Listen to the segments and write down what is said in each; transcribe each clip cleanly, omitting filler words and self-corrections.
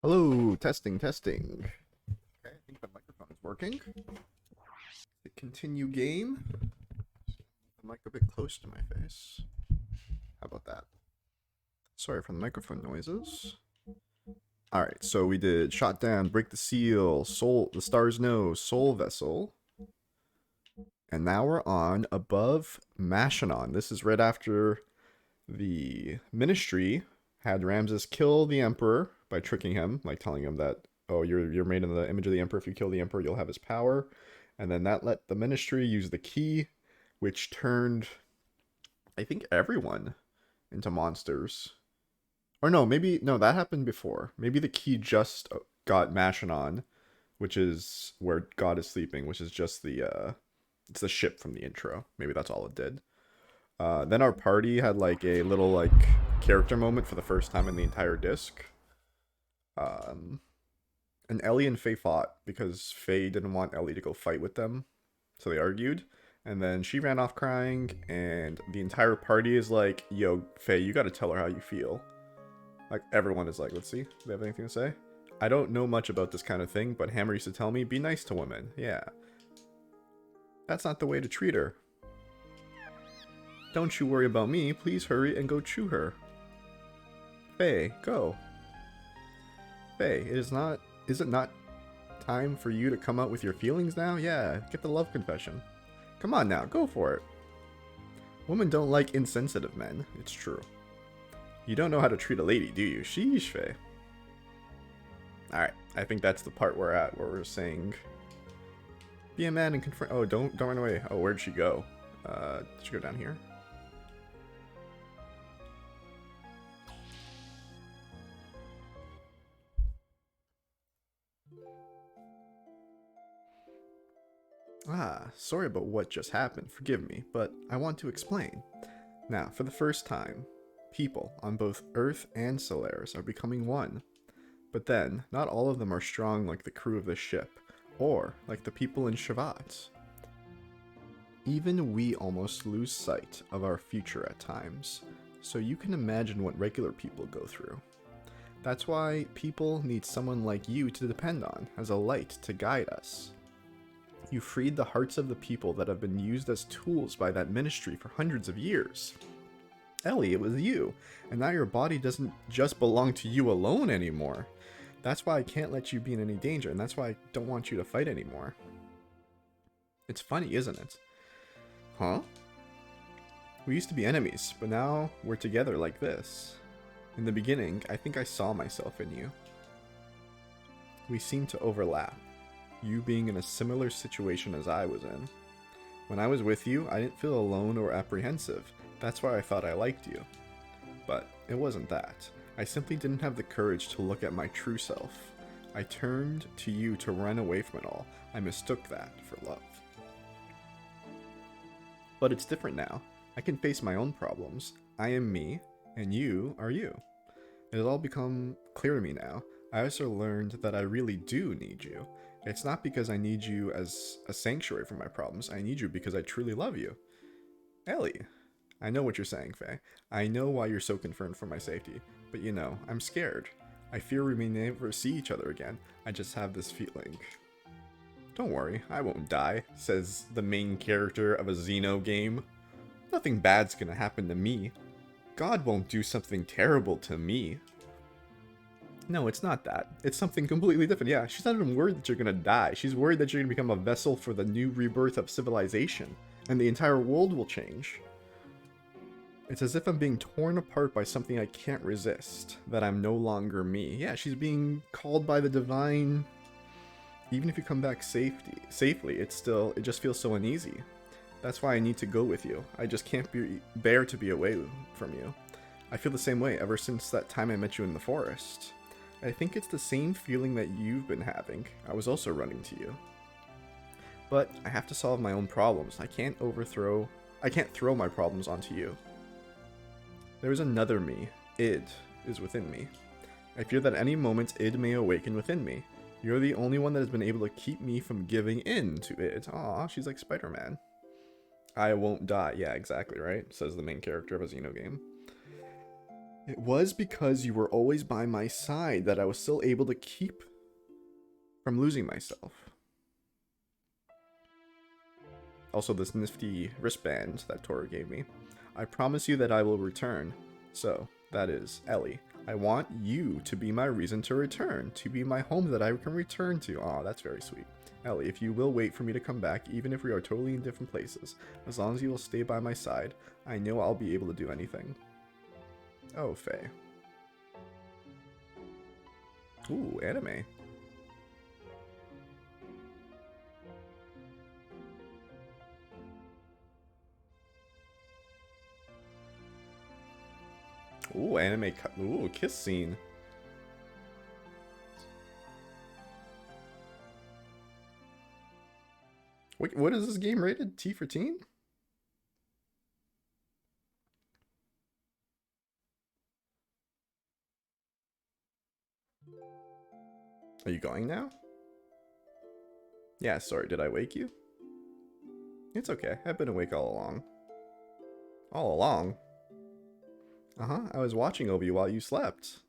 Hello, testing, testing. Okay, I think the microphone is working. Continue game. The mic a bit close to my face. How about that? Sorry for the microphone noises. Alright, so we did Shot Down, Break the Seal, Soul, The Stars Know, Soul Vessel. And now we're on Above Mashinon. This is right after the Ministry had Ramses kill the Emperor by tricking him, like telling him that, oh, you're made in the image of the Emperor. If you kill the Emperor, you'll have his power. And then that let the Ministry use the key, which turned, I think, everyone into monsters. Or no, maybe, no, that happened before. Maybe the key just got Mashinon, which is where God is sleeping, which is just it's the ship from the intro. Maybe that's all it did. Then our party had like a little like character moment for the first time in the entire disc. And Ellie and Faye fought because Faye didn't want Ellie to go fight with them, so they argued. And then she ran off crying, and the entire party is like, "Yo, Faye, you got to tell her how you feel." Like everyone is like, "Let's see, do they have anything to say?" I don't know much about this kind of thing, but Hammer used to tell me, "Be nice to women." Yeah, that's not the way to treat her. Don't you worry about me. Please hurry and go chew her. Faye, go. Faye, is it not time for you to come out with your feelings now? Yeah, get the love confession. Come on now, go for it. Women don't like insensitive men. It's true. You don't know how to treat a lady, do you? Sheesh, Faye. Alright, I think that's the part we're at, where we're saying, be a man and confront. Oh, don't run away. Oh, where'd she go? Did she go down here? Ah, sorry about what just happened, forgive me, but I want to explain. Now, for the first time, people on both Earth and Solaris are becoming one. But then, not all of them are strong like the crew of this ship, or like the people in Shavat. Even we almost lose sight of our future at times, so you can imagine what regular people go through. That's why people need someone like you to depend on as a light to guide us. You freed the hearts of the people that have been used as tools by that ministry for hundreds of years. Ellie, it was you, and now your body doesn't just belong to you alone anymore. That's why I can't let you be in any danger, and that's why I don't want you to fight anymore. It's funny, isn't it? Huh? We used to be enemies, but now we're together like this. In the beginning, I think I saw myself in you. We seem to overlap, you being in a similar situation as I was in. When I was with you, I didn't feel alone or apprehensive. That's why I thought I liked you. But it wasn't that. I simply didn't have the courage to look at my true self. I turned to you to run away from it all. I mistook that for love. But it's different now. I can face my own problems. I am me, and you are you. It has all become clear to me now. I also learned that I really do need you. It's not because I need you as a sanctuary for my problems. I need you because I truly love you. Ellie, I know what you're saying, Faye. I know why you're so concerned for my safety. But you know, I'm scared. I fear we may never see each other again. I just have this feeling. Don't worry, I won't die, says the main character of a Xeno game. Nothing bad's gonna happen to me. God won't do something terrible to me. No, it's not that. It's something completely different. Yeah, she's not even worried that you're gonna die. She's worried that you're gonna become a vessel for the new rebirth of civilization, and the entire world will change. It's as if I'm being torn apart by something I can't resist, that I'm no longer me. Yeah, she's being called by the divine. Even if you come back safely, it just feels so uneasy. That's why I need to go with you. I just can't bear to be away from you. I feel the same way ever since that time I met you in the forest. I think it's the same feeling that you've been having. I was also running to you. But I have to solve my own problems. I can't throw my problems onto you. There is another me. Id is within me. I fear that at any moment id may awaken within me. You're the only one that has been able to keep me from giving in to id. Aw, she's like Spider-Man. I won't die. Yeah, exactly, right? Says the main character of a Xeno game. It was because you were always by my side that I was still able to keep from losing myself. Also, this nifty wristband that Tora gave me. I promise you that I will return. So, that is, Ellie. I want you to be my reason to return, to be my home that I can return to. Aw, that's very sweet. Ellie, if you will wait for me to come back, even if we are totally in different places, as long as you will stay by my side, I know I'll be able to do anything. Oh, Faye. Ooh, anime. Ooh, anime. Ooh, kiss scene. What is this game rated? T for teen? Are you going now? Yeah, sorry, did I wake you? It's okay, I've been awake all along. All along? Uh-huh, I was watching over you while you slept.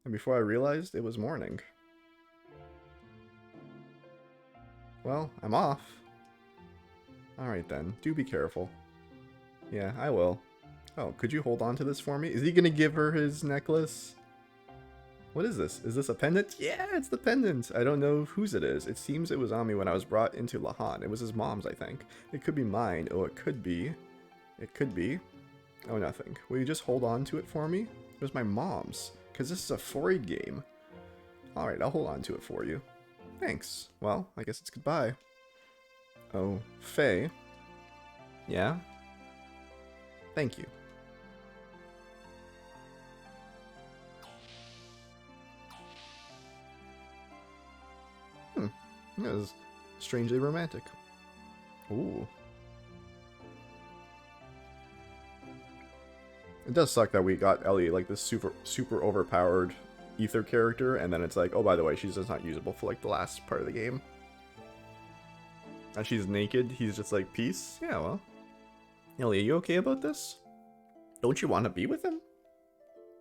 And before I realized, it was morning. Well, I'm off. Alright then, do be careful. Yeah, I will. Oh, could you hold on to this for me? Is he gonna give her his necklace? What is this? Is this a pendant? Yeah, it's the pendant! I don't know whose it is. It seems it was on me when I was brought into Lahan. It was his mom's, I think. It could be mine. Oh, it could be. It could be. Oh, nothing. Will you just hold on to it for me? It was my mom's. Because this is a Freud game. Alright, I'll hold on to it for you. Thanks. Well, I guess it's goodbye. Oh, Faye? Yeah? Thank you. That was strangely romantic. Ooh. It does suck that we got Ellie like this super overpowered ether character, and then it's like, oh, by the way, she's just not usable for like the last part of the game. And she's naked. He's just like, peace? Yeah, well. Ellie, are you okay about this? Don't you want to be with him?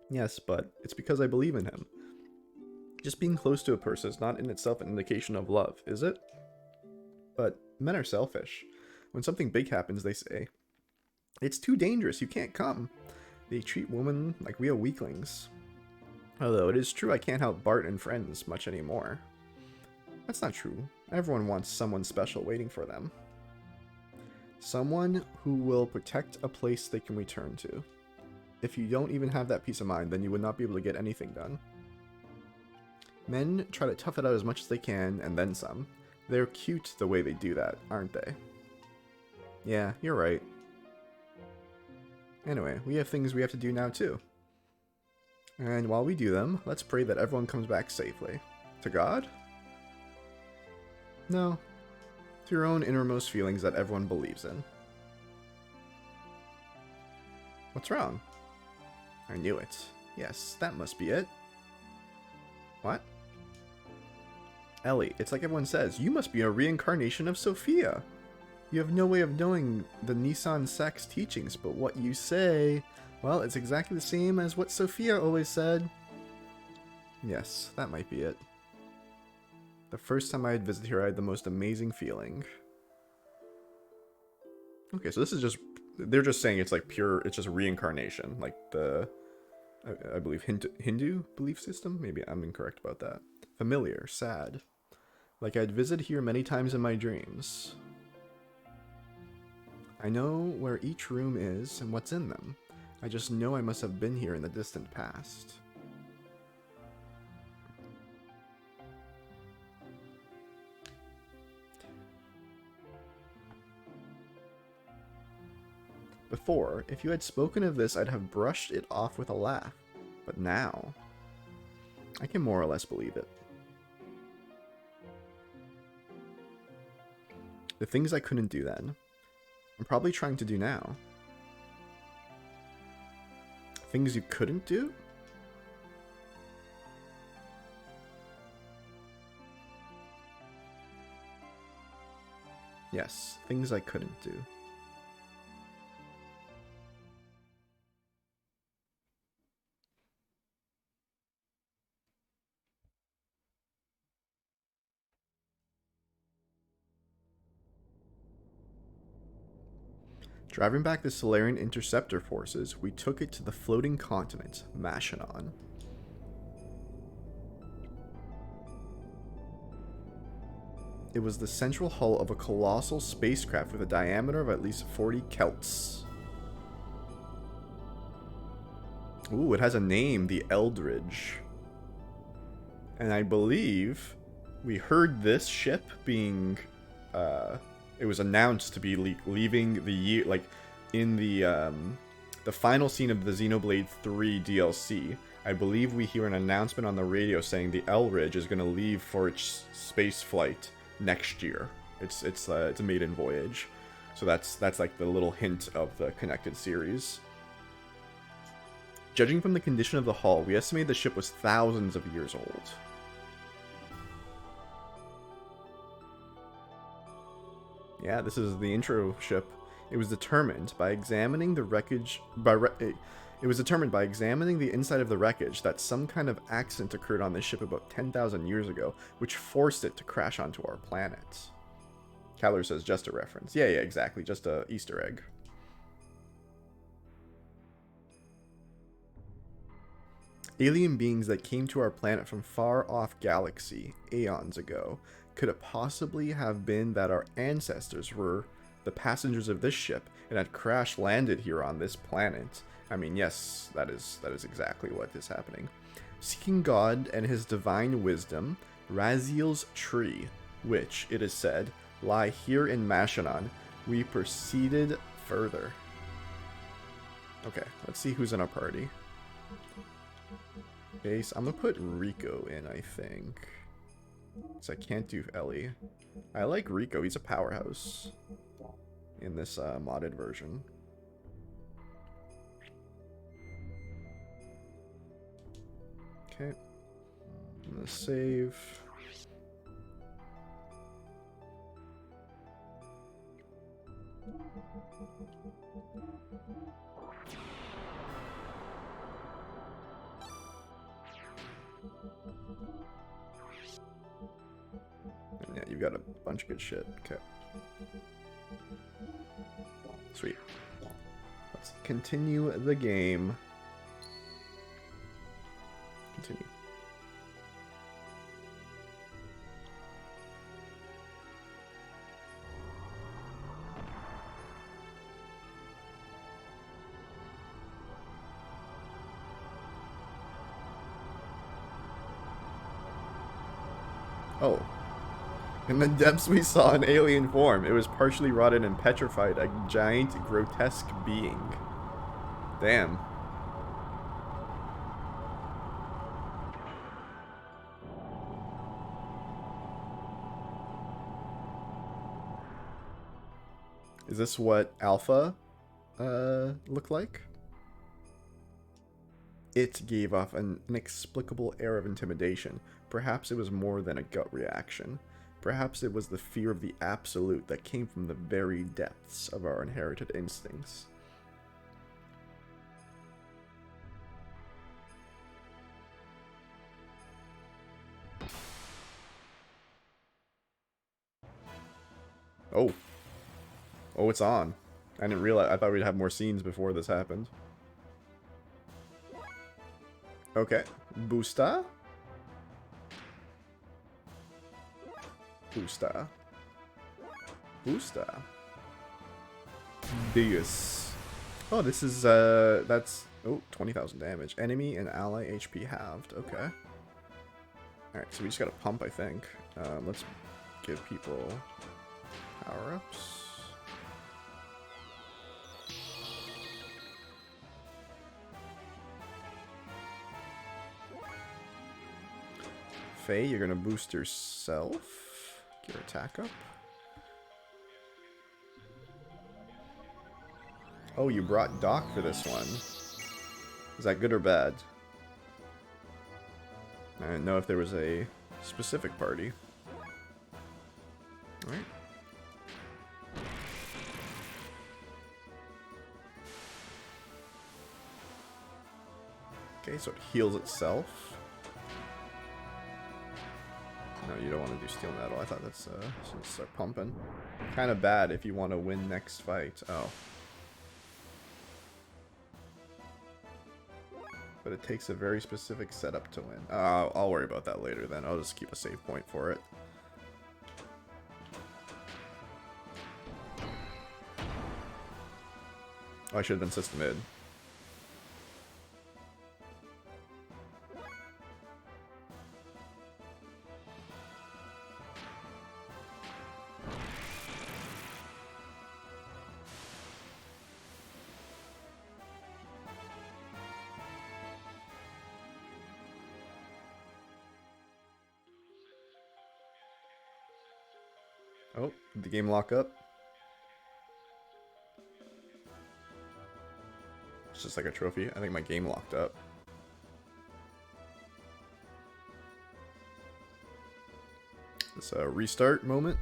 Yes, but it's because I believe in him. Just being close to a person is not in itself an indication of love, is it? But men are selfish. When something big happens, they say, it's too dangerous, you can't come. They treat women like we are weaklings. Although it is true I can't help Bart and friends much anymore. That's not true. Everyone wants someone special waiting for them. Someone who will protect a place they can return to. If you don't even have that peace of mind, then you would not be able to get anything done. Men try to tough it out as much as they can, and then some. They're cute the way they do that, aren't they? Yeah, you're right. Anyway, we have things we have to do now too. And while we do them, let's pray that everyone comes back safely. To God? No. To your own innermost feelings that everyone believes in. What's wrong? I knew it. Yes, that must be it. What? Ellie, it's like everyone says, you must be a reincarnation of Sophia. You have no way of knowing the Nissan sex teachings, but what you say, well, it's exactly the same as what Sophia always said. Yes, that might be it. The first time I had visited here, I had the most amazing feeling. Okay, so this is just, they're just saying it's like pure, it's just reincarnation, like the, I believe, Hindu belief system? Maybe I'm incorrect about that. Familiar, sad. Like I'd visited here many times in my dreams. I know where each room is and what's in them. I just know I must have been here in the distant past. Before, if you had spoken of this, I'd have brushed it off with a laugh. But now, I can more or less believe it. The things I couldn't do then, I'm probably trying to do now. Things you couldn't do? Yes, things I couldn't do. Driving back the Solarian interceptor forces, we took it to the floating continent, Mashinon. It was the central hull of a colossal spacecraft with a diameter of at least 40 kelts. Ooh, it has a name, the Eldridge. And I believe we heard this ship being, it was announced to be leaving the year, like, in the final scene of the Xenoblade 3 DLC. I believe we hear an announcement on the radio saying the Eldridge is going to leave for its space flight next year. It's a maiden voyage. So that's like the little hint of the connected series. Judging from the condition of the hull, we estimate the ship was thousands of years old. Yeah, this is the intro ship. It was determined by examining the wreckage it was determined by examining the inside of the wreckage that some kind of accident occurred on this ship about 10,000 years ago, which forced it to crash onto our planet. Kyler says just a reference. Yeah, exactly. Just a Easter egg. Alien beings that came to our planet from far-off galaxy, aeons ago. Could it possibly have been that our ancestors were the passengers of this ship and had crash-landed here on this planet? I mean, yes, that is exactly what is happening. Seeking God and his divine wisdom, Raziel's tree, which, it is said, lie here in Mashinon, we proceeded further. Okay, let's see who's in our party. Base, I'm gonna put Rico in, I think. Because I can't do Ellie. I like Rico, he's a powerhouse in this modded version. Okay, I'm gonna save. And yeah, you've got a bunch of good shit. Okay. Sweet. Let's continue the game. Continue. Oh. In the depths we saw an alien form. It was partially rotted and petrified, a giant, grotesque being. Damn. Is this what Alpha looked like? It gave off an inexplicable air of intimidation. Perhaps it was more than a gut reaction. Perhaps it was the fear of the absolute that came from the very depths of our inherited instincts. Oh. Oh, it's on. I didn't realize. I thought we'd have more scenes before this happened. Okay. Boosta? Boosta. Boosta. Biggest. Oh, this is, that's, oh, 20,000 damage. Enemy and ally HP halved. Okay. Alright, so we just gotta pump, I think. Let's give people power-ups. Faye, you're gonna boost yourself. Get your attack up. Oh, you brought Doc for this one. Is that good or bad? I didn't know if there was a specific party. Alright. Okay, so it heals itself. No, you don't want to do steel metal. I thought that's so start pumping. Kind of bad if you want to win next fight. Oh. but it takes a very specific setup to win. I'll worry about that later then. I'll just keep a save point for it. Oh, I should have been system mid. Oh, did the game lock up? It's just like a trophy. I think my game locked up. This restart moment.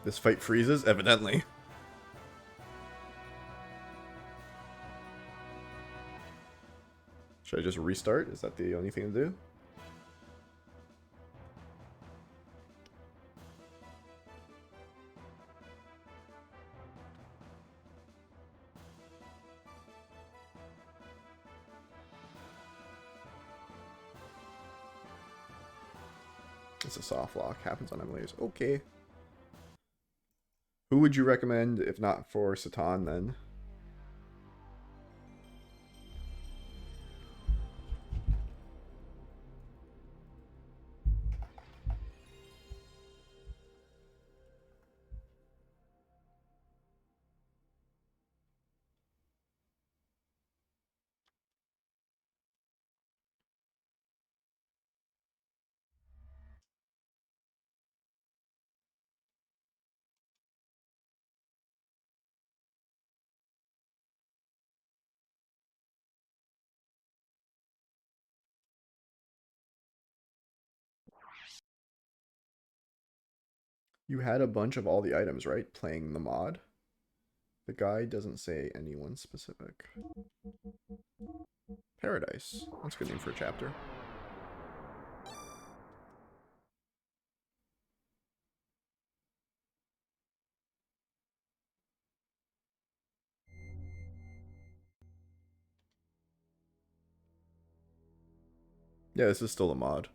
This fight freezes, evidently. Should I just restart? Is that the only thing to do? It's a soft lock. Happens on emulators. Okay. Who would you recommend if not for Satan then? You had a bunch of all the items, right? Playing the mod. The guide doesn't say anyone specific. Paradise. That's a good name for a chapter. Yeah, this is still a mod.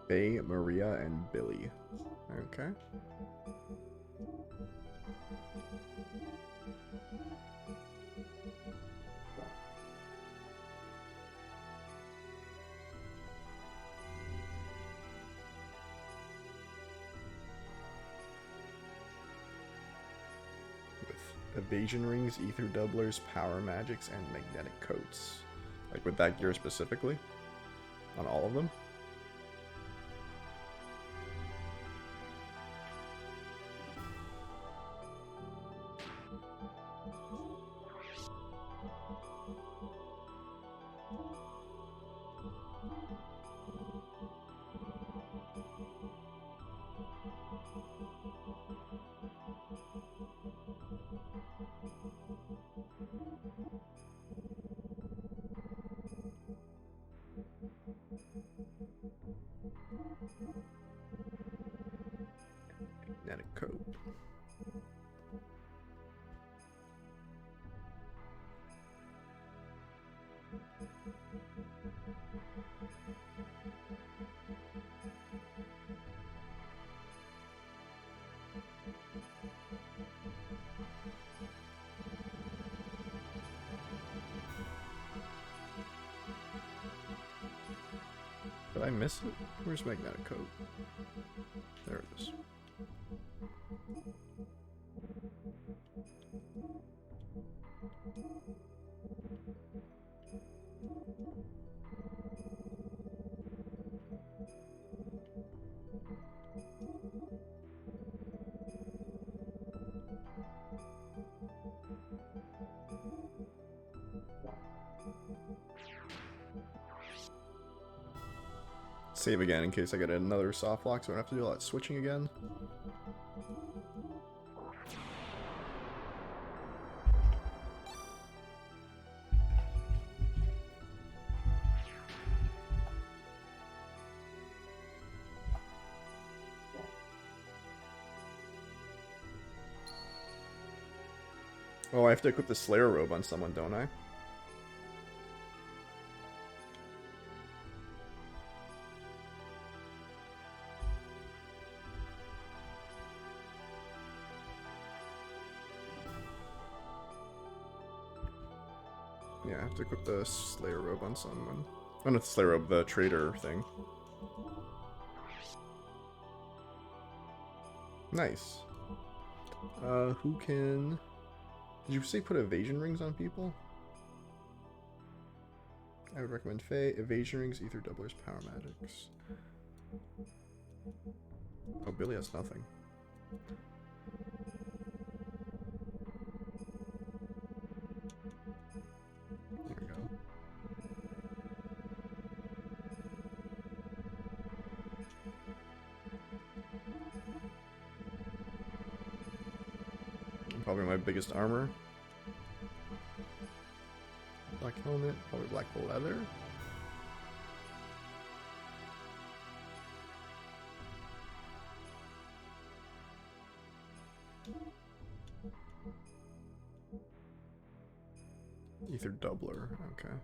Bay, Maria, and Billy. Okay. With evasion rings, ether doublers, power magics, and magnetic coats. Like with that gear specifically? On all of them? Magnetic coat. Did I miss it? Where's magnetic coat? There it is. Save again in case I get another soft lock, so I don't have to do a lot of switching again. Oh, I have to equip the Slayer robe on someone, don't I? Yeah, I have to equip the Slayer robe on someone. Oh, not the Slayer robe, the trader thing. Nice. Who can... Did you say put evasion rings on people? I would recommend Faye, evasion rings, ether doublers, power magics. Oh, Billy has nothing. There we go. Probably my biggest armor. Black helmet, probably black leather. Ether doubler, okay.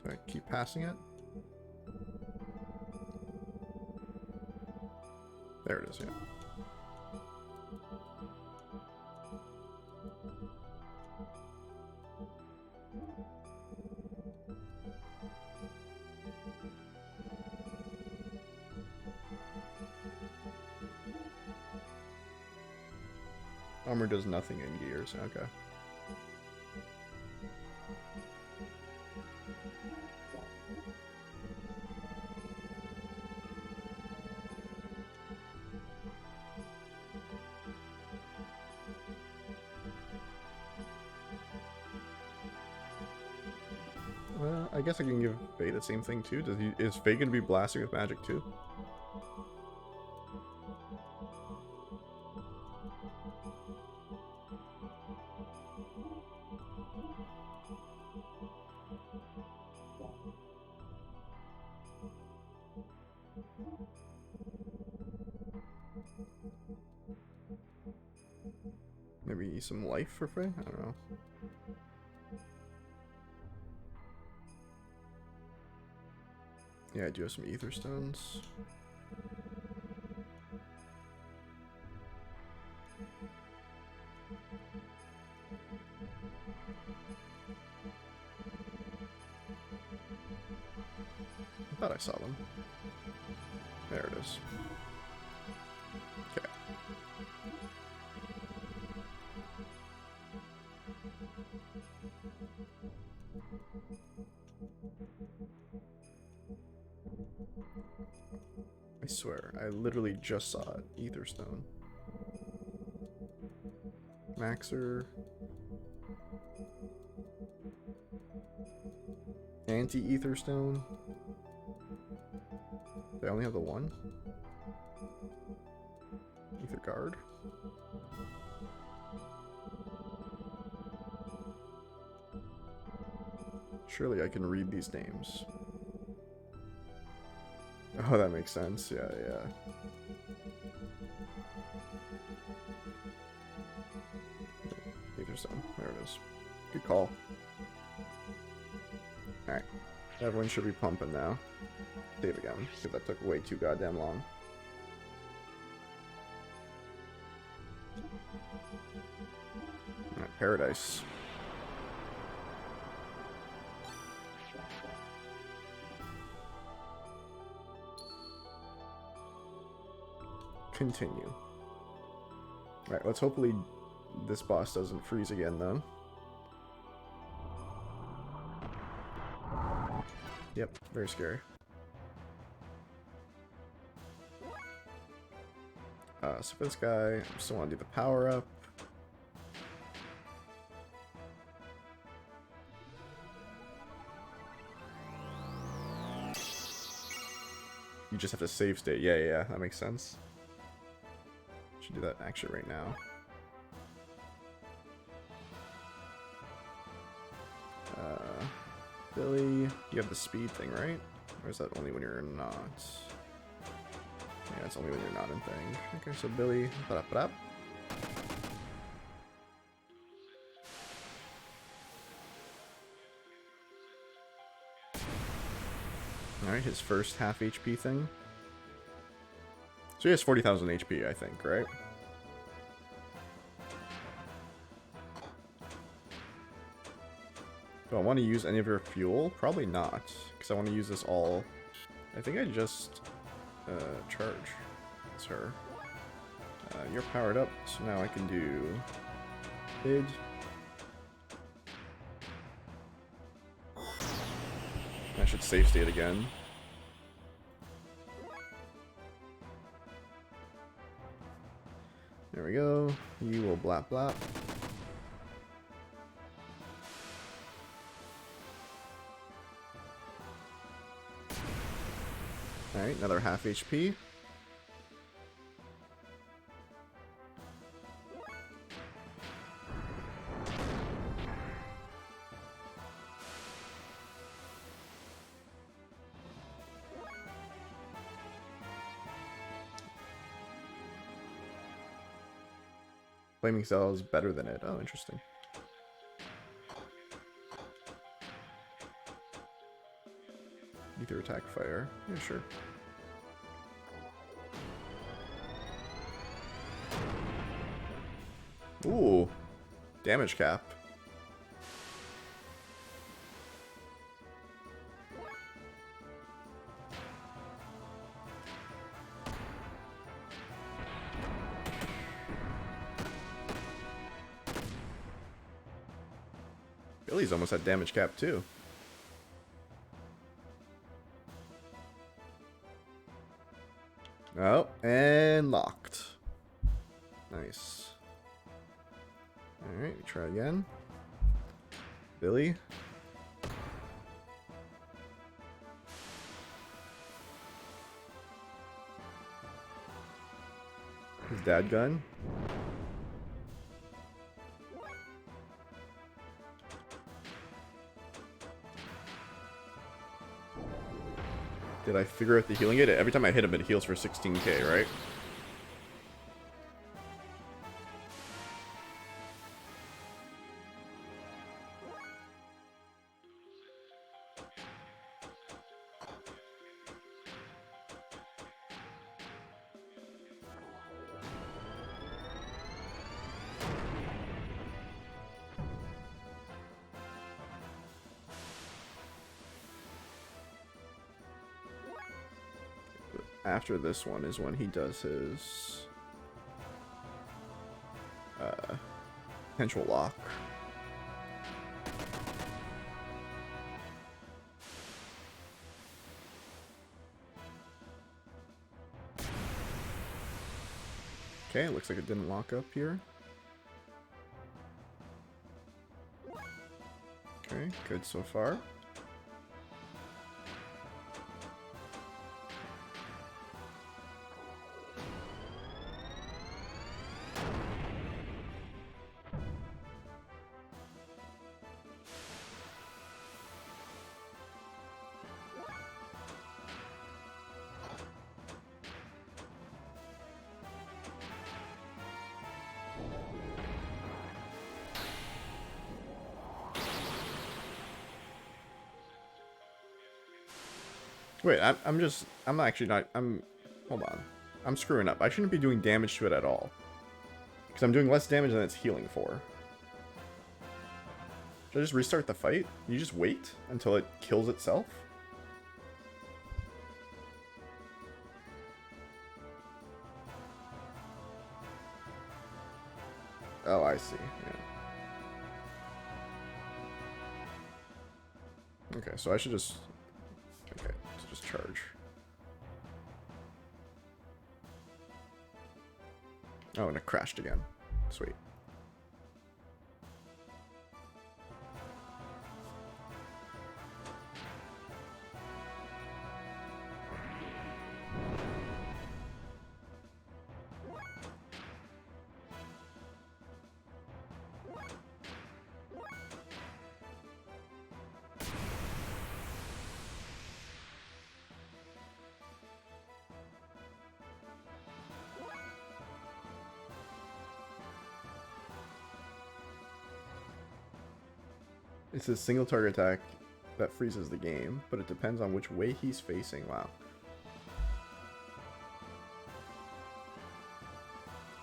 Do I keep passing it? There it is, yeah. Armor does nothing in gears, okay. Well, I guess I can give Faye the same thing too. Is Faye gonna be blasting with magic too? Maybe some life for Faye? I don't know. Yeah, I do have some ether stones. I thought I saw them. There it is. Okay. I swear, I literally just saw it. Ether stone. Maxer. Anti-ether stone. They only have the one? Ether guard. Surely I can read these names. Oh, that makes sense. Yeah, yeah. Ether stone. There it is. Good call. Alright. Everyone should be pumping now. Save again, because that took way too goddamn long. Alright, paradise. Continue. Alright, let's hopefully this boss doesn't freeze again, though. Yep, very scary. So for this guy, I still want to do the power up. You just have to save state. Yeah, yeah, that makes sense. Should do that actually right now. Billy, you have the speed thing, right? Or is that only when you're not? Yeah, it's only when you're not in thing. Okay, so Billy, ba-da-ba-da. Alright, his first half HP thing. So he has 40,000 HP, I think, right? Do I want to use any of her fuel? Probably not, because I want to use this all. I think I just charge. It's her. You're powered up, so now I can do bid. I should save state again. There we go. You will blap blap. Alright, another half HP. Flaming Cell is better than it. Oh, interesting. Ether attack fire. Yeah, sure. Ooh. Damage cap. Billy's almost at damage cap too. Oh, and locked. Nice. Alright, try again. Billy. His dad gun. Did I figure out the healing aid? Every time I hit him, it heals for 16k, right? After this one is when he does his potential lock. Okay, looks like it didn't lock up here. Okay, good so far. Wait, I'm actually not, hold on. I'm screwing up. I shouldn't be doing damage to it at all. Because I'm doing less damage than it's healing for. Should I just restart the fight? You just wait until it kills itself? Oh, I see, yeah. Okay, so I should just... Okay, so just charge. Oh, and it crashed again. Sweet. It's a single target attack that freezes the game, but it depends on which way he's facing. Wow.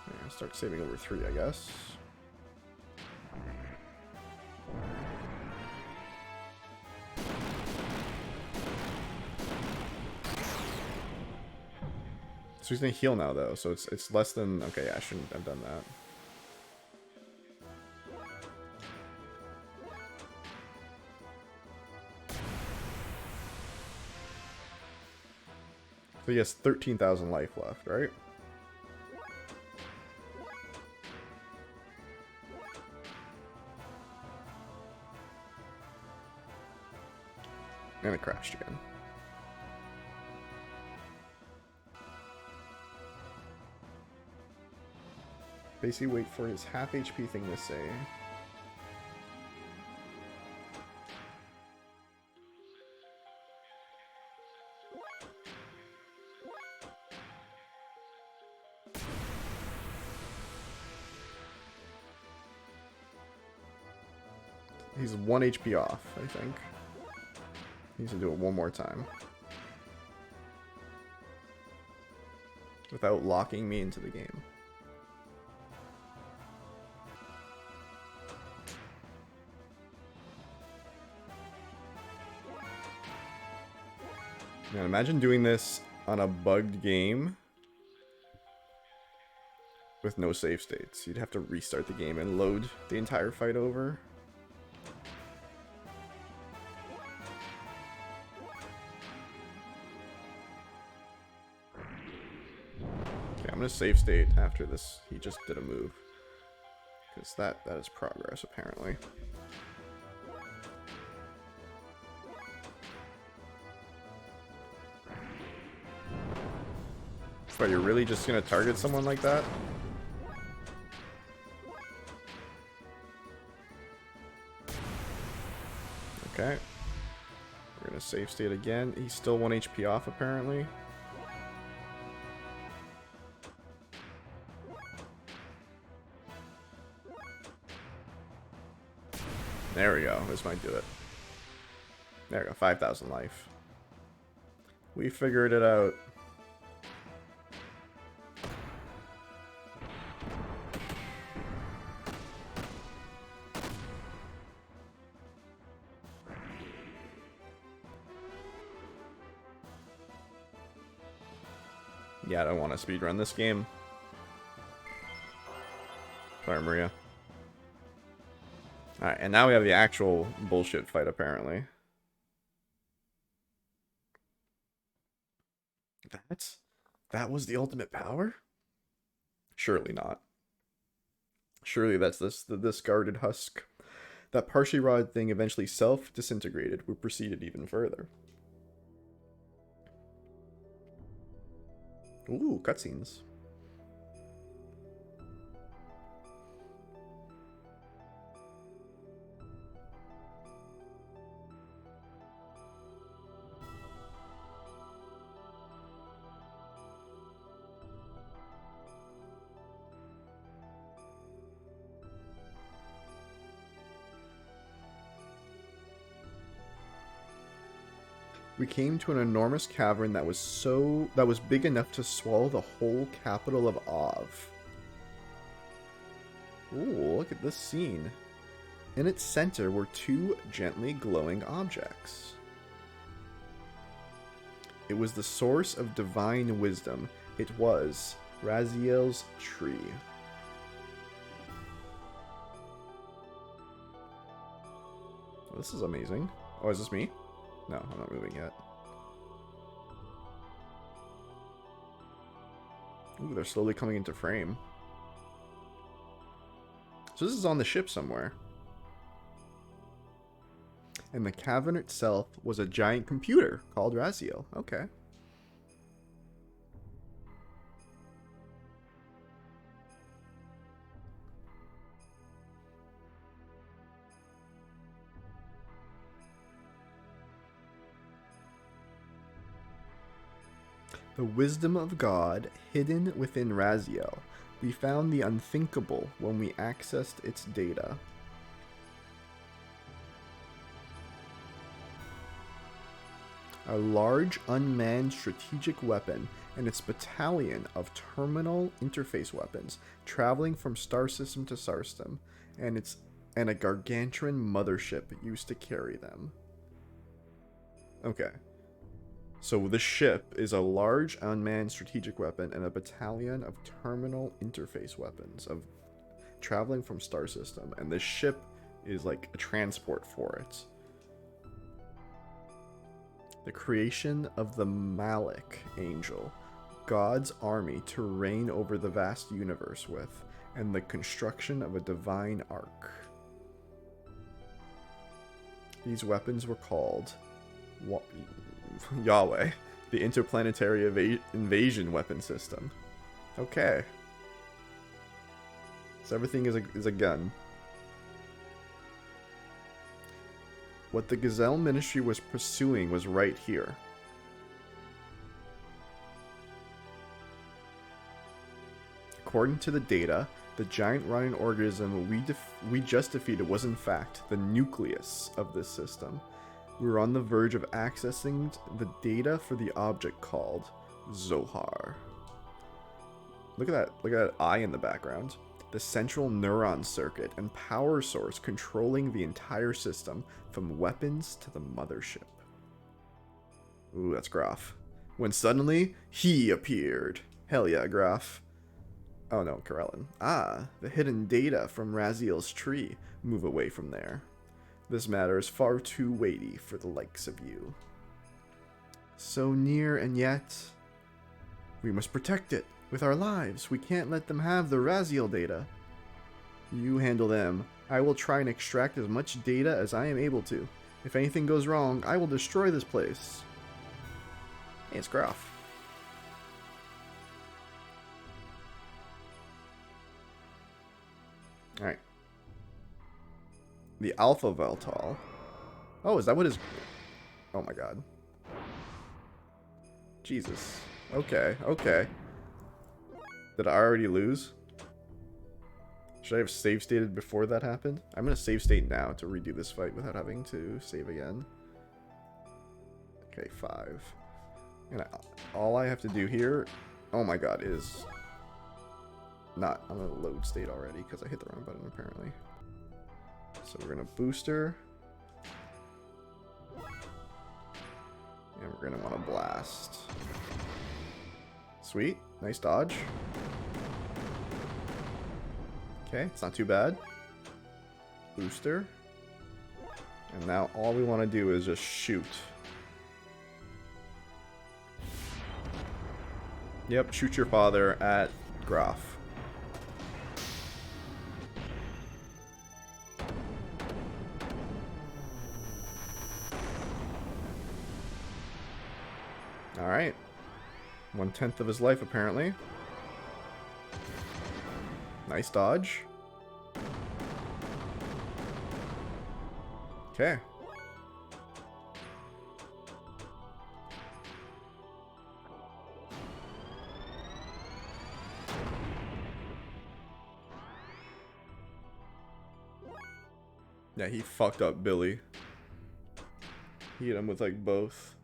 Yeah, start saving over 3, I guess. So he's gonna heal now, though, so it's less than... Okay, yeah, I shouldn't have done that. So he has 13,000 life left, right? And it crashed again. Basically wait for his half HP thing to say. He's 1 HP off, I think. He needs to do it one more time. Without locking me into the game. Man, imagine doing this on a bugged game with no save states. You'd have to restart the game and load the entire fight over. Okay, I'm gonna save state after this. He just did a move. Because that is progress, apparently. But you're really just gonna target someone like that? Okay. We're gonna save state again. He's still 1 HP off, apparently. There we go. This might do it. There we go. 5,000 life. We figured it out. Yeah, I don't want to speedrun this game. Sorry, Maria. Alright, and now we have the actual bullshit fight, apparently. That was the ultimate power? Surely not. Surely that's the discarded husk. That partially rotted thing eventually self-disintegrated. We proceeded even further. Ooh, cutscenes. We came to an enormous cavern that was big enough to swallow the whole capital of Ov. Ooh, look at this scene. In its center were 2 gently glowing objects. It was the source of divine wisdom. It was Raziel's tree. Well, this is amazing. Oh, is this me? No, I'm not moving yet. Ooh, they're slowly coming into frame. So this is on the ship somewhere. And the cavern itself was a giant computer called Raziel. Okay. The wisdom of God hidden within Raziel. We found the unthinkable when we accessed its data. a large unmanned strategic weapon and its battalion of terminal interface weapons traveling from star system to star system, and a gargantuan mothership used to carry them. Okay. So the ship is a large unmanned strategic weapon and a battalion of terminal interface weapons of traveling from star system, and the ship is like a transport for it. The creation of the Malik angel, God's army to reign over the vast universe with, and the construction of a divine ark. These weapons were called Yahweh, the interplanetary invasion weapon system. Okay. So everything is a gun. What the Gazelle Ministry was pursuing was right here. According to the data, the giant rotting organism we just defeated was in fact the nucleus of this system. We were on the verge of accessing the data for the object called Zohar. Look at that eye in the background. The central neuron circuit and power source controlling the entire system, from weapons to the mothership. Ooh, that's Graf. When suddenly, he appeared. Hell yeah, Graf. Oh no, Karelin. Ah, the hidden data from Raziel's tree. Move away from there. This matter is far too weighty for the likes of you. So near, and yet... we must protect it with our lives. We can't let them have the Raziel data. You handle them. I will try and extract as much data as I am able to. If anything goes wrong, I will destroy this place. Hey, it's Graf. Alright. The Alpha Veltal. Oh, is that what his... oh my god. Jesus. Okay, okay. Did I already lose? Should I have save stated before that happened? I'm going to save state now to redo this fight without having to save again. Okay, 5. And all I have to do here... oh my god, is... not... I'm going to load state already because I hit the wrong button apparently. So we're going to booster. And we're going to want to blast. Sweet. Nice dodge. Okay, it's not too bad. Booster. And now all we want to do is just shoot. Yep, shoot your father at Graf. Alright. 1/10 of his life, apparently. Nice dodge. Okay. Yeah, he fucked up Billy. He hit him with, like, both.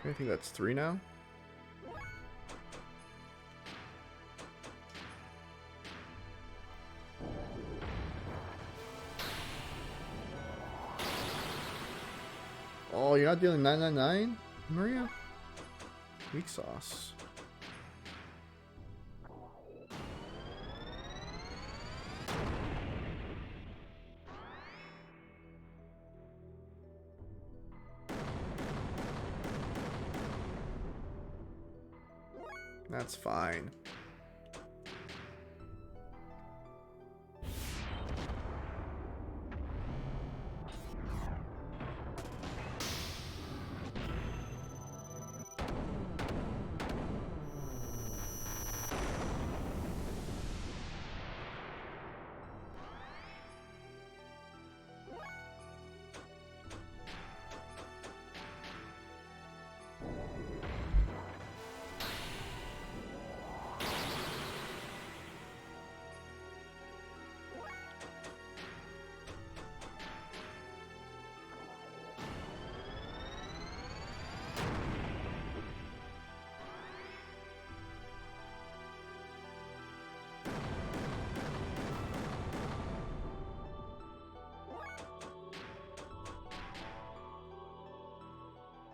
I think that's 3 now. Oh, you're not dealing 999, Maria? Weak sauce. That's fine.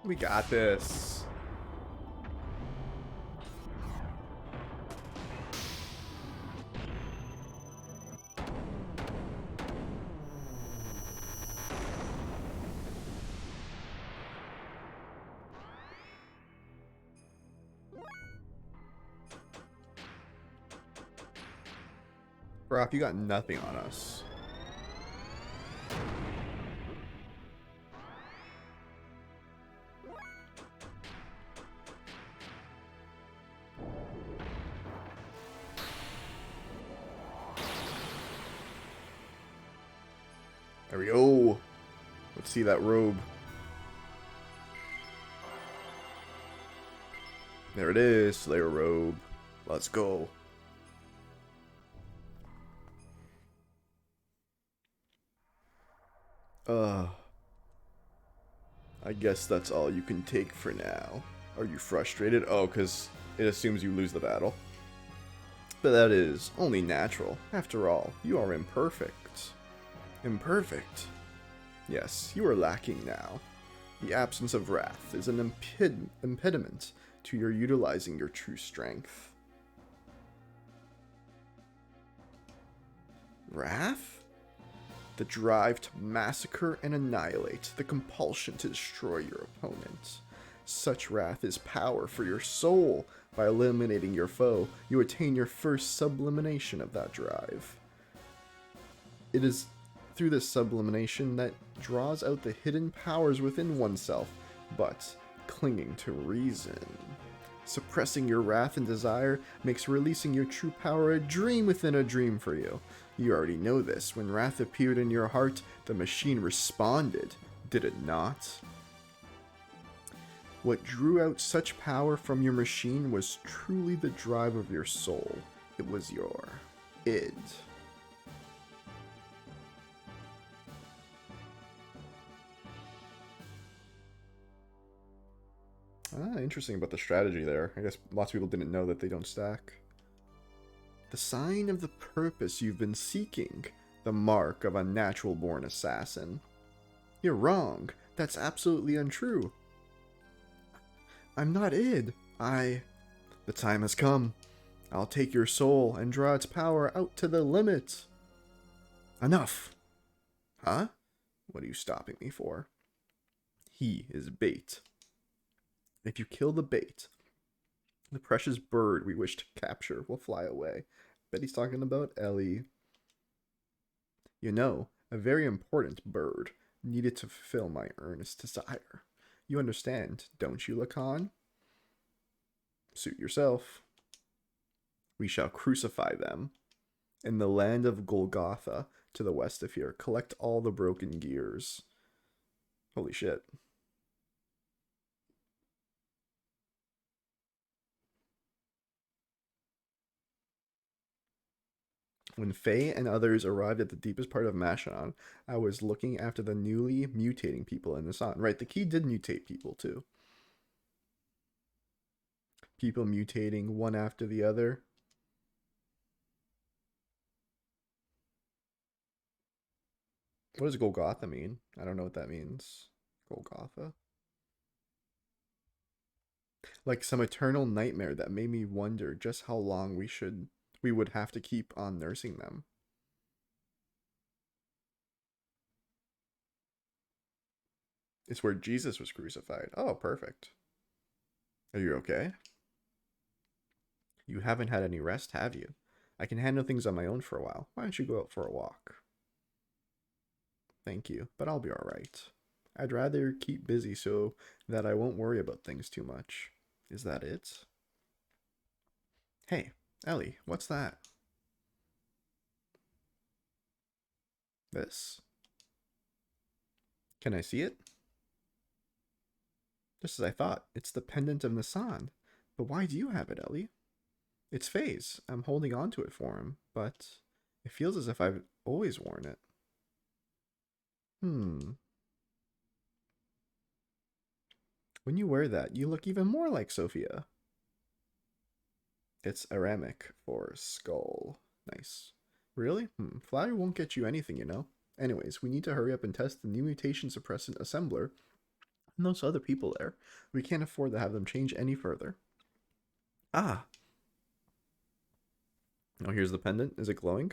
We got this. Brock, you got nothing on us. There we go. Let's see that robe. There it is, Slayer robe. Let's go. I guess that's all you can take for now. Are you frustrated? Oh, because it assumes you lose the battle. But that is only natural. After all, you are imperfect. Imperfect? Yes, you are lacking now. The absence of wrath is an impediment to your utilizing your true strength. Wrath? The drive to massacre and annihilate, the compulsion to destroy your opponent. Such wrath is power for your soul. By eliminating your foe, you attain your first sublimation of that drive. It is through this sublimation that draws out the hidden powers within oneself, but clinging to reason. Suppressing your wrath and desire makes releasing your true power a dream within a dream for you. You already know this. When wrath appeared in your heart, the machine responded, did it not? What drew out such power from your machine was truly the drive of your soul. It was your id. Interesting about the strategy there. I guess lots of people didn't know that they don't stack. The sign of the purpose you've been seeking. The mark of a natural-born assassin. You're wrong. That's absolutely untrue. I'm not id. The time has come. I'll take your soul and draw its power out to the limit. Enough. Huh? What are you stopping me for? He is bait. If you kill the bait, the precious bird we wish to capture will fly away. Bet he's talking about Ellie. You know, a very important bird needed to fulfill my earnest desire. You understand, don't you, Lacan? Suit yourself. We shall crucify them. In the land of Golgotha, to the west of here, collect all the broken gears. Holy shit. When Faye and others arrived at the deepest part of Mashon, I was looking after the newly mutating people in the sun. Right, the key did mutate people too. People mutating one after the other. What does Golgotha mean? I don't know what that means. Golgotha? Like some eternal nightmare that made me wonder just how long we would have to keep on nursing them. It's where Jesus was crucified. Oh, perfect. Are you okay? You haven't had any rest, have you? I can handle things on my own for a while. Why don't you go out for a walk? Thank you, but I'll be alright. I'd rather keep busy so that I won't worry about things too much. Is that it? Hey, Ellie, what's that? This? Can I see it? Just as I thought, it's the pendant of Nassan. But why do you have it, Ellie? It's Faye's. I'm holding on to it for him, but it feels as if I've always worn it. When you wear that, you look even more like Sophia. It's Aramic for skull. Nice. Really? Flattery won't get you anything, you know. Anyways, we need to hurry up and test the new mutation suppressant assembler And those other people there. We can't afford to have them change any further. Ah. Oh, here's the pendant. Is it glowing?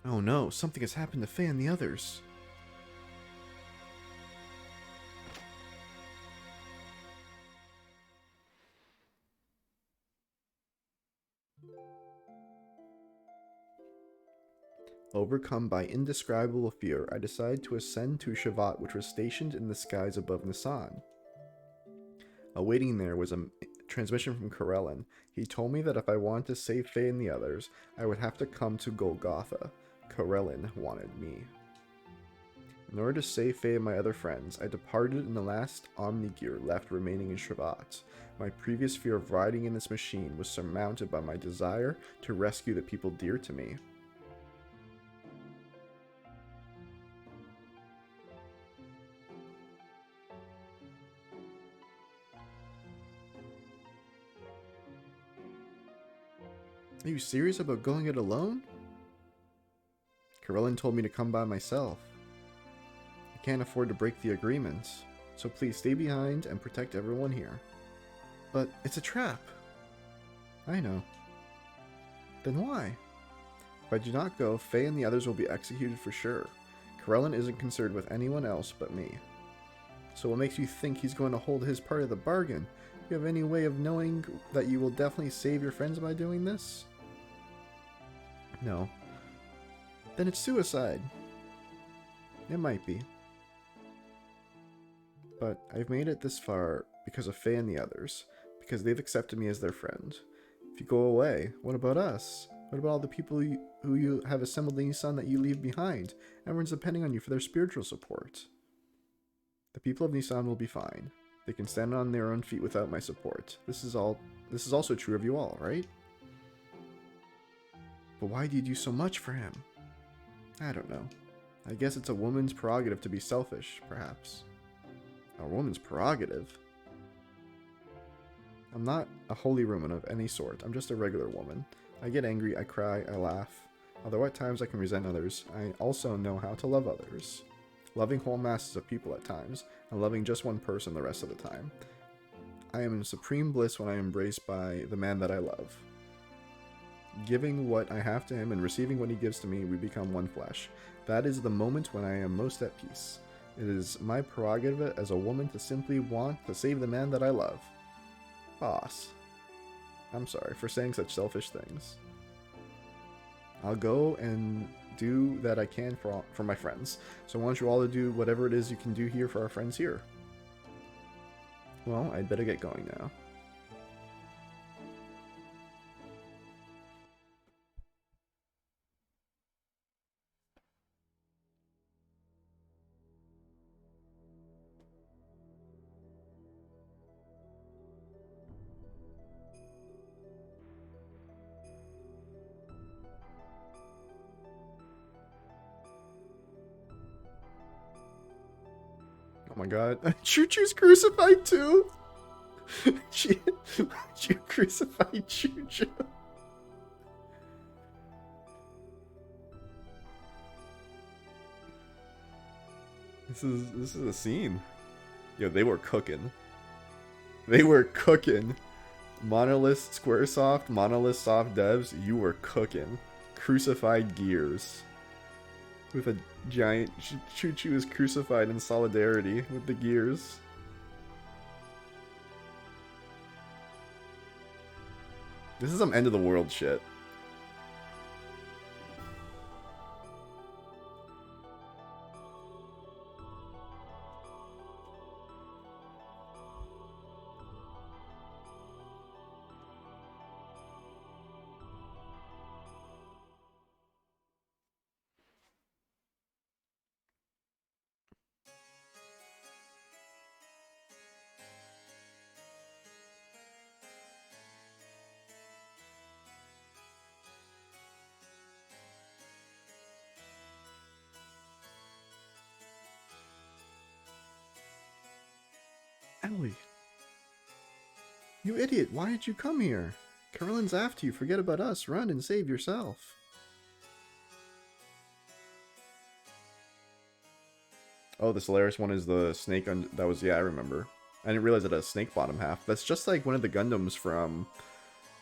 Oh no, something has happened to Faye and the others. Overcome by indescribable fear, I decided to ascend to Shavat, which was stationed in the skies above Nisan. Awaiting there was a transmission from Karelin. He told me that if I wanted to save Faye and the others, I would have to come to Golgotha. Karelin wanted me. In order to save Faye and my other friends, I departed in the last Omnigear left remaining in Shavat. My previous fear of riding in this machine was surmounted by my desire to rescue the people dear to me. Are you serious about going it alone? Karelin told me to come by myself. I can't afford to break the agreement, so please stay behind and protect everyone here. But it's a trap. I know. Then why? If I do not go, Faye and the others will be executed for sure. Karelin isn't concerned with anyone else but me. So what makes you think he's going to hold his part of the bargain? Do you have any way of knowing that you will definitely save your friends by doing this? No. Then it's suicide. It might be. But I've made it this far because of Faye and the others, because they've accepted me as their friend. If you go away, what about us? What about all the people who you have assembled in Nisan that you leave behind? Everyone's depending on you for their spiritual support. The people of Nisan will be fine. They can stand on their own feet without my support. This is also true of you all, right? But why do you do so much for him? I don't know. I guess it's a woman's prerogative to be selfish, perhaps. A woman's prerogative? I'm not a holy woman of any sort. I'm just a regular woman. I get angry, I cry, I laugh. Although at times I can resent others, I also know how to love others. Loving whole masses of people at times, and loving just one person the rest of the time. I am in supreme bliss when I am embraced by the man that I love. Giving what I have to him and receiving what he gives to me, we become one flesh. That is the moment when I am most at peace. It is my prerogative as a woman to simply want to save the man that I love. Boss. I'm sorry for saying such selfish things. I'll go and do that I can for my friends. So I want you all to do whatever it is you can do here for our friends here. Well, I'd better get going now. Oh my god. Choo-Choo's crucified too! You crucified Choo-Choo. This is a scene. Yo, they were cooking. They were cooking. Monolith Squaresoft, Monolith Soft Devs, you were cooking. Crucified Gears. With a giant... Choo-Choo is crucified in solidarity with the Gears. This is some end of the world shit. Ellie. You idiot, why did you come here? Curlin's after you. Forget about us. Run and save yourself. Oh, the Solaris one is the snake. That was, yeah, I remember. I didn't realize it had a snake bottom half. That's just like one of the Gundams from,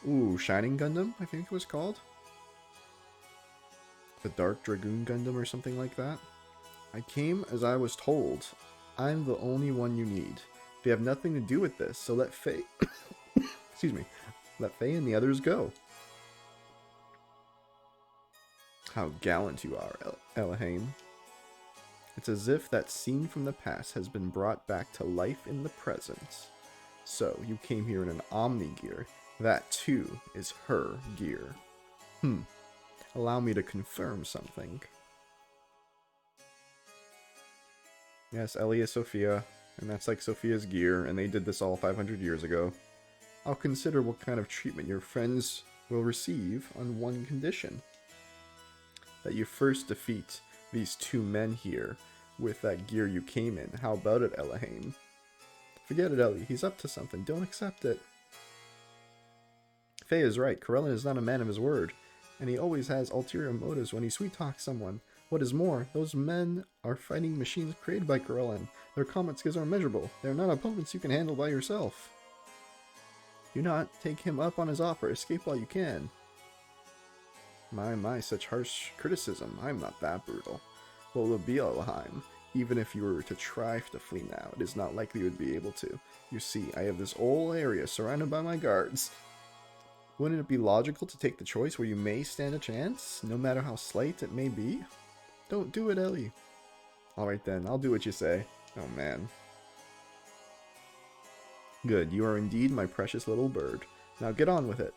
ooh, Shining Gundam, I think it was called. The Dark Dragoon Gundam or something like that. I came as I was told. I'm the only one you need. They have nothing to do with this, so let Faye... excuse me. Let Faye and the others go. How gallant you are, Elhaim. It's as if that scene from the past has been brought back to life in the present. So, you came here in an Omni gear. That, too, is her gear. Allow me to confirm something. Yes, Ellie is Sophia, and that's like Sophia's gear, and they did this all 500 years ago. I'll consider what kind of treatment your friends will receive on one condition. That you first defeat these two men here with that gear you came in. How about it, Elhaim? Forget it, Ellie. He's up to something. Don't accept it. Faye is right. Corellin is not a man of his word, and he always has ulterior motives when he sweet-talks someone. What is more, those men are fighting machines created by Corellin. Their combat skills are immeasurable. They are not opponents you can handle by yourself. Do not take him up on his offer. Escape while you can. My, such harsh criticism. I'm not that brutal. What will it be, Elhaim? Even if you were to try to flee now, it is not likely you would be able to. You see, I have this whole area surrounded by my guards. Wouldn't it be logical to take the choice where you may stand a chance, no matter how slight it may be? Don't do it, Ellie. Alright then, I'll do what you say. Oh man. Good, you are indeed my precious little bird. Now get on with it.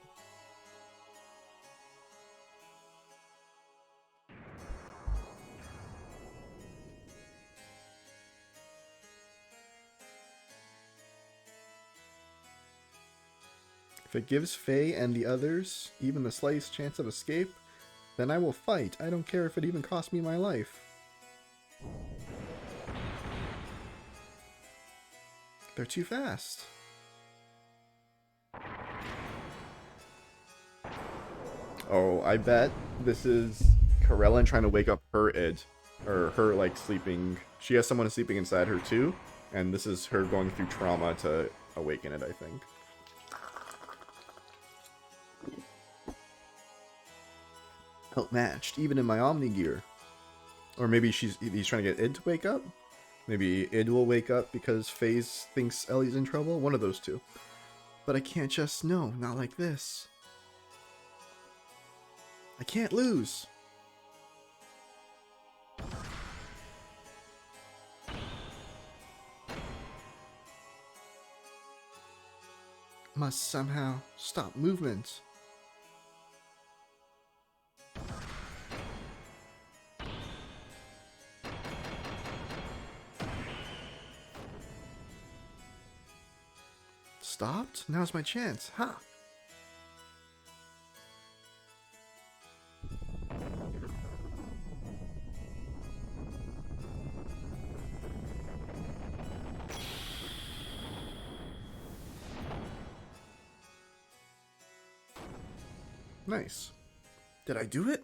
If it gives Faye and the others even the slightest chance of escape, then I will fight. I don't care if it even costs me my life. They're too fast. Oh, I bet this is Corellin trying to wake up her id. Or her, like, sleeping... She has someone sleeping inside her, too. And this is her going through trauma to awaken it, I think. Outmatched, even in my Omni gear. Or maybe he's trying to get Id to wake up? Maybe Id will wake up because FaZe thinks Ellie's in trouble? One of those two. But I can't just... No, not like this. I can't lose. Must somehow stop movement. Stopped? Now's my chance. Ha! Nice. Did I do it?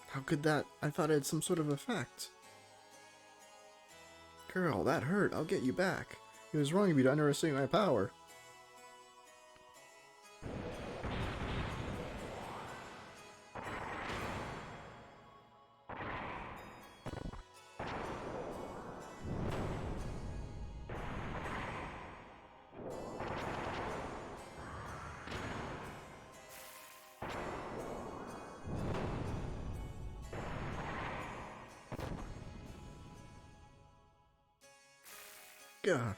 How could that? I thought it had some sort of effect. Girl, that hurt. I'll get you back. It was wrong of you to underestimate my power. God.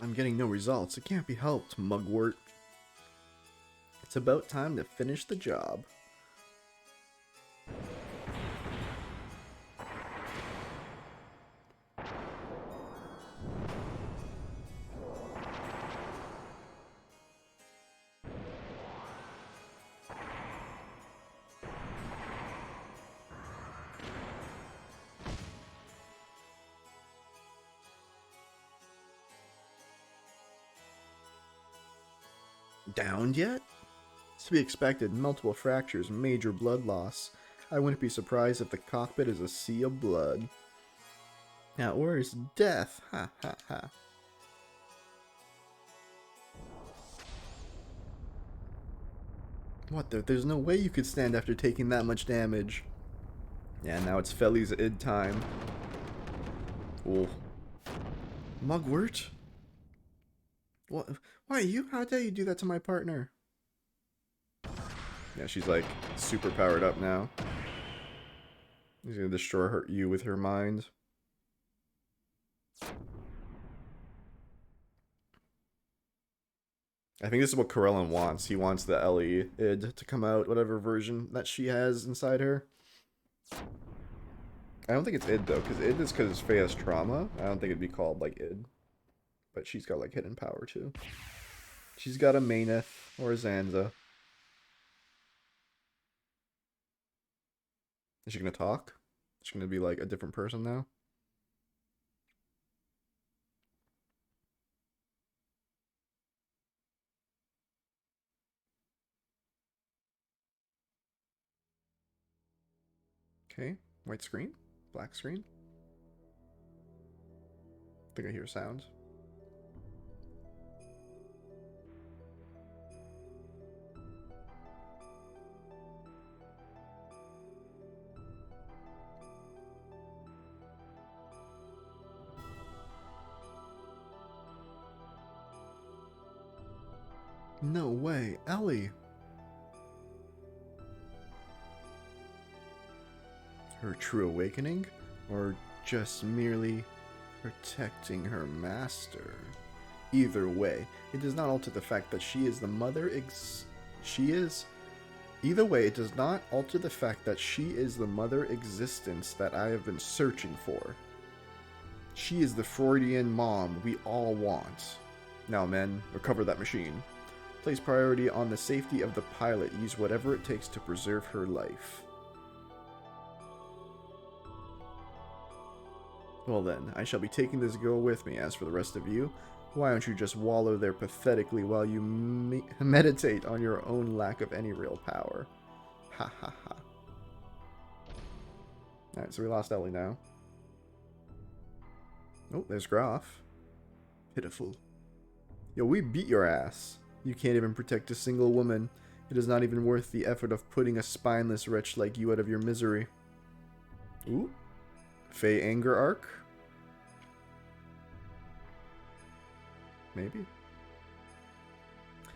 I'm getting no results. It can't be helped, mugwort. It's about time to finish the job. Downed yet? It's to be expected, multiple fractures, major blood loss. I wouldn't be surprised if the cockpit is a sea of blood. Now, where's death? Ha ha ha. What the? There's no way you could stand after taking that much damage. Yeah, now it's Feli's id time. Oh. Mugwort? What? Why you? How dare you do that to my partner? Yeah, she's like super powered up now. He's gonna destroy you with her mind. I think this is what Corellin wants. He wants the Ellie id to come out, whatever version that she has inside her. I don't think it's id though, because id is because Faye has trauma. I don't think it'd be called like id. But she's got like hidden power too. She's got a Maineth or a Zanza. Is she gonna talk? Is she gonna be like a different person now? Okay, white screen, black screen. I think I hear sound. No way, Ellie! Her true awakening? Or just merely protecting her master? Either way, it does not alter the fact that she is the mother Either way, it does not alter the fact that she is the mother existence that I have been searching for. She is the Freudian mom we all want. Now, men, recover that machine. Place priority on the safety of the pilot. Use whatever it takes to preserve her life. Well then, I shall be taking this girl with me. As for the rest of you, why don't you just wallow there pathetically while you meditate on your own lack of any real power? Ha ha ha. Alright, so we lost Ellie now. Oh, there's Graf. Pitiful. Yo, we beat your ass. You can't even protect a single woman. It is not even worth the effort of putting a spineless wretch like you out of your misery. Ooh. Faye anger arc? Maybe.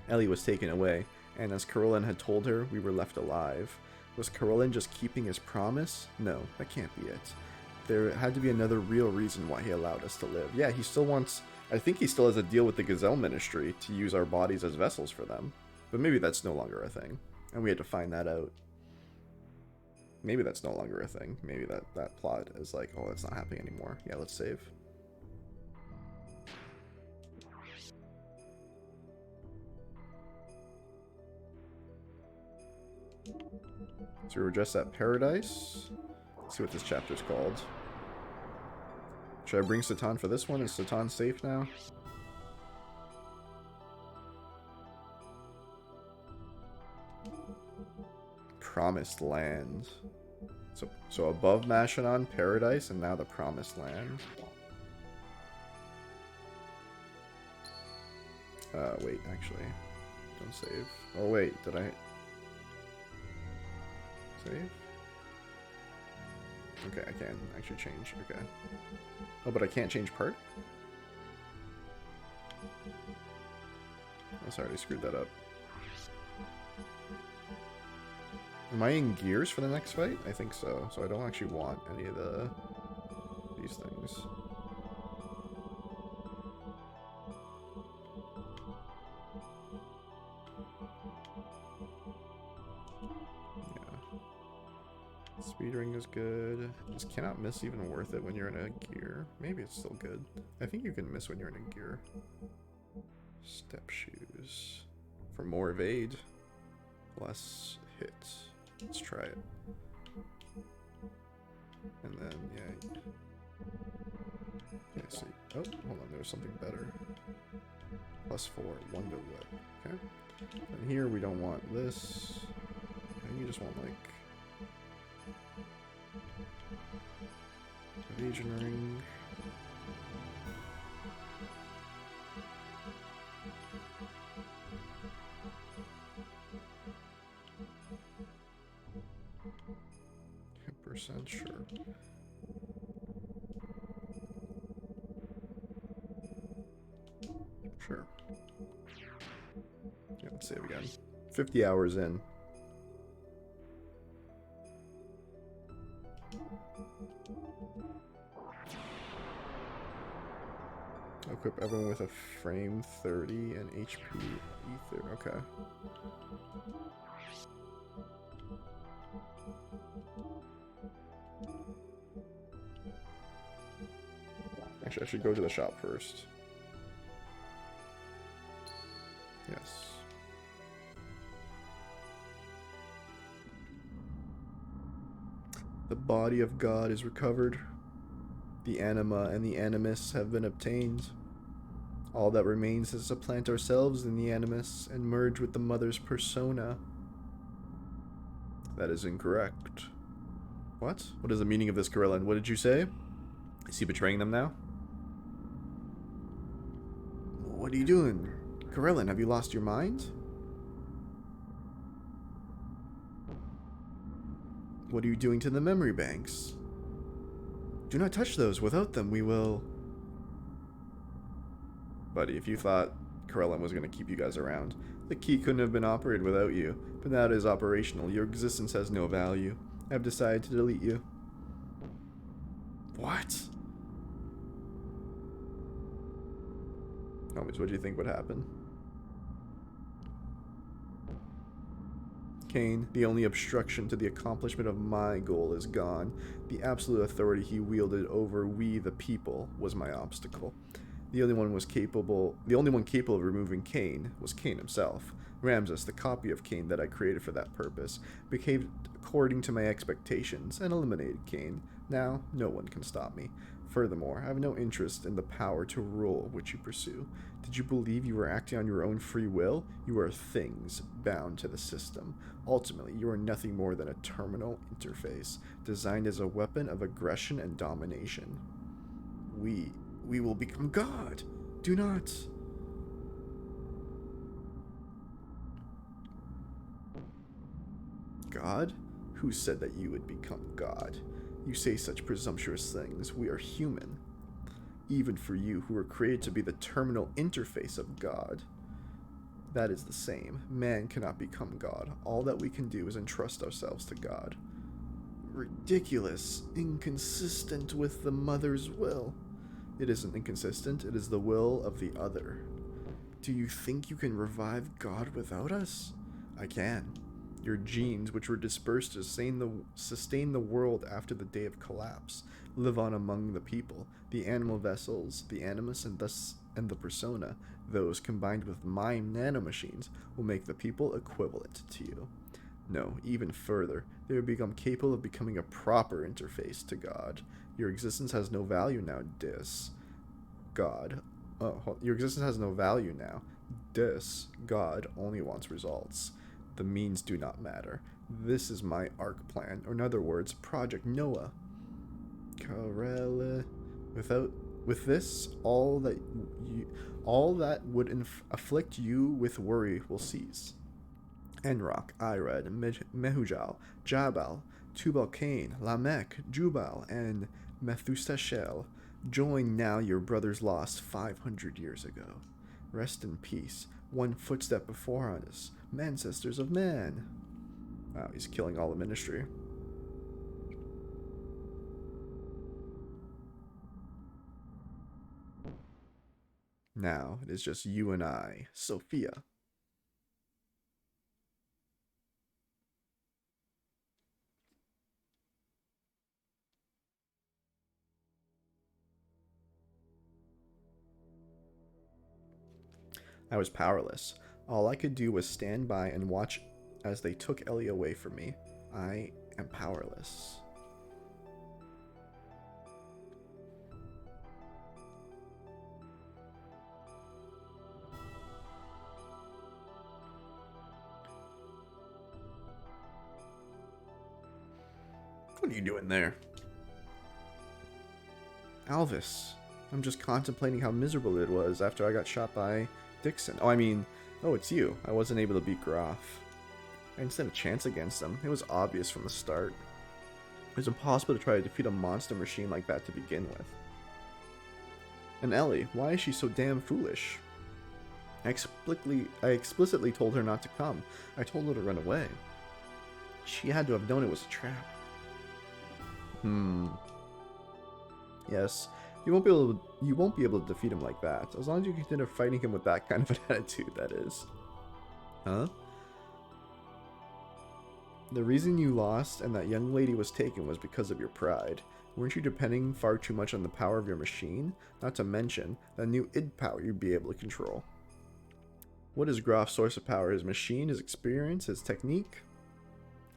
Ellie was taken away, and as Corellin had told her, we were left alive. Was Corellin just keeping his promise? No, that can't be it. There had to be another real reason why he allowed us to live. Yeah, he still wants... I think he still has a deal with the Gazelle Ministry to use our bodies as vessels for them. But maybe that's no longer a thing. And we had to find that out. Maybe that's no longer a thing. Maybe that plot is like, oh, it's not happening anymore. Yeah, let's save. So we're just at Paradise. Let's see what this chapter's called. Should I bring Satan for this one? Is Satan safe now? Promised Land. So above Mashanon, Paradise, and now the Promised Land. Wait, actually. Don't save. Oh, wait, did I... Save? Okay, I can actually change. Okay. Oh, but I can't change part? Oh, sorry, I screwed that up. Am I in gears for the next fight? I think so. So I don't actually want any of these things. Speedring is good. Just cannot miss even worth it when you're in a gear. Maybe it's still good. I think you can miss when you're in a gear. Step shoes. For more evade. Less hit. Let's try it. And then, yeah. Oh, hold on. There was something better. +4. 1 to what? Okay. And here we don't want this. And you just want like evasion ring. Percent sure. Sure. Yeah, let's save again. 50 hours in. Equip everyone with a frame 30 and HP ether. Okay. Actually, I should go to the shop first. Yes. The body of God is recovered. The anima and the animus have been obtained. All that remains is to plant ourselves in the animus and merge with the mother's persona. That is incorrect. What? What is the meaning of this, Corellan? What did you say? Is he betraying them now? What are you doing? Corellan, have you lost your mind? What are you doing to the memory banks? Do not touch those. Without them, we will... Buddy, if you thought Corellan was going to keep you guys around, the key couldn't have been operated without you. But now it is operational. Your existence has no value. I have decided to delete you. What? Homies, what do you think would happen? Cain, the only obstruction to the accomplishment of my goal is gone. The absolute authority he wielded over we the people was my obstacle. The only one capable of removing Cain was Cain himself. Ramses, the copy of Cain that I created for that purpose, behaved according to my expectations and eliminated Cain. Now, no one can stop me. Furthermore, I have no interest in the power to rule which you pursue. Did you believe you were acting on your own free will? You are things bound to the system. Ultimately, you are nothing more than a terminal interface, designed as a weapon of aggression and domination. We will become God. Do not... God? Who said that you would become God? You say such presumptuous things. We are human. Even for you, who were created to be the terminal interface of God. That is the same. Man cannot become God. All that we can do is entrust ourselves to God. Ridiculous. Inconsistent with the mother's will. It isn't inconsistent. It is the will of the other. Do you think you can revive God without us? I can. Your genes, which were dispersed to sustain the world after the day of collapse, live on among the people. The animal vessels, the animus, and the persona, those combined with my nanomachines, will make the people equivalent to you. No, even further, they will become capable of becoming a proper interface to God. Your existence has no value now, God. Your existence has no value now. God only wants results. The means do not matter. This is my arc plan, or in other words, Project Noah. Corella. With this, all that would afflict you with worry will cease. Enrock, Irad, Mehujal, Jabal, Tubal-Cain, Lamech, Jubal, and Methustashel. Join now your brothers lost 500 years ago. Rest in peace. One footstep before us. Ancestors of man. Wow, he's killing all the ministry. Now it is just you and I, Sophia. I was powerless. All I could do was stand by and watch as they took Ellie away from me. I am powerless. What are you doing there? Alvis. I'm just contemplating how miserable it was after I got shot by Dixon. Oh, it's you. I wasn't able to beat Groff. I didn't stand a chance against him. It was obvious from the start. It was impossible to try to defeat a monster machine like that to begin with. And Ellie, why is she so damn foolish? I explicitly told her not to come. I told her to run away. She had to have known it was a trap. Yes, you won't be able to defeat him like that. As long as you continue fighting him with that kind of an attitude, that is. Huh? The reason you lost and that young lady was taken was because of your pride. Weren't you depending far too much on the power of your machine? Not to mention the new id power you'd be able to control. What is Groff's source of power? His machine, his experience, his technique?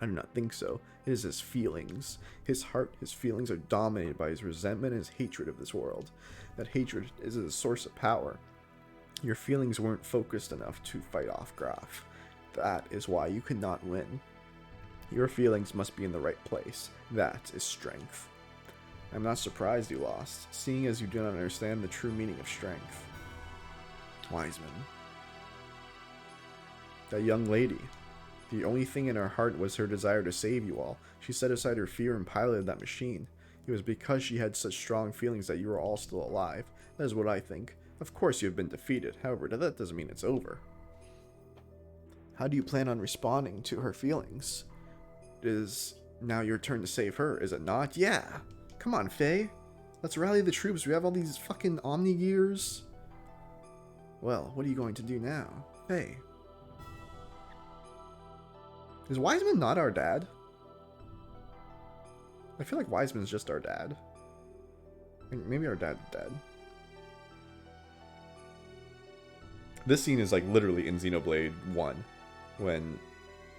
I do not think so. It is his feelings. His heart, his feelings are dominated by his resentment and his hatred of this world. That hatred is his source of power. Your feelings weren't focused enough to fight off Groff. That is why you could not win. Your feelings must be in the right place. That is strength. I'm not surprised you lost, seeing as you do not understand the true meaning of strength. Wiseman. That young lady. The only thing in her heart was her desire to save you all. She set aside her fear and piloted that machine. It was because she had such strong feelings that you were all still alive. That is what I think. Of course you have been defeated. However, that doesn't mean it's over. How do you plan on responding to her feelings? It is now your turn to save her, is it not? Yeah! Come on, Faye. Let's rally the troops. We have all these fucking Omni-Gears. Well, what are you going to do now? Faye. Is Wiseman not our dad? I feel like Wiseman's just our dad. Maybe our dad's dead. This scene is like literally in Xenoblade 1. When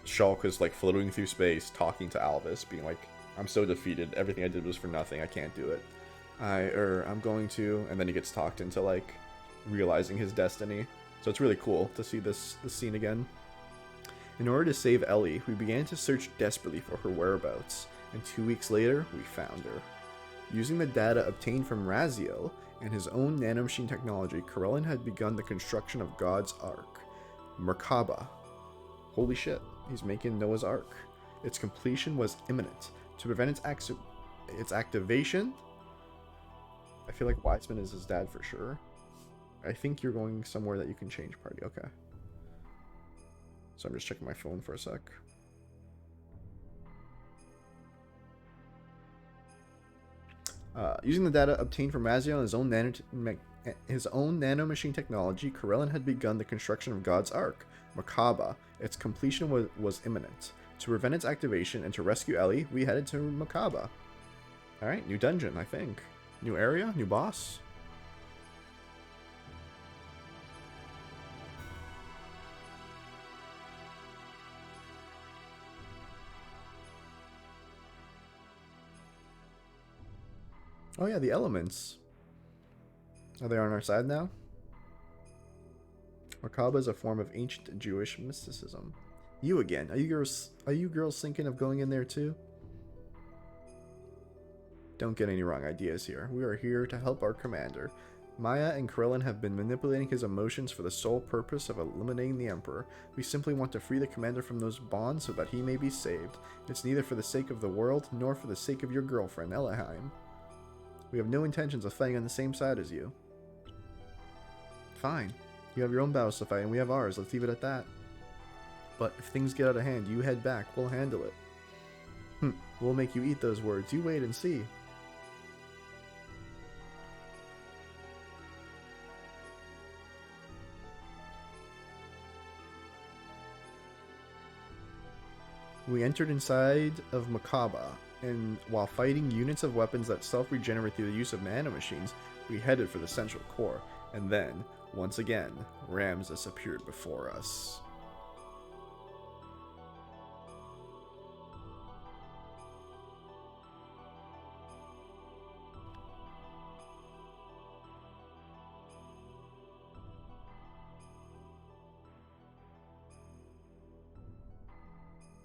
Shulk is like floating through space talking to Alvis, being like, I'm so defeated, everything I did was for nothing, I can't do it. I'm going to, and then he gets talked into like realizing his destiny. So it's really cool to see this scene again. In order to save Ellie, we began to search desperately for her whereabouts, and 2 weeks later, we found her. Using the data obtained from Raziel and his own nanomachine technology, Corellin had begun the construction of God's Ark, Merkaba. Holy shit, he's making Noah's Ark. Its completion was imminent. To prevent its activation, I feel like Wiseman is his dad for sure. I think you're going somewhere that you can change party. Okay. So I'm just checking my phone for a sec. Using the data obtained from Raziel and his own nanomachine technology, Corellin had begun the construction of God's Ark, Merkaba. Its completion was imminent. To prevent its activation and to rescue Ellie, we headed to Merkaba. Alright, new dungeon, I think. New area, new boss. Oh yeah, the elements. Are they on our side now? Merkaba is a form of ancient Jewish mysticism. You again. Are you girls thinking of going in there too? Don't get any wrong ideas here. We are here to help our commander. Maya and Corellin have been manipulating his emotions for the sole purpose of eliminating the Emperor. We simply want to free the commander from those bonds so that he may be saved. It's neither for the sake of the world, nor for the sake of your girlfriend, Eleheim. We have no intentions of fighting on the same side as you. Fine. You have your own battles to fight, and we have ours. Let's leave it at that. But if things get out of hand, you head back. We'll handle it. We'll make you eat those words. You wait and see. We entered inside of Merkaba, and while fighting units of weapons that self-regenerate through the use of nanomachines, we headed for the central core, and then, once again, Ramsus appeared before us.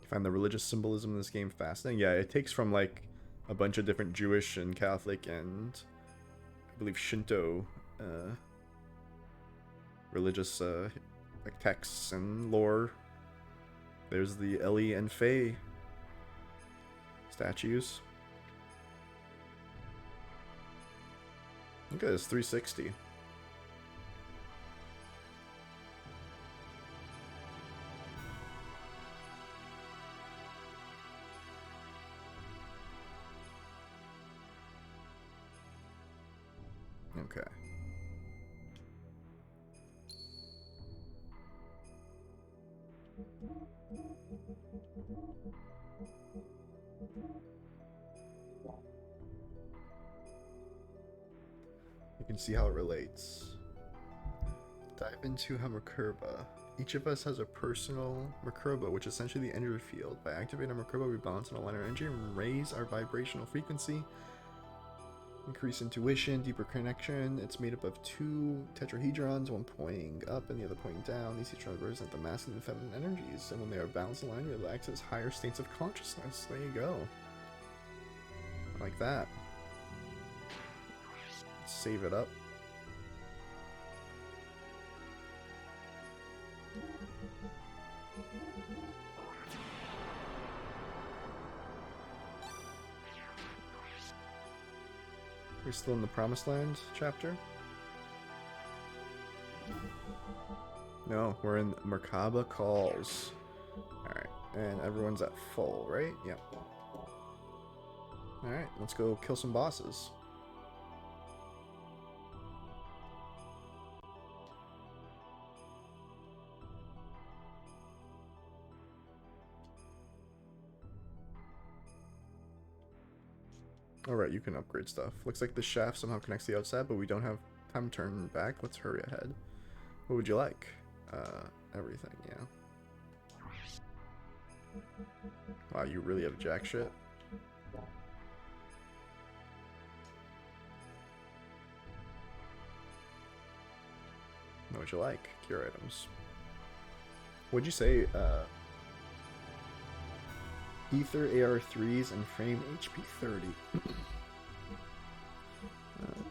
I find the religious symbolism in this game fascinating. Yeah, it takes from like a bunch of different Jewish and Catholic and I believe Shinto religious like texts and lore. There's the Ellie and Faye statues. Look at this 360. Okay. You can see how it relates. Dive into Merkaba. Each of us has a personal Merkaba, which is essentially the energy field. By activating our Merkaba, we balance and align our energy and raise our vibrational frequency. Increase intuition, deeper connection. It's made up of two tetrahedrons, one pointing up and the other pointing down. These tetrahedrons represent the masculine and feminine energies, and when they are balanced and aligned, they access higher states of consciousness. There you go. Like that. Save it up. We're still in the Promised Land chapter? No, we're in Merkaba Calls. Alright, and everyone's at full, right? Yep. Alright, let's go kill some bosses. Alright, you can upgrade stuff. Looks like the shaft somehow connects the outside, but we don't have time to turn back. Let's hurry ahead. What would you like? Everything, yeah. Wow, you really have jack shit? What would you like? Cure items. What'd you say? Ether AR3s and frame HP 30.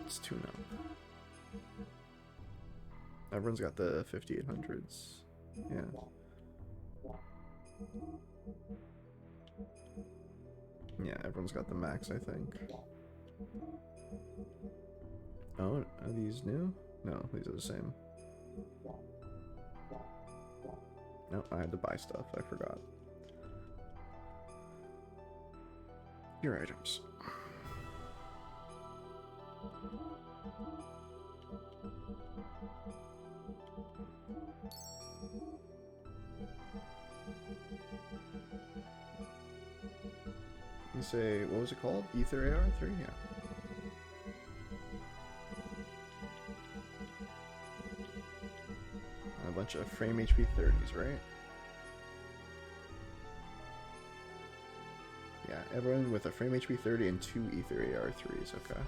Let's tune up. Everyone's got the 5800s. Yeah. Yeah, everyone's got the max, I think. Oh, are these new? No, these are the same. No, I had to buy stuff. I forgot. Your items. You say, what was it called? Ether AR3? Yeah. A bunch of frame HP 30s, right? Yeah, everyone with a frame HP 30 and 2 Ether AR3s, okay.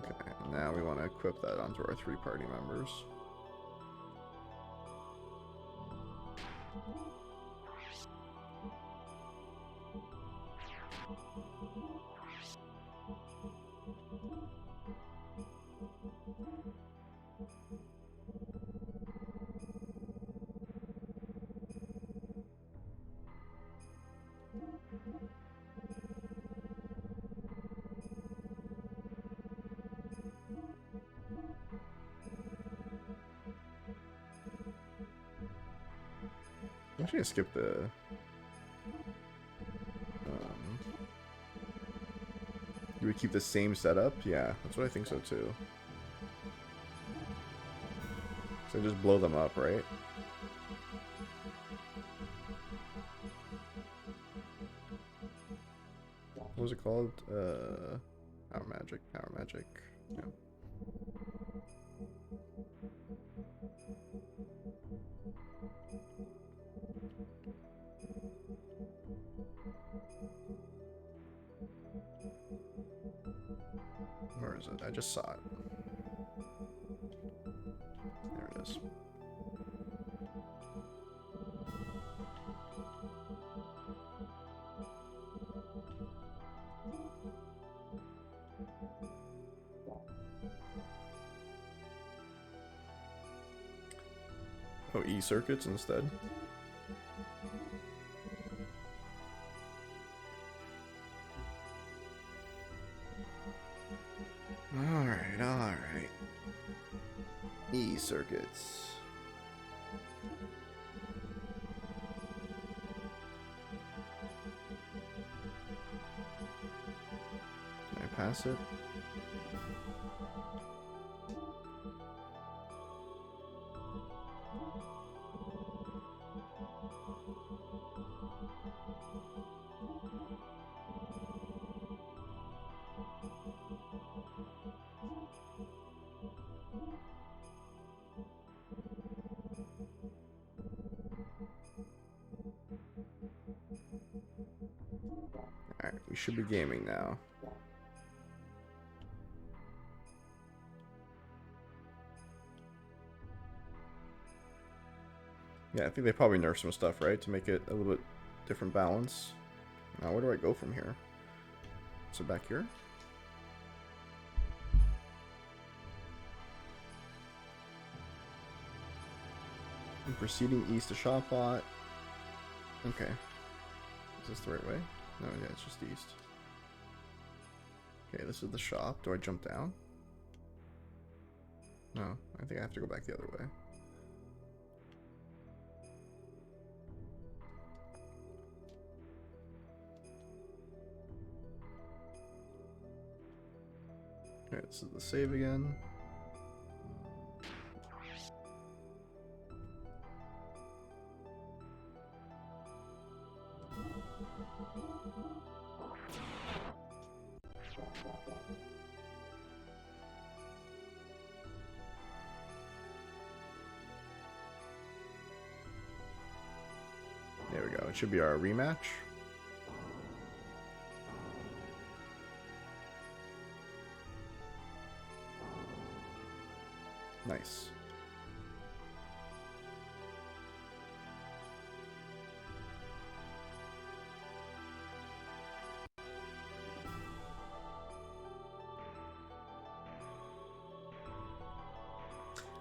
Okay, now we want to equip that onto our 3 party members. I'm actually gonna skip the you would keep the same setup? Yeah, that's what I think so too. So just blow them up, right? What was it called? Power magic, power magic. Yeah. Where is it? I just saw it. There it is. Oh, E circuits instead. Alright, alright. E circuits. Can I pass it? Alright, we should be gaming now. Yeah, I think they probably nerfed some stuff, right? To make it a little bit different balance. Now, where do I go from here? So back here? I'm proceeding east to Shopbot. Okay. Is this the right way? No, yeah, it's just east. Okay, this is the shop. Do I jump down? No, I think I have to go back the other way. Okay, this is the save again. There we go. It should be our rematch. Nice.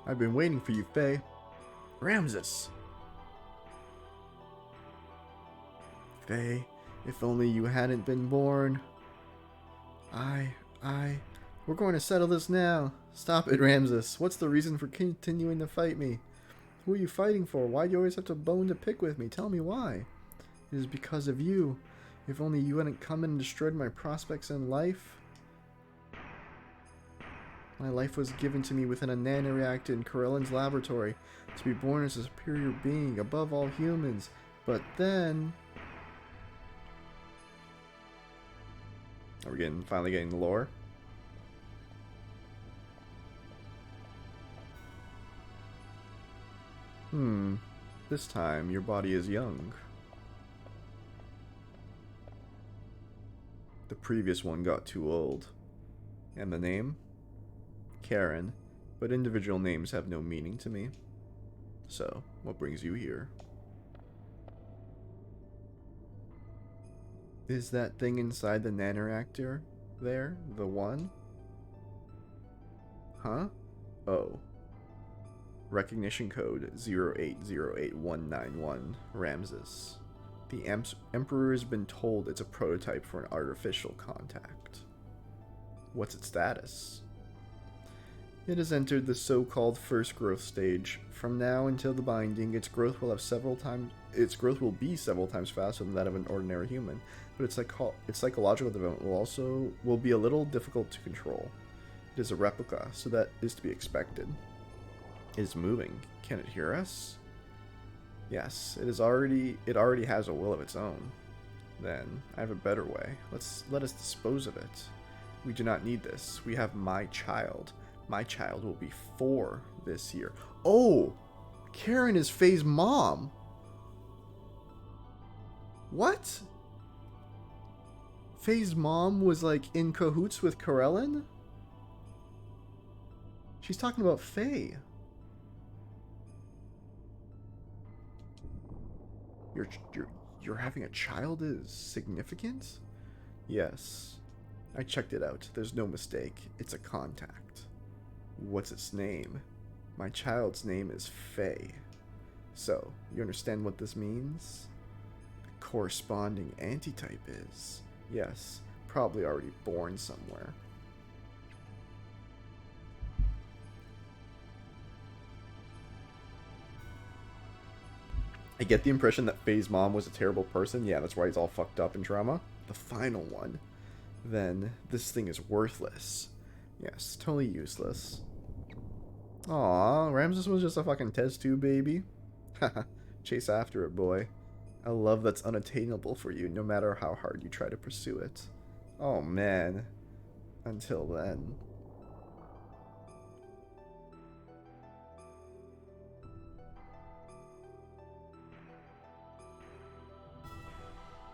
I've been waiting for you, Faye. Ramses. Faye, if only you hadn't been born. We're going to settle this now. Stop it, Ramses. What's the reason for continuing to fight me? Who are you fighting for? Why do you always have to bone to pick with me? Tell me why. It is because of you. If only you hadn't come in and destroyed my prospects in life. My life was given to me within a nanoreactor in Corellan's laboratory to be born as a superior being above all humans. But then... Are we finally getting the lore? This time your body is young. The previous one got too old. And the name? Karen. But individual names have no meaning to me. So, what brings you here? Is that thing inside the nanoreactor there the one? Huh? Oh. Recognition code 0808191, Ramses. The Emperor has been told it's a prototype for an artificial contact. What's its status? It has entered the so-called first growth stage. From now until the binding, its growth will be several times faster than that of an ordinary human, but its psychological development will be a little difficult to control. It is a replica, so that is to be expected. It is moving. Can it hear us? Yes, it already has a will of its own. Then, I have a better way. Let us dispose of it. We do not need this. We have my child. My child will be 4 this year. Oh! Karen is Faye's mom! What? Faye's mom was like in cahoots with Corellan? She's talking about Faye. You're having a child is significant? Yes. I checked it out. There's no mistake. It's a contact. What's its name? My child's name is Faye. So, you understand what this means? A corresponding antitype is, yes, probably already born somewhere. I get the impression that Faye's mom was a terrible person. Yeah, that's why he's all fucked up in trauma. The final one. Then this thing is worthless. Yes, totally useless. Aw, Ramses was just a fucking test tube baby. Haha, chase after it, boy. A love that's unattainable for you, no matter how hard you try to pursue it. Oh man. Until then.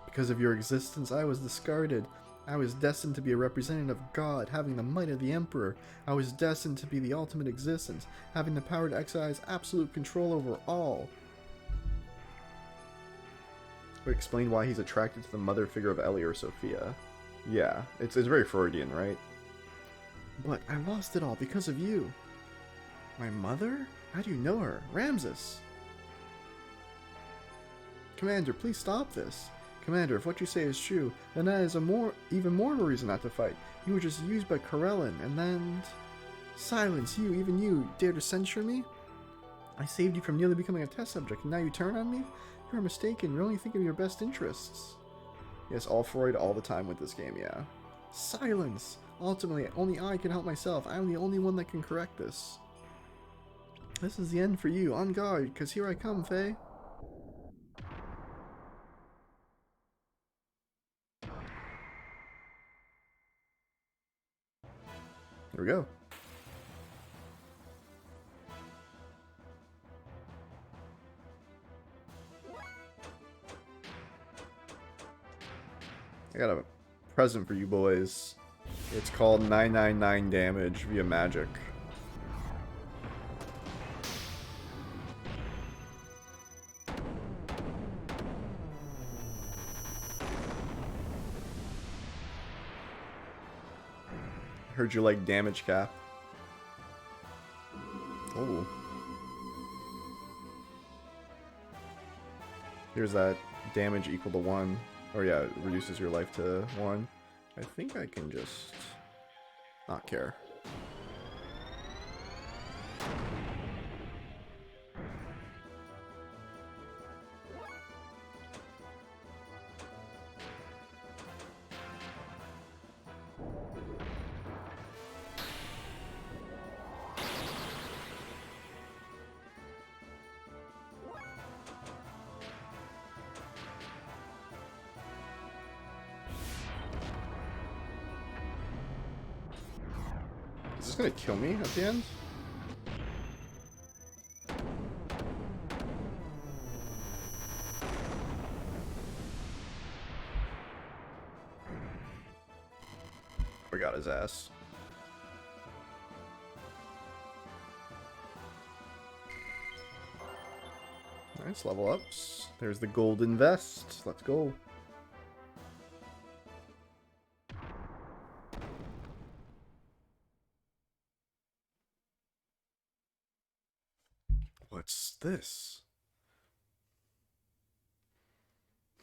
Because of your existence, I was discarded. I was destined to be a representative of God, having the might of the Emperor. I was destined to be the ultimate existence, having the power to exercise absolute control over all. Would explain why he's attracted to the mother figure of Ellie or Sophia. Yeah, it's very Freudian, right? But I lost it all because of you. My mother? How do you know her? Ramses! Commander, please stop this. Commander, if what you say is true, then that is even more of a reason not to fight. You were just used by Karelin, and then... Silence, you, even you, dare to censure me? I saved you from nearly becoming a test subject, and now you turn on me? You are mistaken, you're only thinking of your best interests. Yes, all Freud all the time with this game, yeah. Silence! Ultimately, only I can help myself. I am the only one that can correct this. This is the end for you, on guard, because here I come, Faye. Here we go. I got a present for you boys. It's called 999 damage via magic. Heard you like damage cap. Oh. Here's that damage equal to 1. Or yeah, it reduces your life to 1. I think I can just not care. Is this gonna kill me at the end? We got his ass. Nice level ups. There's the golden vest. Let's go. What's this?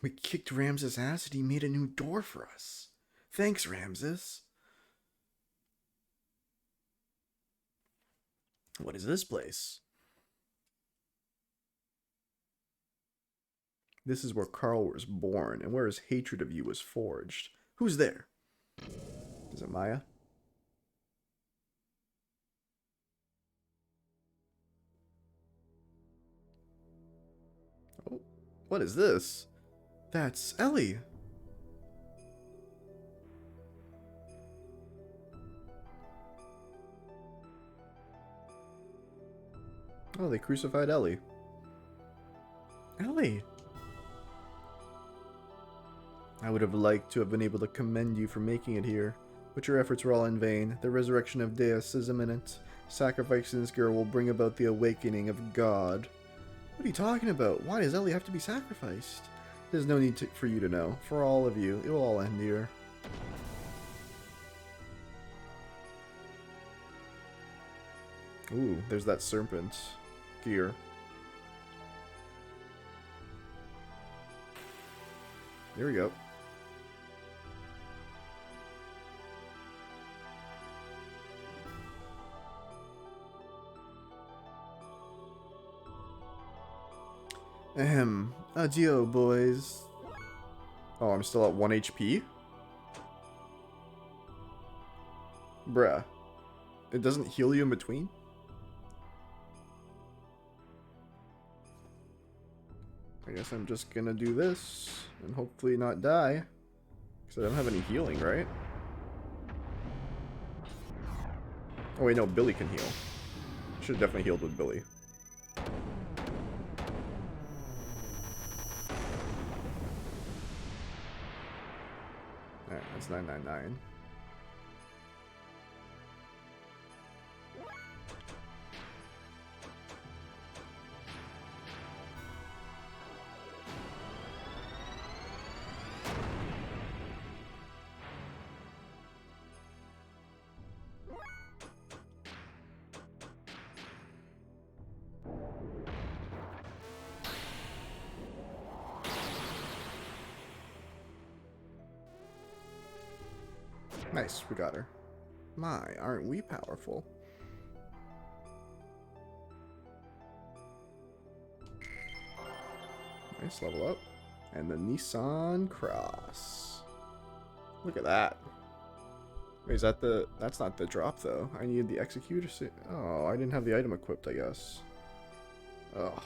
We kicked Ramses' ass and he made a new door for us. Thanks, Ramses. What is this place? This is where Carl was born and where his hatred of you was forged. Who's there? Is it Maya? Oh, what is this? That's Ellie. Oh, they crucified Ellie. Ellie! I would have liked to have been able to commend you for making it here, but your efforts were all in vain. The resurrection of Deus is imminent. Sacrificing this girl will bring about the awakening of God. What are you talking about? Why does Ellie have to be sacrificed? There's no need for you to know. For all of you, it will all end here. Ooh, there's that serpent gear. Here we go. Ahem. Adieu, boys. Oh, I'm still at 1 HP? Bruh. It doesn't heal you in between? I guess I'm just gonna do this and hopefully not die. Because I don't have any healing, right? Oh wait, no, Billy can heal. Should have definitely healed with Billy. Alright, that's 999. Nice, we got her. My, aren't we powerful? Nice, level up. And the Nissan Cross. Look at that. Wait, is that the... That's not the drop, though. I needed the Executor... Oh, I didn't have the item equipped, I guess. Ugh.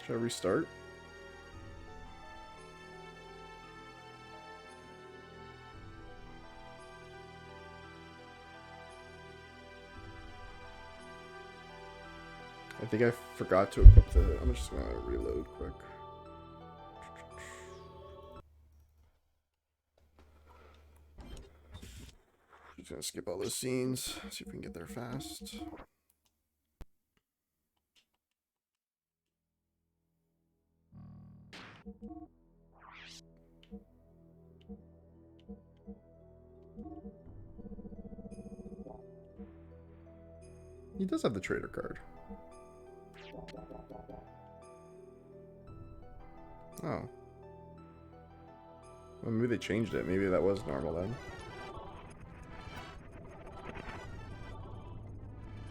Should I restart? I think I forgot to equip the... I'm just gonna reload quick. Just gonna skip all those scenes, see if we can get there fast. He does have the trader card. Oh. Well, maybe they changed it. Maybe that was normal then.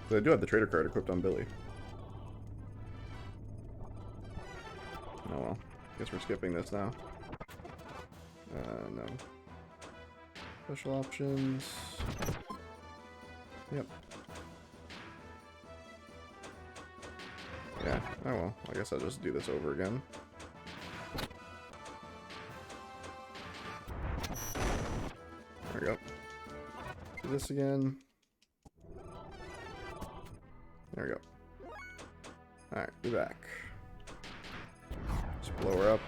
So I do have the trader card equipped on Billy. Oh well. Guess we're skipping this now. No. Special options. Yep. Yeah, oh well. I guess I'll just do this over again. There we go. Do this again. There we go. Alright, be back. Just blow her up.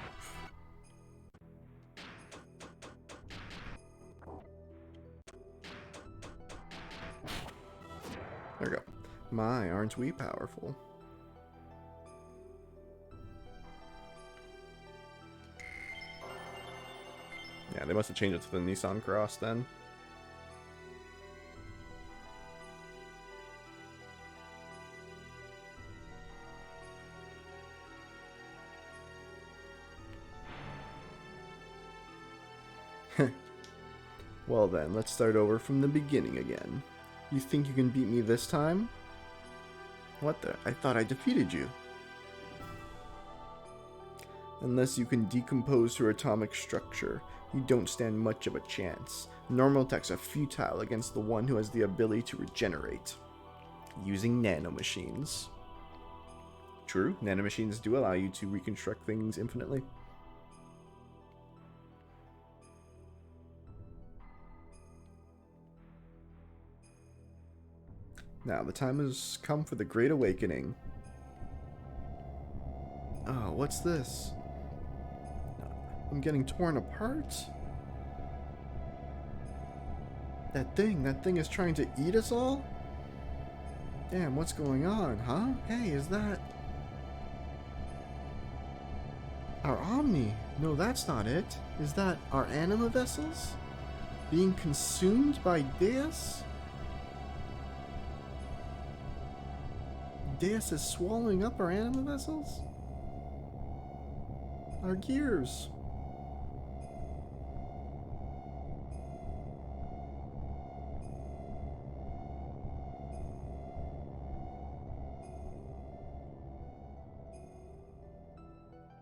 There we go. My, aren't we powerful? Yeah, they must have changed it to the Nissan Cross then. Well then, let's start over from the beginning again. You think you can beat me this time? What the? I thought I defeated you. Unless you can decompose her atomic structure, you don't stand much of a chance. Normal attacks are futile against the one who has the ability to regenerate. Using nanomachines. True, nanomachines do allow you to reconstruct things infinitely. Now, the time has come for the Great Awakening. Oh, what's this? I'm getting torn apart? That thing is trying to eat us all? Damn, what's going on, huh? Hey, is that... our Omni? No, that's not it. Is that our anima vessels? Being consumed by Deus? Deus is swallowing up our anima vessels? Our gears.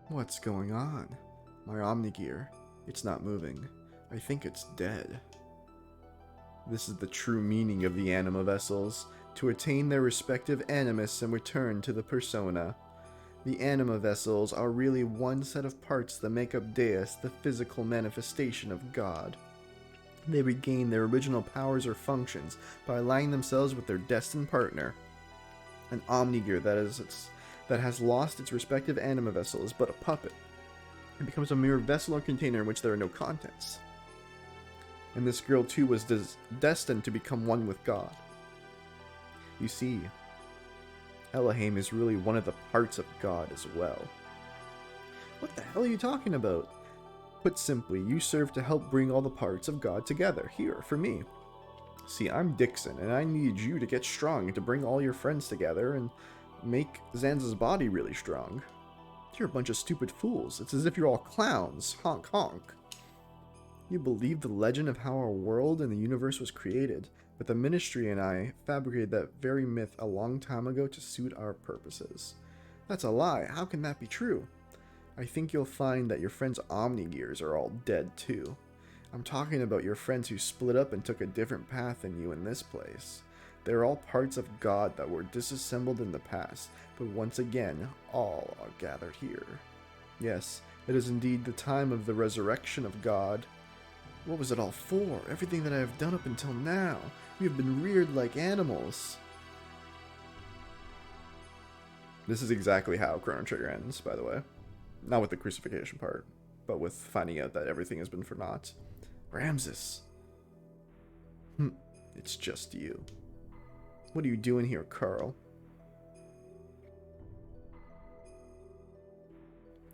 What's going on? My Omnigear. It's not moving. I think it's dead. This is the true meaning of the anima vessels, to attain their respective animus and return to the persona. The anima vessels are really one set of parts that make up Deus, the physical manifestation of God. They regain their original powers or functions by aligning themselves with their destined partner. An Omnigear that has lost its respective anima vessel is but a puppet. It becomes a mere vessel or container in which there are no contents. And this girl too was destined to become one with God. You see, Elohim is really one of the parts of God as well. What the hell are you talking about? Put simply, you serve to help bring all the parts of God together, here, for me. See, I'm Dixon, and I need you to get strong and to bring all your friends together and make Zanza's body really strong. You're a bunch of stupid fools. It's as if you're all clowns. Honk honk. You believe the legend of how our world and the universe was created, but the Ministry and I fabricated that very myth a long time ago to suit our purposes. That's a lie. How can that be true? I think you'll find that your friends' Omnigears are all dead too. I'm talking about your friends who split up and took a different path than you in this place. They're all parts of God that were disassembled in the past, but once again, all are gathered here. Yes, it is indeed the time of the resurrection of God. What was it all for? Everything that I have done up until now. We have been reared like animals. This is exactly how Chrono Trigger ends, by the way. Not with the crucifixion part, but with finding out that everything has been for naught. Ramses. It's just you. What are you doing here, Carl?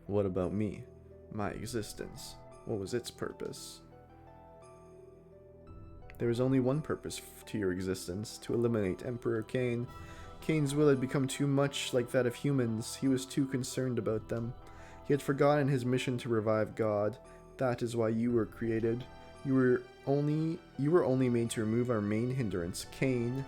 What about me? My existence. What was its purpose? There is only one purpose to your existence, to eliminate Emperor Cain. Cain's will had become too much like that of humans. He was too concerned about them. He had forgotten his mission to revive God. That is why you were created. You were only made to remove our main hindrance, Cain.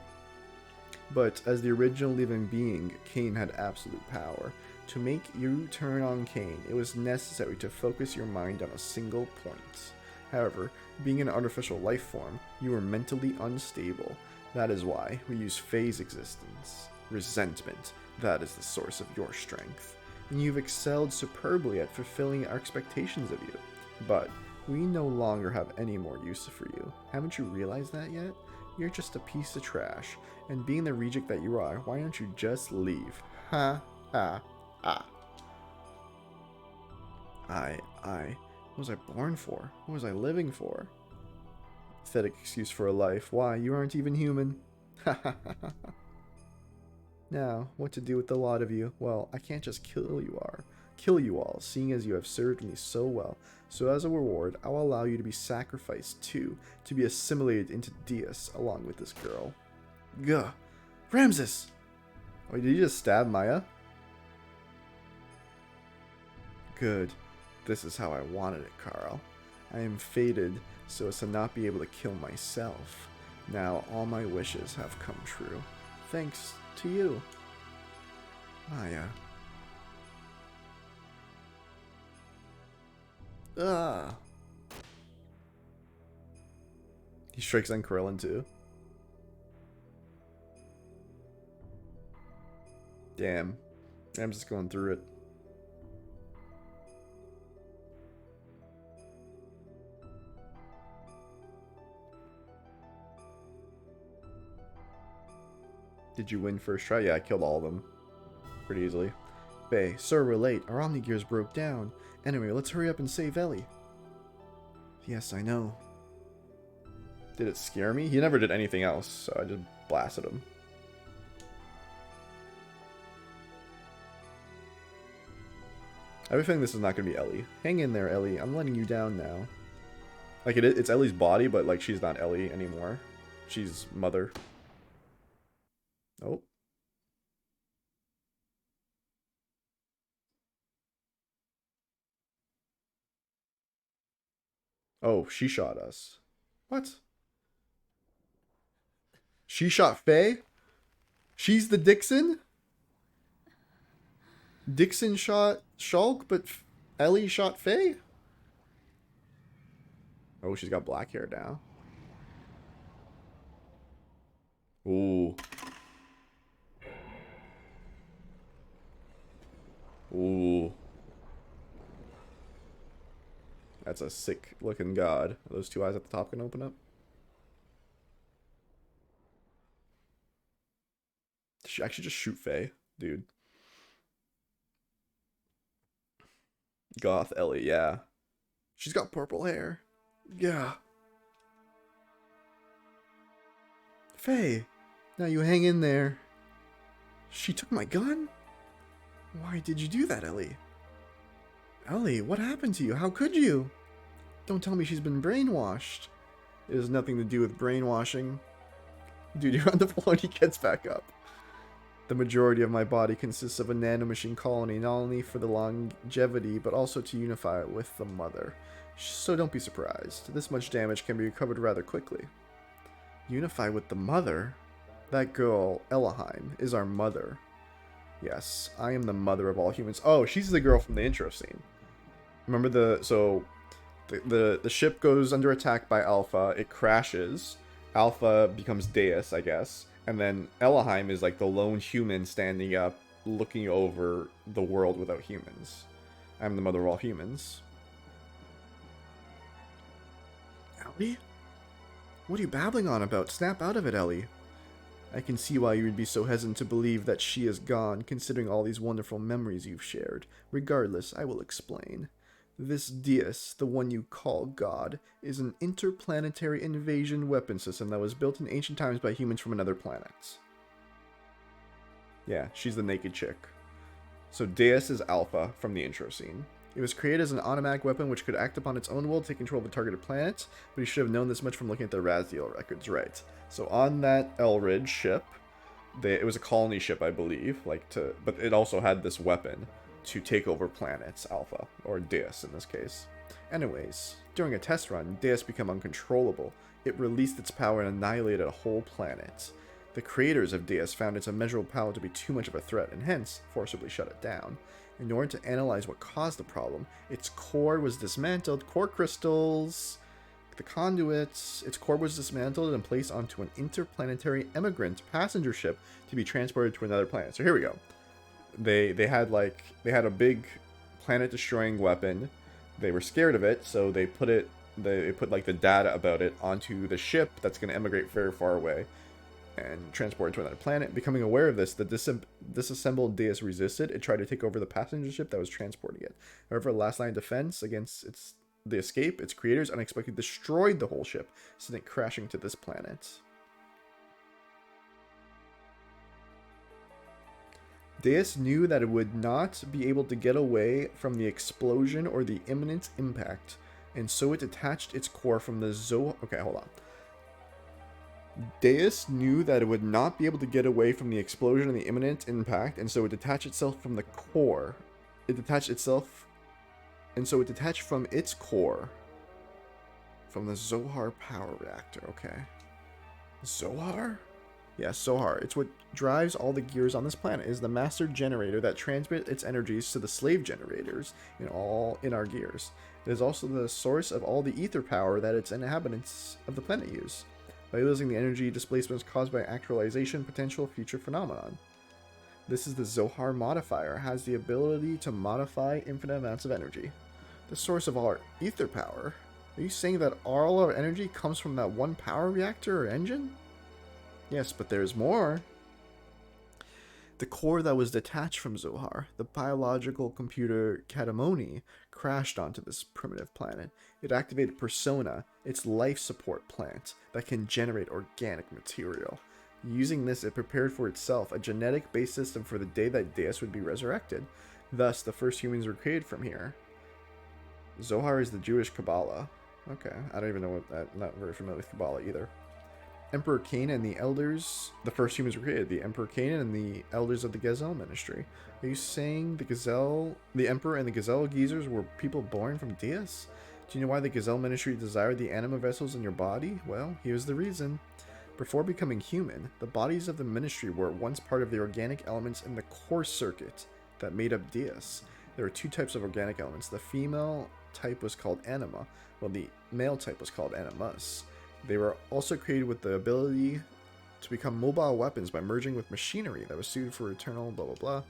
But as the original living being, Cain had absolute power. To make you turn on Cain, it was necessary to focus your mind on a single point. However, being an artificial life form, you were mentally unstable. That is why we use phase existence. Resentment, that is the source of your strength. And you've excelled superbly at fulfilling our expectations of you. But we no longer have any more use for you. Haven't you realized that yet? You're just a piece of trash. And being the reject that you are, why don't you just leave? Ha, ha, ha. What was I born for? What was I living for? Pathetic excuse for a life. Why, you aren't even human. Ha ha ha ha. Now, what to do with the lot of you? Well, I can't just kill you all, seeing as you have served me so well. So as a reward, I'll allow you to be sacrificed too, to be assimilated into Deus along with this girl. Gah! Ramses! Oh, did you just stab Maya? Good. This is how I wanted it, Carl. I am fated so as to not be able to kill myself. Now all my wishes have come true. Thanks to you, Maya. Ah. He strikes on Krillin too. Damn. I'm just going through it. Did you win first try? Yeah, I killed all of them. Pretty easily. Bay, sir, we're late. Our Omnigears broke down. Anyway, let's hurry up and save Ellie. Yes, I know. Did it scare me? He never did anything else, so I just blasted him. I have a feeling this is not going to be Ellie. Hang in there, Ellie. I'm letting you down now. Like, it's Ellie's body, but, like, she's not Ellie anymore. She's Mother. Oh. Oh, she shot us. What? She shot Faye? She's the Dixon? Dixon shot Shulk, but Ellie shot Faye? Oh, she's got black hair now. Ooh. Ooh. That's a sick looking god. Are those two eyes at the top gonna open up? She actually just shoot Faye, dude. Goth Ellie, yeah. She's got purple hair. Yeah. Faye, now you hang in there. She took my gun? Why did you do that, Ellie? Ellie, what happened to you? How could you? Don't tell me she's been brainwashed. It has nothing to do with brainwashing. Dude, you're on the floor and he gets back up. The majority of my body consists of a nanomachine colony, not only for the longevity, but also to unify it with the mother. So don't be surprised. This much damage can be recovered rather quickly. Unify with the mother? That girl, Ellaheim, is our mother. Yes, I am the mother of all humans. Oh, she's the girl from the intro scene. Remember the ship goes under attack by Alpha. It crashes. Alpha becomes Deus, I guess. And then Ellaheim is like the lone human standing up, looking over the world without humans. I'm the mother of all humans. Ellie? What are you babbling on about? Snap out of it, Ellie. I can see why you would be so hesitant to believe that she is gone, considering all these wonderful memories you've shared. Regardless, I will explain. This Deus, the one you call God, is an interplanetary invasion weapon system that was built in ancient times by humans from another planet. Yeah, she's the naked chick. So Deus is Alpha from the intro scene. It was created as an automatic weapon which could act upon its own will to take control of the targeted planet, but you should have known this much from looking at the Raziel records, right? So on that Elridge ship, it was a colony ship, I believe, but it also had this weapon to take over planets, Alpha, or Deus in this case. Anyways, during a test run, Deus became uncontrollable. It released its power and annihilated a whole planet. The creators of Deus found its immeasurable power to be too much of a threat, and hence, forcibly shut it down. In order to analyze what caused the problem, its core was dismantled, core crystals, the conduits, its core was dismantled and placed onto an interplanetary emigrant passenger ship to be transported to another planet. So here we go. They had a big planet-destroying weapon. They were scared of it, so they put like the data about it onto the ship that's going to emigrate very far away and transport it to another planet. Becoming aware of this, the disassembled Deus resisted. It tried to take over the passenger ship that was transporting it. However, last line of defense against the escape, its creators unexpectedly destroyed the whole ship, sending it crashing to this planet. Deus knew that it would not be able to get away from the explosion or the imminent impact, and so it detached its core from the Okay, hold on. Deus knew that it would not be able to get away from the explosion and the imminent impact, and so it detached itself from the core. It detached itself, and so it detached from its core from the Zohar power reactor. Okay. Zohar? Yeah, Zohar. It's what drives all the gears on this planet. It is the master generator that transmits its energies to the slave generators in our gears. It is also the source of all the ether power that its inhabitants of the planet use. By losing the energy displacements caused by actualization, potential future phenomenon. This is the Zohar modifier. It has the ability to modify infinite amounts of energy. The source of all our ether power? Are you saying that all our energy comes from that one power reactor or engine? Yes, but there's more. The core that was detached from Zohar, the biological computer Katamoni, crashed onto this primitive planet. It activated Persona, its life support plant that can generate organic material. Using this, it prepared for itself a genetic-based system for the day that Deus would be resurrected. Thus, the first humans were created from here. Zohar is the Jewish Kabbalah. Okay, I don't even know what that. Not very familiar with Kabbalah either. Emperor Cain and the elders, the first humans were created. The Emperor Cain and the elders of the Gazelle Ministry. Are you saying the Emperor and the Gazelle Geezers were people born from Deus? Do you know why the Gazelle Ministry desired the anima vessels in your body? Well, here's the reason. Before becoming human, the bodies of the Ministry were once part of the organic elements in the core circuit that made up Deus. There were two types of organic elements. The female type was called anima, while the male type was called animus. They were also created with the ability to become mobile weapons by merging with machinery that was suited for eternal blah blah blah.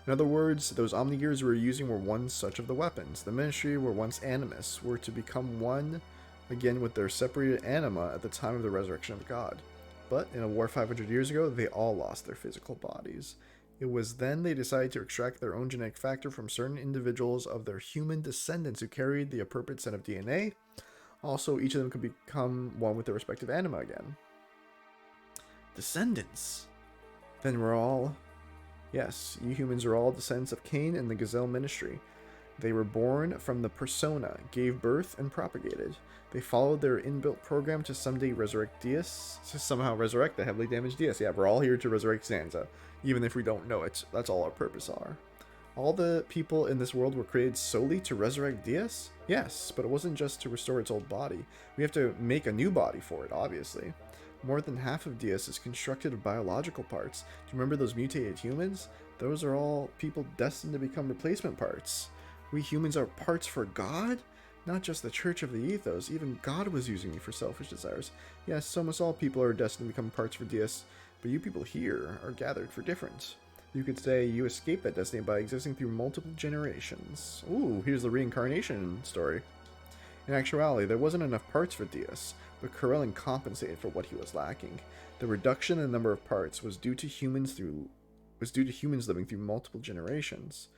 In other words, those Omnigears we were using were one such of the weapons. The Ministry were once animus, were to become one again with their separated anima at the time of the resurrection of God. But in a war 500 years ago, they all lost their physical bodies. It was then they decided to extract their own genetic factor from certain individuals of their human descendants who carried the appropriate set of DNA. Also, each of them could become one with their respective anima again. Descendants. Then we're all... Yes, you humans are all descendants of Cain and the Gazelle Ministry. They were born from the persona, gave birth, and propagated. They followed their inbuilt program to someday resurrect Deus, to somehow resurrect the heavily damaged Deus. Yeah, we're all here to resurrect Sansa, even if we don't know it. That's all our purpose are. All the people in this world were created solely to resurrect Deus? Yes, but it wasn't just to restore its old body. We have to make a new body for it, obviously. More than half of Deus is constructed of biological parts. Do you remember those mutated humans? Those are all people destined to become replacement parts. We humans are parts for God? Not just the Church of the Ethos. Even God was using me for selfish desires. Yes, almost all people are destined to become parts for Deus, but you people here are gathered for difference. You could say you escaped that destiny by existing through multiple generations. Ooh, here's the reincarnation story. In actuality, there wasn't enough parts for Deus, but Corellin compensated for what he was lacking. The reduction in the number of parts was due to humans living through multiple generations.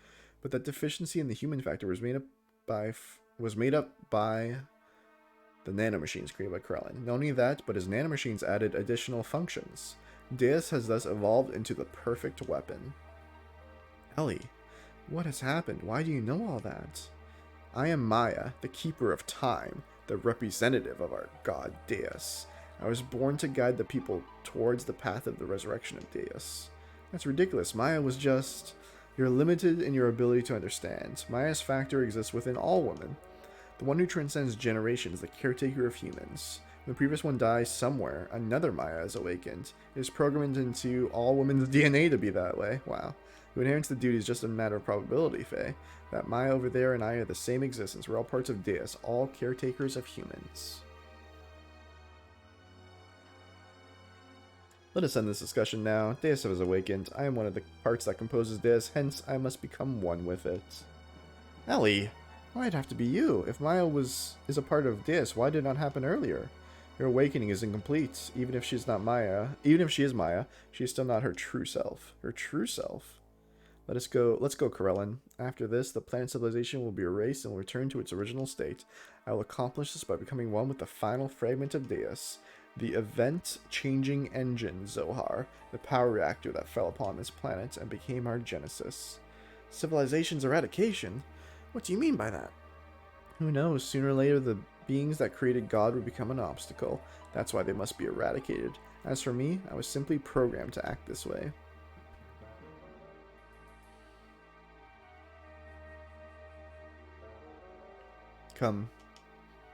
But that deficiency in the human factor was made up by the nanomachines created by Corellin. Not only that, but his nanomachines added additional functions. Deus has thus evolved into the perfect weapon. Ellie, what has happened? Why do you know all that? I am Maya, the keeper of time, the representative of our god Deus. I was born to guide the people towards the path of the resurrection of Deus. That's ridiculous. Maya was just... You're limited in your ability to understand. Maya's factor exists within all women. The one who transcends generations, the caretaker of humans. When the previous one dies somewhere, another Maya is awakened. It is programmed into all women's DNA to be that way. Wow. Who inherits the duty is just a matter of probability, Faye. That Maya over there and I are the same existence. We're all parts of Deus, all caretakers of humans. Let us end this discussion now. Deus has awakened. I am one of the parts that composes Deus, hence I must become one with it. Ellie, why it have to be you? If Maya is a part of Deus, why did it not happen earlier? Your awakening is incomplete. Even if she is Maya, she is still not her true self. Her true self. Let's go, Corellin. After this, the planet civilization will be erased and will return to its original state. I will accomplish this by becoming one with the final fragment of Deus. The event-changing engine, Zohar, the power reactor that fell upon this planet and became our genesis. Civilization's eradication? What do you mean by that? Who knows, sooner or later the beings that created God would become an obstacle. That's why they must be eradicated. As for me, I was simply programmed to act this way. Come.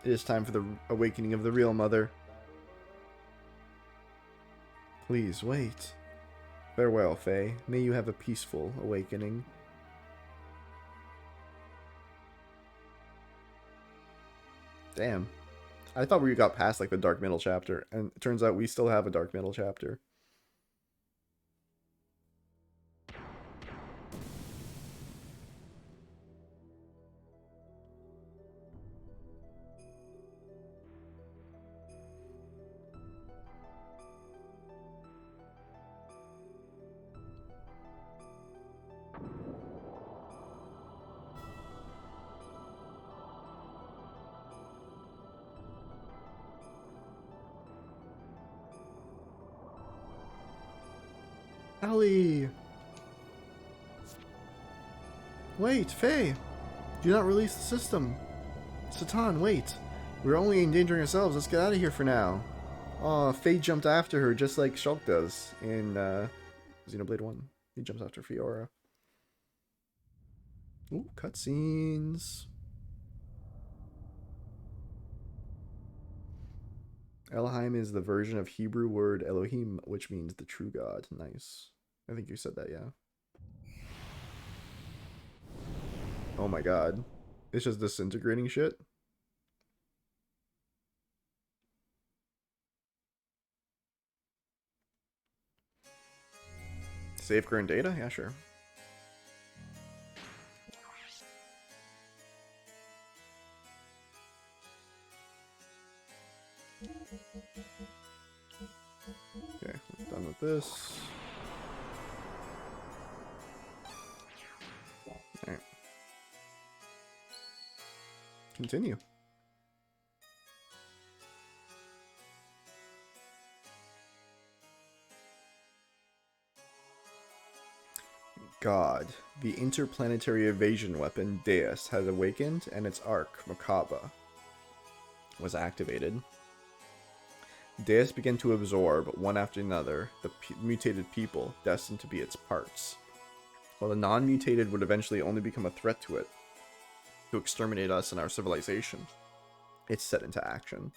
It is time for the awakening of the real mother. Please wait. Farewell, Faye. May you have a peaceful awakening. Damn. I thought we got past like the Dark Middle chapter, and it turns out we still have a Dark Middle chapter. Ellie! Wait, Faye! Do not release the system! Satan, wait! We're only endangering ourselves. Let's get out of here for now. Oh, Faye jumped after her just like Shulk does in Xenoblade 1. He jumps after Fiora. Ooh, cutscenes. Elohim is the version of Hebrew word Elohim, which means the true God. Nice. I think you said that, yeah. Oh my god. It's just disintegrating shit? Save current data? Yeah, sure. Okay, we're done with this. Alright. Continue. God, the interplanetary evasion weapon Deus has awakened, and its arc, Makaba, was activated. Deus began to absorb, one after another, the mutated people destined to be its parts, while the non-mutated would eventually only become a threat to it, to exterminate us and our civilization. It set into action.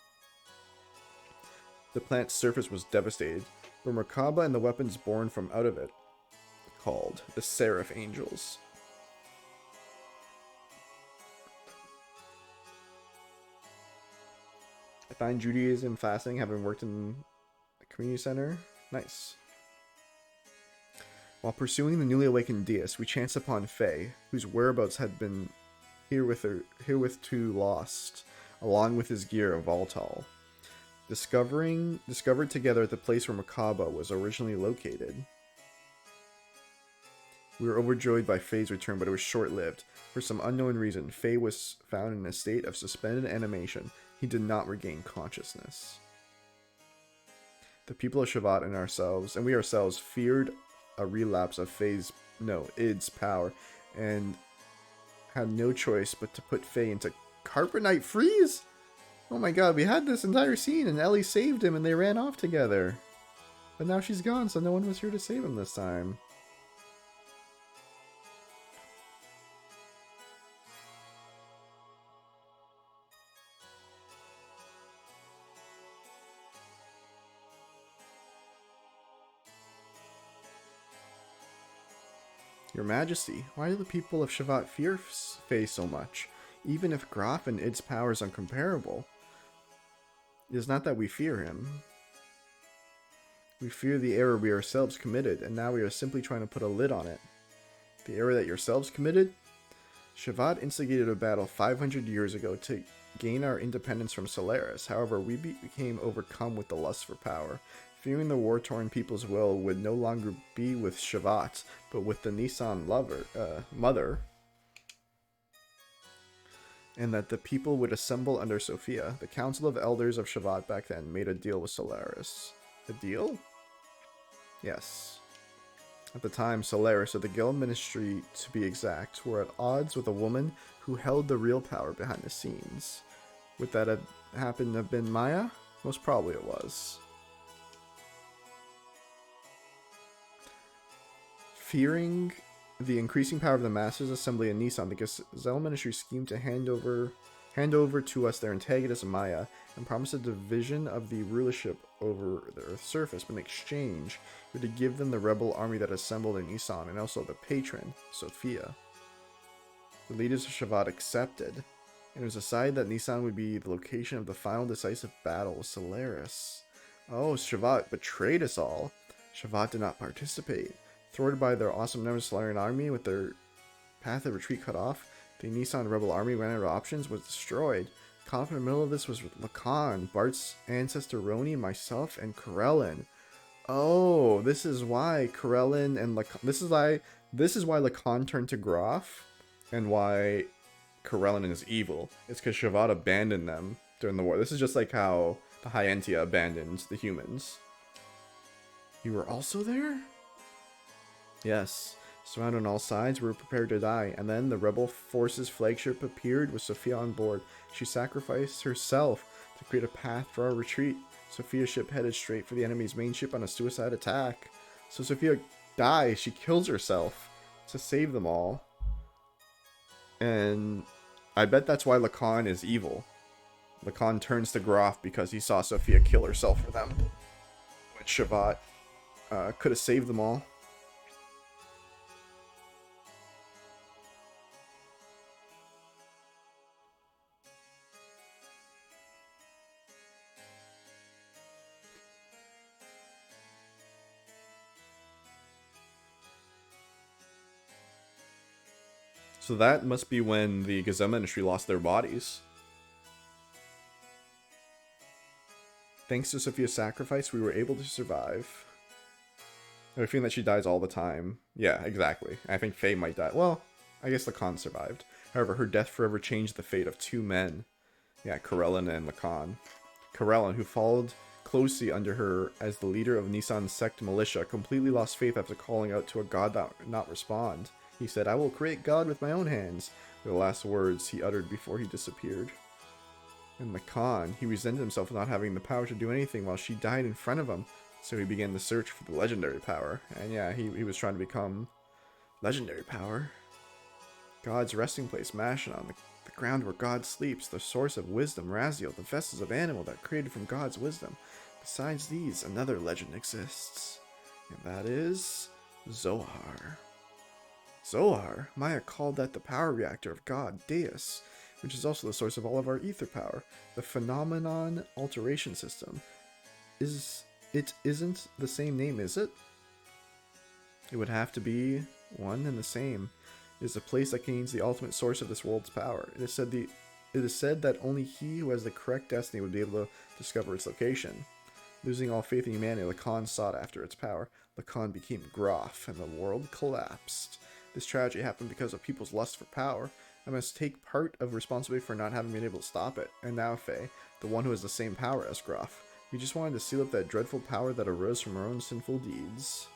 The planet's surface was devastated, but Merkaba and the weapons born from out of it, called the Seraph Angels. I find Judaism fascinating, having worked in a community center. Nice. While pursuing the newly awakened Deus, we chanced upon Faye, whose whereabouts had been herewith lost, along with his gear of Voltal. Discovered together at the place where Makaba was originally located. We were overjoyed by Faye's return, but it was short-lived. For some unknown reason, Faye was found in a state of suspended animation. He did not regain consciousness. The people of Shavat and we ourselves feared a relapse of Id's power, and had no choice but to put Faye into Carbonite Freeze? Oh my god, we had this entire scene, and Ellie saved him, and they ran off together. But now she's gone, so no one was here to save him this time. Your Majesty, why do the people of Shavat fear Faye so much? Even if Graf and Id's power is uncomparable. It is not that we fear him. We fear the error we ourselves committed, and now we are simply trying to put a lid on it. The error that yourselves committed? Shavat instigated a battle 500 years ago to gain our independence from Solaris. However, we became overcome with the lust for power. Fearing the war-torn people's will would no longer be with Shavat, but with the Nissan mother, and that the people would assemble under Sophia. The Council of Elders of Shavat back then made a deal with Solaris. A deal? Yes. At the time, Solaris, or the Guild Ministry to be exact, were at odds with a woman who held the real power behind the scenes. Would that have happened to have been Maya? Most probably it was. Fearing the increasing power of the Masters Assembly in Nissan, the Gazelle Ministry schemed to hand over to us their antagonist Maya, and promised a division of the rulership over the Earth's surface, but in exchange, we were to give them the rebel army that assembled in Nissan, and also the patron, Sophia. The leaders of Shavat accepted, and it was decided that Nissan would be the location of the final decisive battle with Solaris. Oh, Shavat betrayed us all. Shavat did not participate. Thwarted by their awesome numbers Solarian army with their path of retreat cut off, the Nissan rebel army ran out of options, was destroyed. Caught up in the middle of this was Lacan, Bart's ancestor Roni, myself, and Corellin. Oh, this is why Corellin and Lacan, this is why Lacan turned to Graf, and why Corellin is evil. It's because Shavat abandoned them during the war. This is just like how the Hyentia abandoned the humans. You were also there? Yes. Surrounded on all sides, we were prepared to die, and then the rebel forces flagship appeared with Sophia on board. She sacrificed herself to create a path for our retreat. Sophia's ship headed straight for the enemy's main ship on a suicide attack. So Sophia dies, she kills herself to save them all. And I bet that's why Lacan is evil. Lacan turns to Groff because he saw Sophia kill herself for them. When Shavat could have saved them all. So that must be when the Gazema industry lost their bodies. Thanks to Sophia's sacrifice, we were able to survive. I have a feeling that she dies all the time. Yeah, exactly. I think Faye might die. Well, I guess Lacan survived. However, her death forever changed the fate of two men. Yeah, Karelin and Lacan. Karelin, who followed closely under her as the leader of Nissan's sect militia, completely lost faith after calling out to a god that would not respond. He said, "I will create God with my own hands," were the last words he uttered before he disappeared. And Lacan, he resented himself for not having the power to do anything while she died in front of him. So he began the search for the legendary power. And yeah, he was trying to become legendary power. God's resting place, Mashon, the ground where God sleeps, the source of wisdom, Raziel, the vessels of animal that created from God's wisdom. Besides these, another legend exists. And that is Zohar. Zohar? Maya called that the power reactor of God, Deus, which is also the source of all of our ether power. The phenomenon alteration system. It isn't the same name, is it? It would have to be one and the same. It is a place that contains the ultimate source of this world's power. It is said that only he who has the correct destiny would be able to discover its location. Losing all faith in humanity, Lacan sought after its power. Lacan became Groff, and the world collapsed. This tragedy happened because of people's lust for power. I must take part of responsibility for not having been able to stop it. And now, Faye, the one who has the same power as Groff. We just wanted to seal up that dreadful power that arose from our own sinful deeds.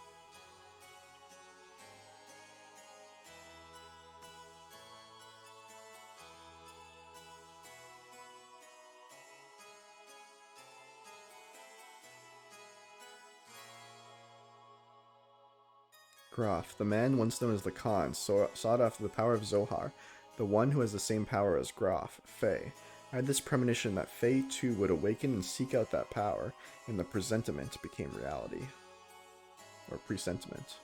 Groff, the man once known as Lacan, sought after the power of Zohar, the one who has the same power as Groff, Faye. I had this premonition that Faye too would awaken and seek out that power, and the presentiment became reality. Or presentiment.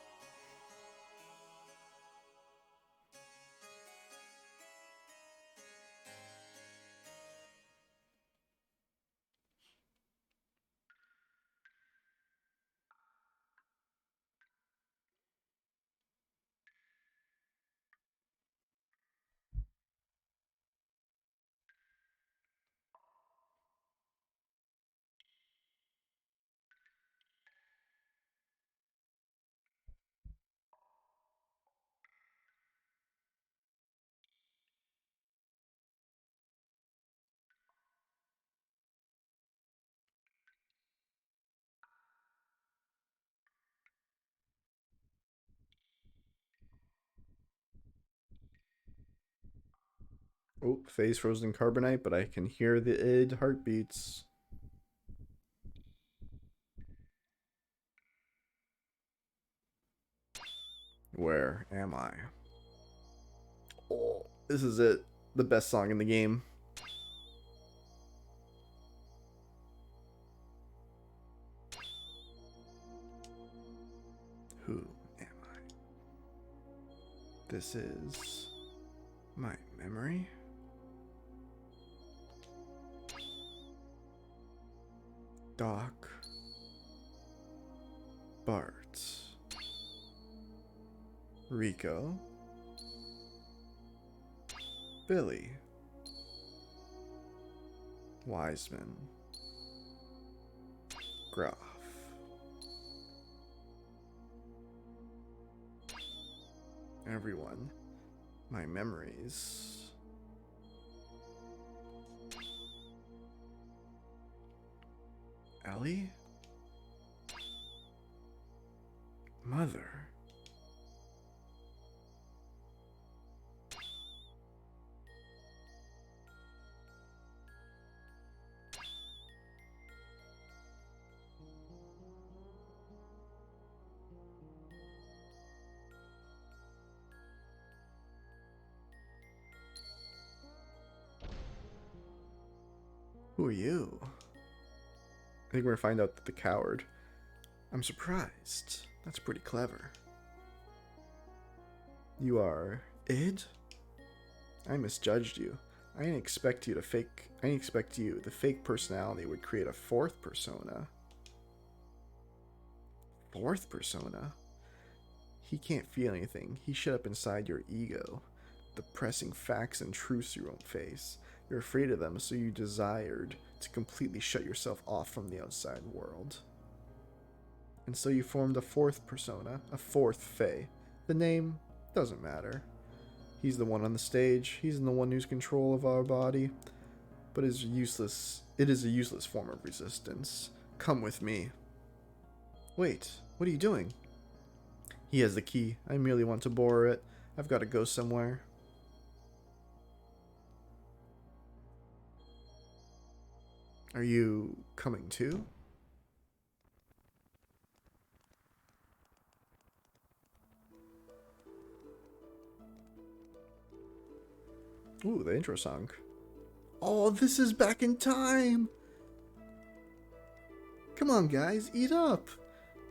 Oh, Faye's frozen carbonite, but I can hear the id heartbeats. Where am I? Oh, this is it. The best song in the game. Who am I? This is my memory. Doc. Bart. Rico. Billy. Wiseman. Groff. Everyone. My memories. Ellie? Mother. Who are you? I think we're gonna find out that the coward. I'm surprised. That's pretty clever. You are id? I misjudged you. I didn't expect you, the fake personality would create a fourth persona. Fourth persona? He can't feel anything. He shut up inside your ego. The pressing facts and truths you won't face. You're afraid of them, so you desired to completely shut yourself off from the outside world. And so you formed a fourth persona, a fourth Fae. The name doesn't matter. He's the one on the stage, he's the one who's control of our body. But it is a useless form of resistance. Come with me. Wait, what are you doing? He has the key. I merely want to borrow it. I've got to go somewhere. Are you coming too? Ooh, the intro song. Oh, this is back in time! Come on, guys, eat up!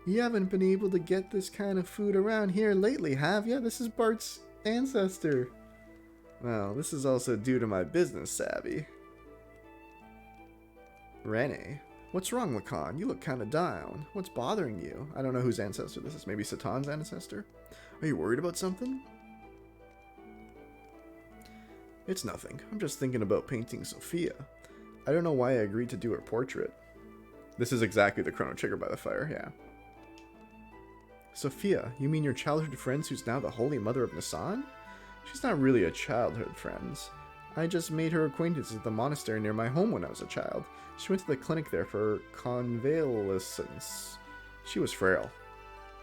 You haven't been able to get this kind of food around here lately, have ya? This is Bart's ancestor. Well, this is also due to my business savvy. Rene, what's wrong, Lacan? You look kinda down. What's bothering you? I don't know whose ancestor this is. Maybe Satan's ancestor? Are you worried about something? It's nothing. I'm just thinking about painting Sophia. I don't know why I agreed to do her portrait. This is exactly the Chrono Trigger by the fire, yeah. Sophia, you mean your childhood friend who's now the Holy Mother of Nisan? She's not really a childhood friend. I just made her acquaintance at the monastery near my home when I was a child. She went to the clinic there for convalescence. She was frail.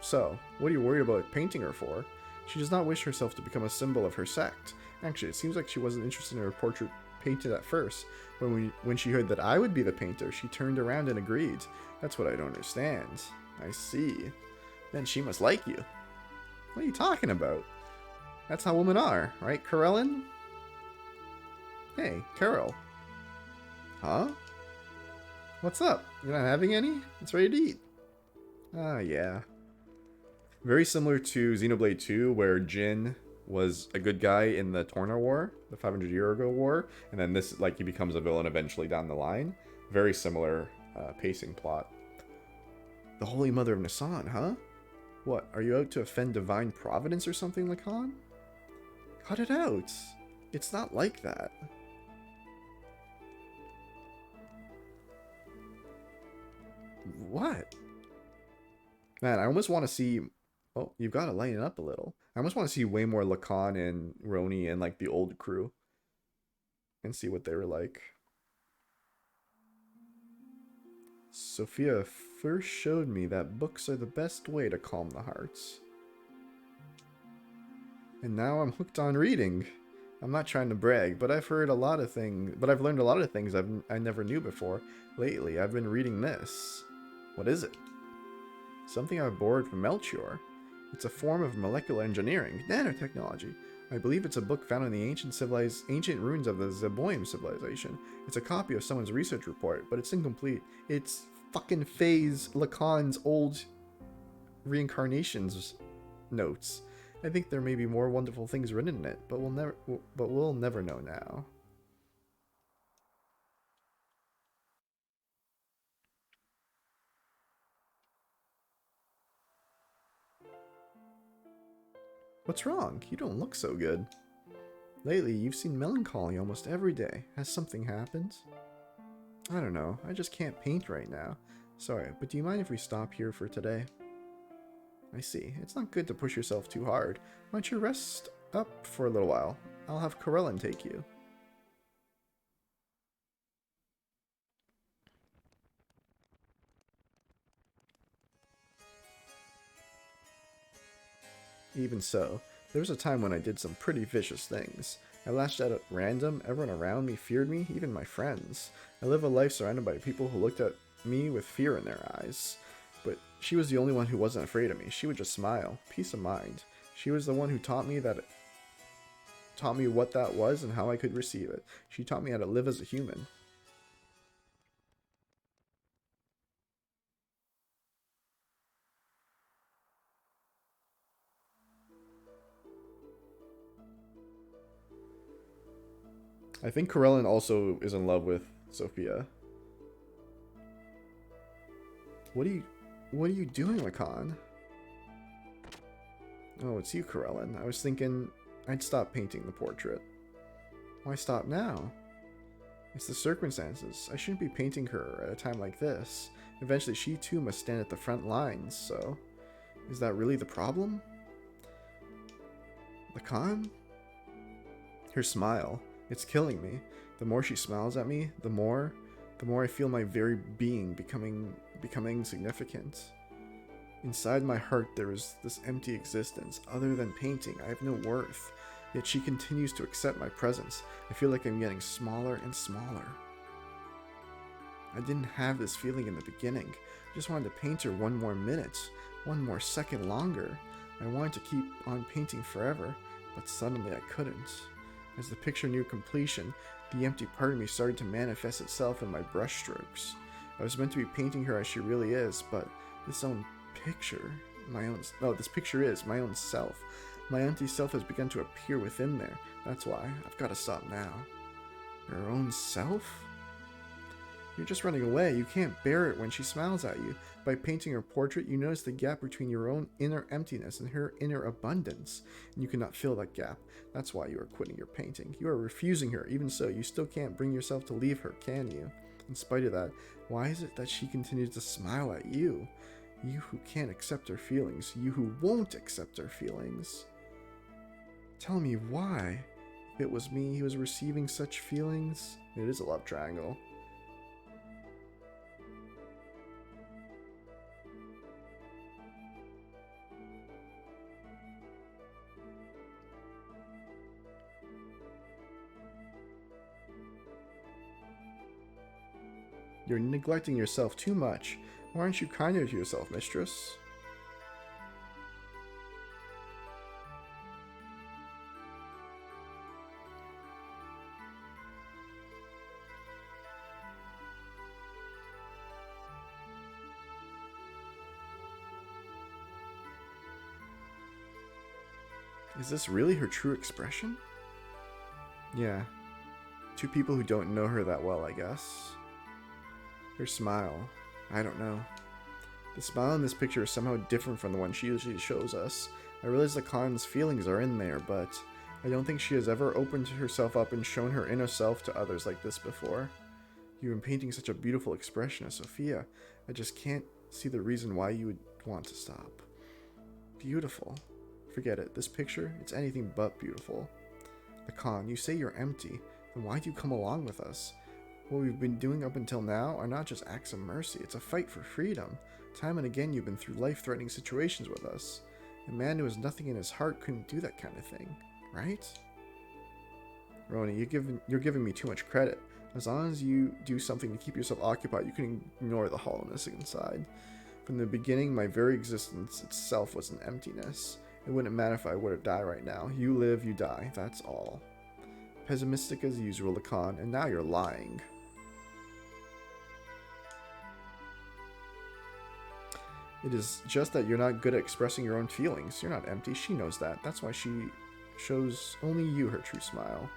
So, what are you worried about painting her for? She does not wish herself to become a symbol of her sect. Actually, it seems like she wasn't interested in her portrait painted at first. When she heard that I would be the painter, she turned around and agreed. That's what I don't understand. I see. Then she must like you. What are you talking about? That's how women are, right, Carolyn? Hey, Carol. Huh? What's up? You're not having any? It's ready to eat. Ah, yeah. Very similar to Xenoblade 2, where Jin was a good guy in the Torna War, the 500-year-ago war, and then this, like, he becomes a villain eventually down the line. Very similar pacing plot. The Holy Mother of Nisan, huh? What, are you out to offend divine providence or something, Lacan? Cut it out. It's not like that. What? Man, I almost want to see... Oh, you've got to lighten it up a little. I almost want to see way more Lacan and Roni and, like, the old crew. And see what they were like. Sophia first showed me that books are the best way to calm the hearts. And now I'm hooked on reading. I'm not trying to brag, but I've heard a lot of things, but I've learned a lot of things I never knew before. Lately, I've been reading this. What is it? Something I borrowed from Melchior. It's a form of molecular engineering, nanotechnology. I believe it's a book found in the ancient ruins of the Zeboim civilization. It's a copy of someone's research report, but it's incomplete. It's fucking Faye's Lacan's old reincarnations notes. I think there may be more wonderful things written in it, but we'll never know now. What's wrong? You don't look so good. Lately, you've seen melancholy almost every day. Has something happened? I don't know. I just can't paint right now. Sorry, but do you mind if we stop here for today? I see. It's not good to push yourself too hard. Why don't you rest up for a little while? I'll have Corellin take you. Even so, there was a time when I did some pretty vicious things. I lashed out at random, everyone around me feared me, even my friends. I live a life surrounded by people who looked at me with fear in their eyes. But she was the only one who wasn't afraid of me. She would just smile. Peace of mind. She was the one who taught me what that was and how I could receive it. She taught me how to live as a human. I think Corellin also is in love with Sophia. What are you doing, Lacan? Oh, it's you, Corellin. I was thinking I'd stop painting the portrait. Why stop now? It's the circumstances. I shouldn't be painting her at a time like this. Eventually, she too must stand at the front lines, so... Is that really the problem? Lacan? Her smile. It's killing me. The more she smiles at me, the more I feel my very being becoming significant. Inside my heart there is this empty existence. Other than painting, I have no worth. Yet she continues to accept my presence. I feel like I'm getting smaller and smaller. I didn't have this feeling in the beginning. I just wanted to paint her one more minute, one more second longer. I wanted to keep on painting forever, but suddenly I couldn't. As the picture neared completion, the empty part of me started to manifest itself in my brushstrokes. I was meant to be painting her as she really is, but this picture is my own self. My empty self has begun to appear within there. That's why I've got to stop now. Your own self? You're just running away. You can't bear it when she smiles at you. By painting her portrait, you notice the gap between your own inner emptiness and her inner abundance, and you cannot fill that gap. That's why you are quitting your painting. You are refusing her. Even so, you still can't bring yourself to leave her, can you? In spite of that, why is it that she continues to smile at you? You who can't accept her feelings. You who won't accept her feelings. Tell me why. If it was me who was receiving such feelings... It is a love triangle. You're neglecting yourself too much. Why aren't you kinder to yourself, mistress? Is this really her true expression? Yeah. Two people who don't know her that well, I guess. Her smile. I don't know. The smile in this picture is somehow different from the one she usually shows us. I realize Lacan's feelings are in there, but I don't think she has ever opened herself up and shown her inner self to others like this before. You've been painting such a beautiful expression of Sophia. I just can't see the reason why you would want to stop. Beautiful. Forget it. This picture, it's anything but beautiful. Lacan, you say you're empty. Then why do you come along with us? What we've been doing up until now are not just acts of mercy. It's a fight for freedom. Time and again, you've been through life-threatening situations with us. A man who has nothing in his heart couldn't do that kind of thing, right? Roni, you're giving me too much credit. As long as you do something to keep yourself occupied, you can ignore the hollowness inside. From the beginning, my very existence itself was an emptiness. It wouldn't matter if I were to die right now. You live, you die. That's all. Pessimistic as usual, Lacan, and now you're lying. It is just that you're not good at expressing your own feelings. You're not empty. She knows that. That's why she shows only you her true smile.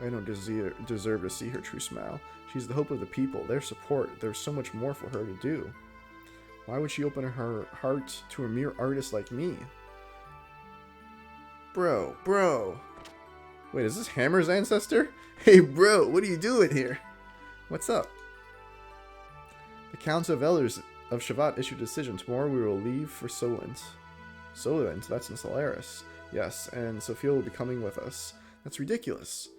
I don't deserve to see her true smile. She's the hope of the people, their support. There's so much more for her to do. Why would she open her heart to a mere artist like me? Bro. Wait, is this Hammer's ancestor? Hey, bro, what are you doing here? What's up? The Council of Elders of Shavat issued a decision. Tomorrow we will leave for Solent. Solent? That's in Solaris. Yes, and Sophia will be coming with us. That's ridiculous.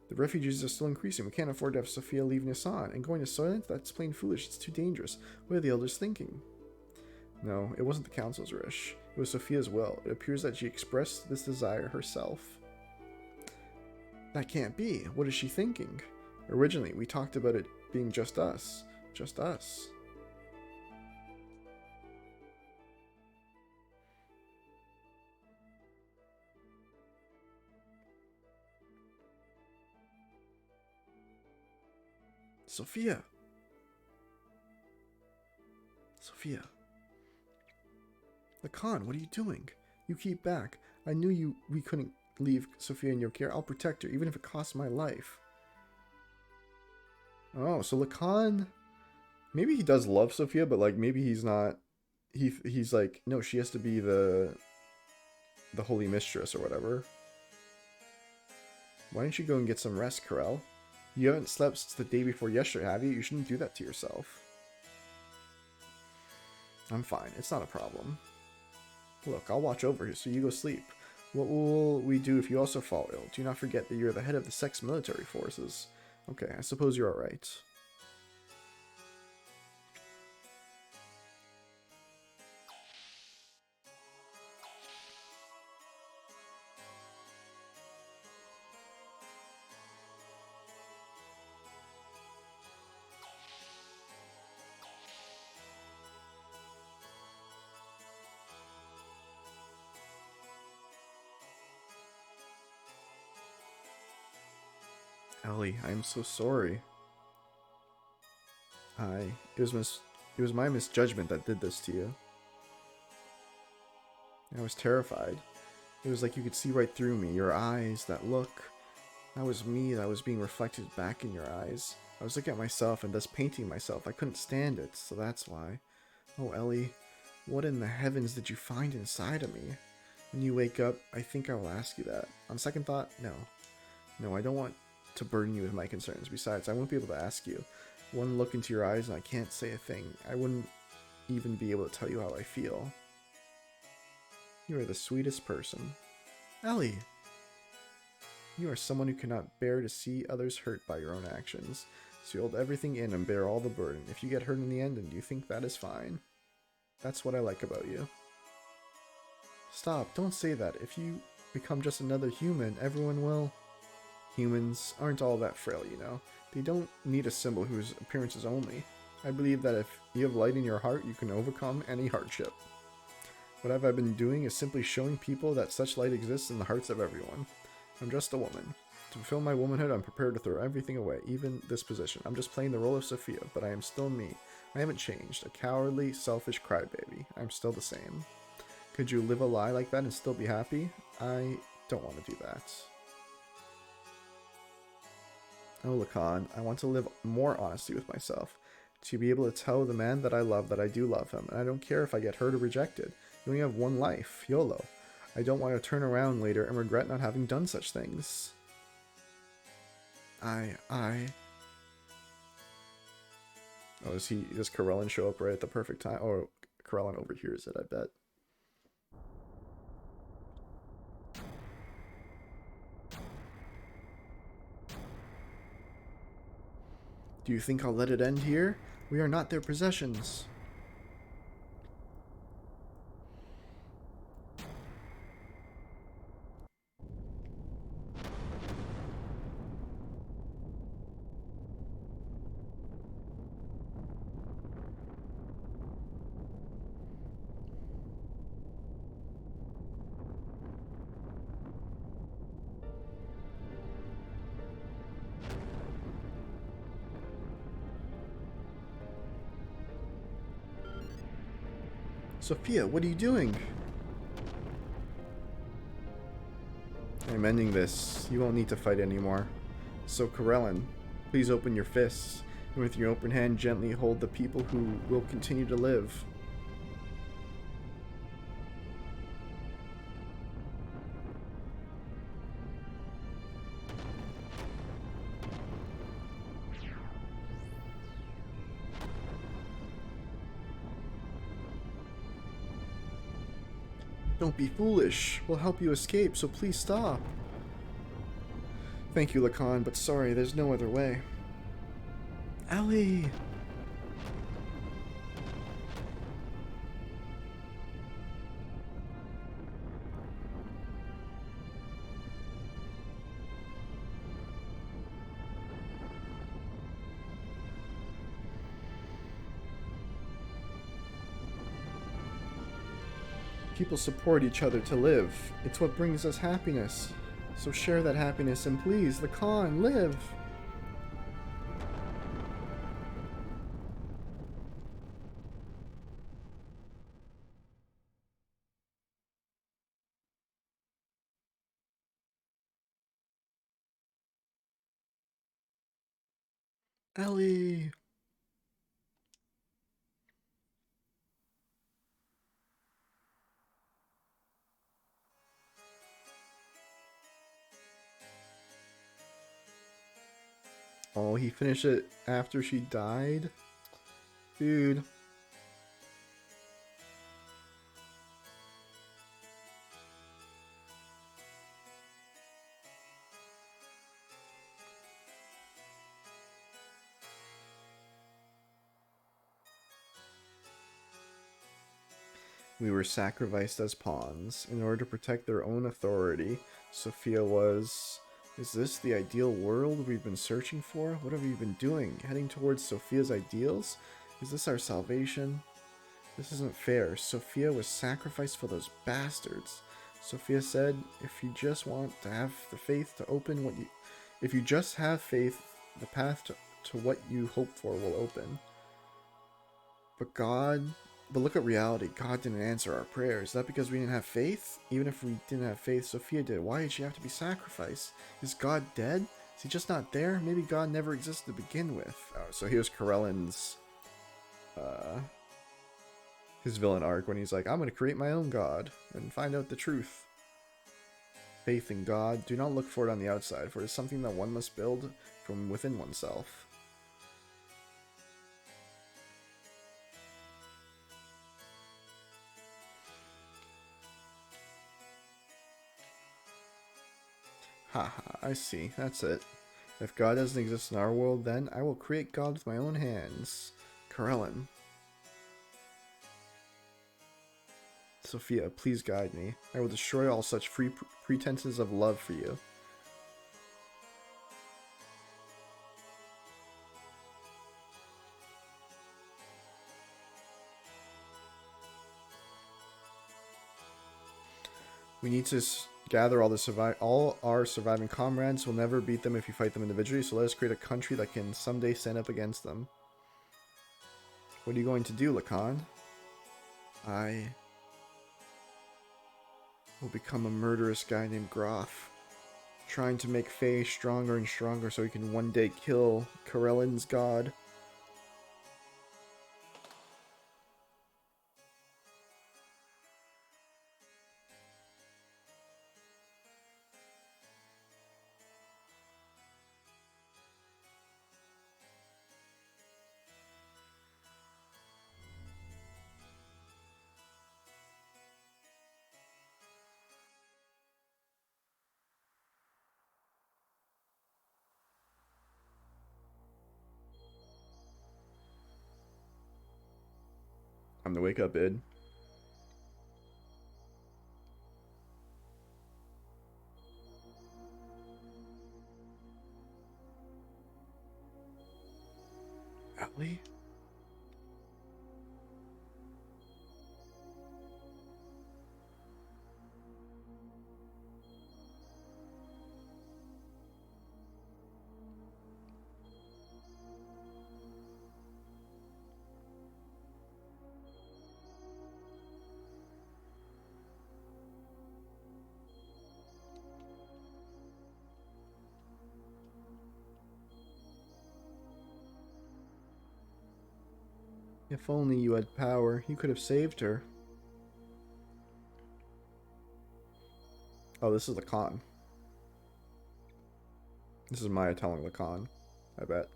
The refugees are still increasing. We can't afford to have Sophia leave Nisan. And going to Solent? That's plain foolish. It's too dangerous. What are the elders thinking? No, it wasn't the Council's wish. It was Sophia's will. It appears that she expressed this desire herself. That can't be. What is she thinking? Originally, we talked about it being just us. Just us. Sophia. Lacan, what are you doing? You keep back. I knew we couldn't leave Sophia in your care. I'll protect her, even if it costs my life. Oh, so Lacan, maybe he does love Sophia, but like maybe he's not. He's like, no, she has to be the holy mistress or whatever. Why don't you go and get some rest, Corel? You haven't slept since the day before yesterday, have you? You shouldn't do that to yourself. I'm fine. It's not a problem. Look, I'll watch over you, so you go sleep. What will we do if you also fall ill? Do not forget that you're the head of the sex military forces. Okay, I suppose you're alright. Ellie, I am so sorry. I it was my misjudgment that did this to you. I was terrified. It was like you could see right through me. Your eyes, that look. That was me that was being reflected back in your eyes. I was looking at myself and thus painting myself. I couldn't stand it, so that's why. Oh, Ellie, what in the heavens did you find inside of me? When you wake up, I think I will ask you that. On second thought, no. No, I don't want to burden you with my concerns. Besides, I won't be able to ask you. One look into your eyes and I can't say a thing. I wouldn't even be able to tell you how I feel. You are the sweetest person. Ellie! You are someone who cannot bear to see others hurt by your own actions. So you hold everything in and bear all the burden. If you get hurt in the end, and you think that is fine. That's what I like about you. Stop, don't say that. If you become just another human, everyone will... Humans aren't all that frail, you know. They don't need a symbol whose appearance is only. I believe that if you have light in your heart, you can overcome any hardship. What have I been doing is simply showing people that such light exists in the hearts of everyone. I'm just a woman. To fulfill my womanhood, I'm prepared to throw everything away, even this position. I'm just playing the role of Sophia, but I am still me. I haven't changed. A cowardly, selfish crybaby. I'm still the same. Could you live a lie like that and still be happy? I don't want to do that. Oh, Lacan, I want to live more honestly with myself. To be able to tell the man that I love that I do love him, and I don't care if I get hurt or rejected. You only have one life, YOLO. I don't want to turn around later and regret not having done such things. I... Oh, does Corellin show up right at the perfect time? Oh, Corellin overhears it, I bet. Do you think I'll let it end here? We are not their possessions. Sophia, what are you doing? I'm ending this. You won't need to fight anymore. So, Corellin, please open your fists, and with your open hand gently hold the people who will continue to live. Don't be foolish. We'll help you escape, so please stop. Thank you, Lacan, but sorry, there's no other way. Ellie! People support each other to live. It's what brings us happiness. So share that happiness and please, Lacan, live! Ellie! Oh, he finished it after she died? Dude. We were sacrificed as pawns in order to protect their own authority. Sophia was... Is this the ideal world we've been searching for? What have we been doing? Heading towards Sophia's ideals? Is this our salvation? This isn't fair. Sophia was sacrificed for those bastards. Sophia said, if you just want to have the faith to open what you... If you just have faith, the path to what you hope for will open. But God... But look at reality. God didn't answer our prayers. Is that because we didn't have faith? Even if we didn't have faith, Sophia did. Why did she have to be sacrificed? Is God dead? Is he just not there? Maybe God never existed to begin with. Oh, so here's Corellan's... his villain arc when he's like, I'm going to create my own God and find out the truth. Faith in God. Do not look for it on the outside, for it is something that one must build from within oneself. Haha, I see. That's it. If God doesn't exist in our world, then I will create God with my own hands. Corellan. Sophia, please guide me. I will destroy all such free pretenses of love for you. We need to gather all our surviving comrades. We'll never beat them if you fight them individually, so let us create a country that can someday stand up against them. What are you going to do, Lacan? I will become a murderous guy named Groff, trying to make Faye stronger and stronger so he can one day kill Corellan's god. I'm the wake up id. Ellie? If only you had power, you could have saved her. Oh, this is Lacan. This is Maya telling Lacan, I bet.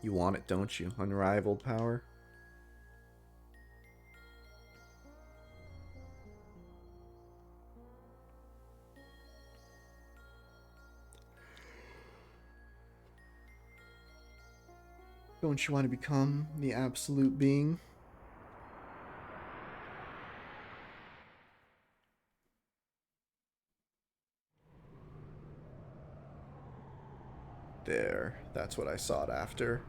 You want it, don't you? Unrivaled power? Don't you want to become the absolute being? There, that's what I sought after.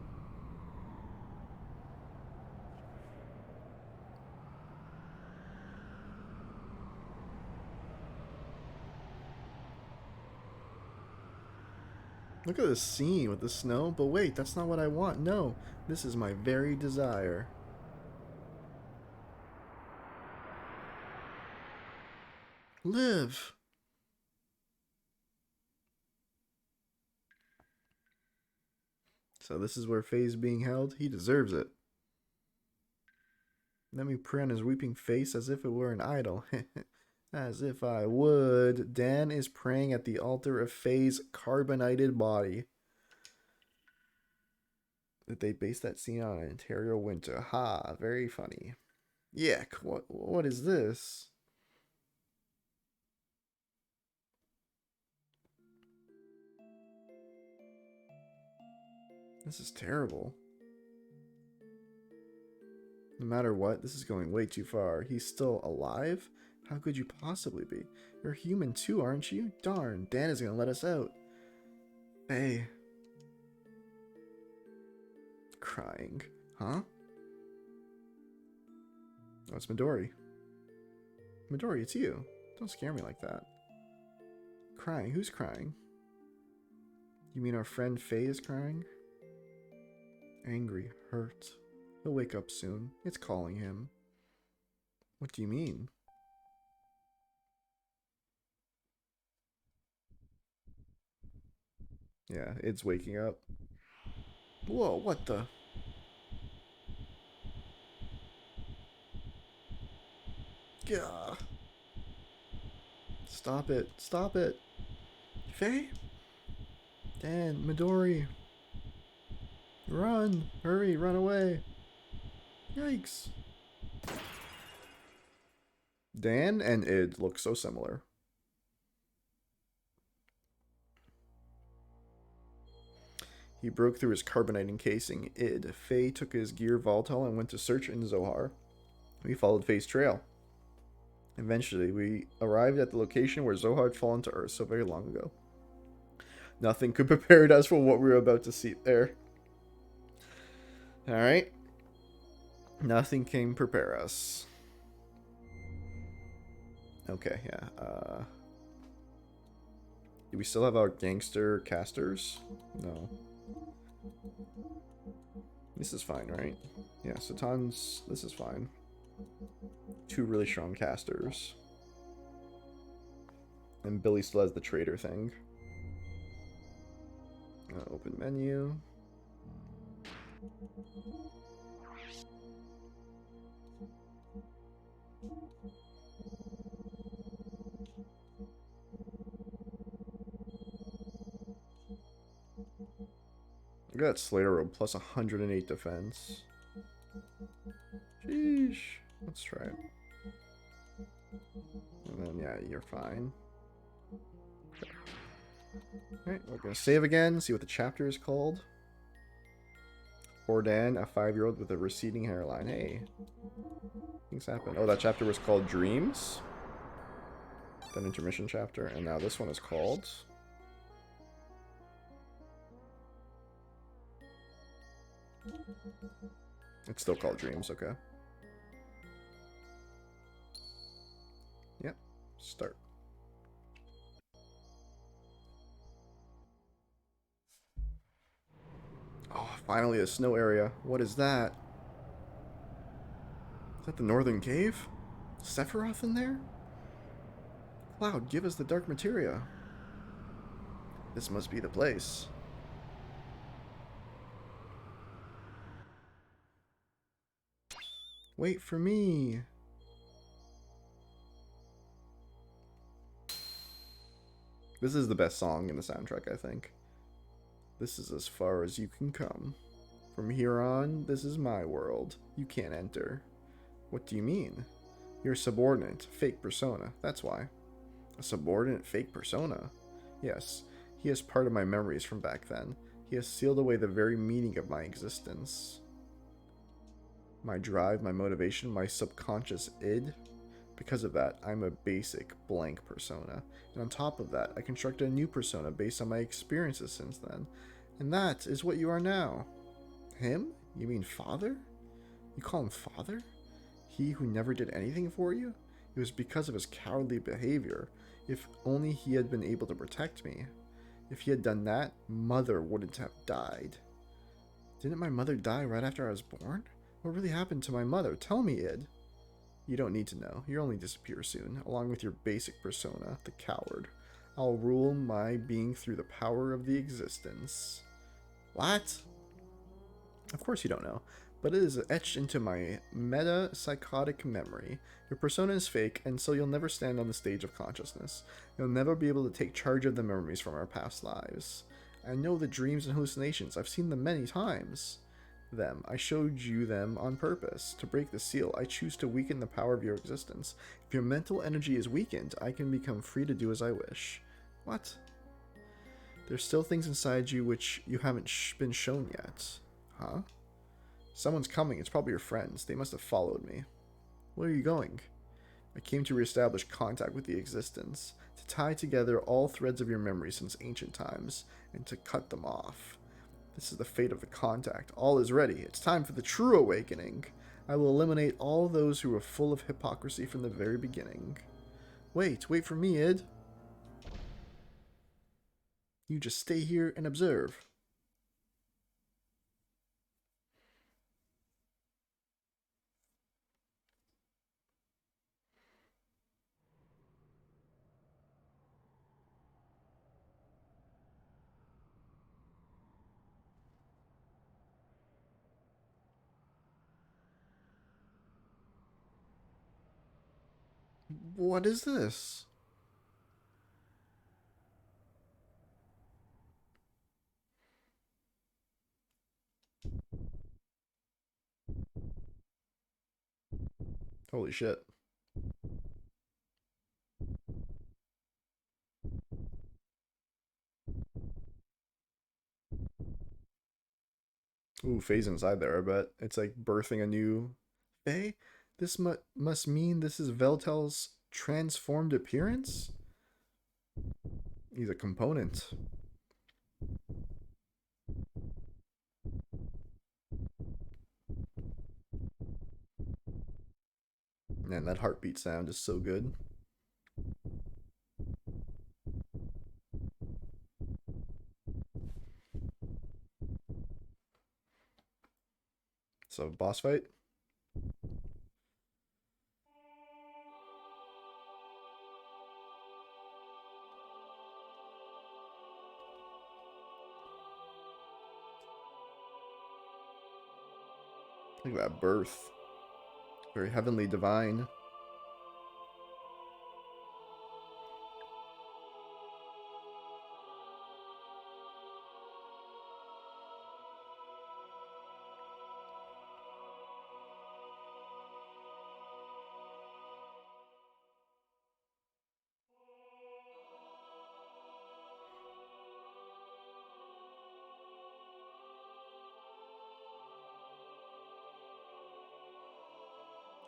Look at this scene with the snow. But wait, that's not what I want. No, this is my very desire. Live. So this is where Faye's being held. He deserves it. Let me pray on his weeping face as if it were an idol. As if I would. Dan is praying at the altar of Faye's carbonated body. That they based that scene on an Ontario winter. Ha, very funny. Yuck, what is this? This is terrible. No matter what, this is going way too far. He's still alive? How could you possibly be? You're human too, aren't you? Darn, Dan is gonna let us out. Hey. Crying. Huh? Oh, it's Midori. Midori, it's you. Don't scare me like that. Crying? Who's crying? You mean our friend Faye is crying? Angry, hurt. He'll wake up soon. It's calling him. What do you mean? Yeah, it's waking up. Whoa, what the? Gah. Stop it. Stop it. Faye? Dan, Midori. Run. Hurry, run away. Yikes. Dan and Id look so similar. He broke through his carbonating casing. Id. Faye took his gear volatile and went to search in Zohar. We followed Faye's trail. Eventually, we arrived at the location where Zohar had fallen to Earth so very long ago. Nothing could prepare us for what we were about to see there. Alright. Nothing can prepare us. Okay, yeah. Do we still have our gangster casters? No. This is fine, right? Yeah, Satan's... This is fine. 2 really strong casters. And Billy still has the trader thing. Open menu. I got Slayer Robe plus 108 defense. Sheesh. Let's try it. And then, yeah, you're fine. Okay. Alright, we're gonna save again, see what the chapter is called. Ordan, a 5-year-old with a receding hairline. Hey. Things happen. Oh, that chapter was called Dreams. That intermission chapter. And now this one is called... It's still called Dreams, okay. Yep. Start. Oh, finally a snow area. What is that? Is that the Northern Cave? Sephiroth in there? Cloud, give us the dark materia. This must be the place. Wait for me. This is the best song in the soundtrack, I think. This is as far as you can come. From here on, this is my world. You can't enter. What do you mean? You're a subordinate, fake persona, that's why. A subordinate fake persona? Yes, he is part of my memories from back then. He has sealed away the very meaning of my existence. My drive, my motivation, my subconscious id. Because of that, I'm a basic blank persona. And on top of that, I constructed a new persona based on my experiences since then. And that is what you are now. Him? You mean father? You call him father? He who never did anything for you? It was because of his cowardly behavior. If only he had been able to protect me. If he had done that, Mother wouldn't have died. Didn't my mother die right after I was born? What really happened to my mother? Tell me, Id. You don't need to know. You'll only disappear soon, along with your basic persona, the coward. I'll rule my being through the power of the existence. What? Of course you don't know, but it is etched into my meta-psychotic memory. Your persona is fake, and so you'll never stand on the stage of consciousness. You'll never be able to take charge of the memories from our past lives. I know the dreams and hallucinations. I've seen them many times. I showed you them on purpose. To break the seal, I choose to weaken the power of your existence. If your mental energy is weakened, I can become free to do as I wish. What? There's still things inside you which you haven't been shown yet. Huh? Someone's coming. It's probably your friends. They must have followed me. Where are you going? I came to reestablish contact with the existence, to tie together all threads of your memory since ancient times, and to cut them off. This is the fate of the contact. All is ready. It's time for the true awakening. I will eliminate all those who were full of hypocrisy from the very beginning. Wait for me, Id. You just stay here and observe. What is this? Holy shit. Ooh, Faye's inside there, I bet. It's like birthing a new Faye? This must mean this is Veltel's transformed appearance? He's a component. Man, that heartbeat sound is so good. So, boss fight? Look at that birth. Very heavenly divine.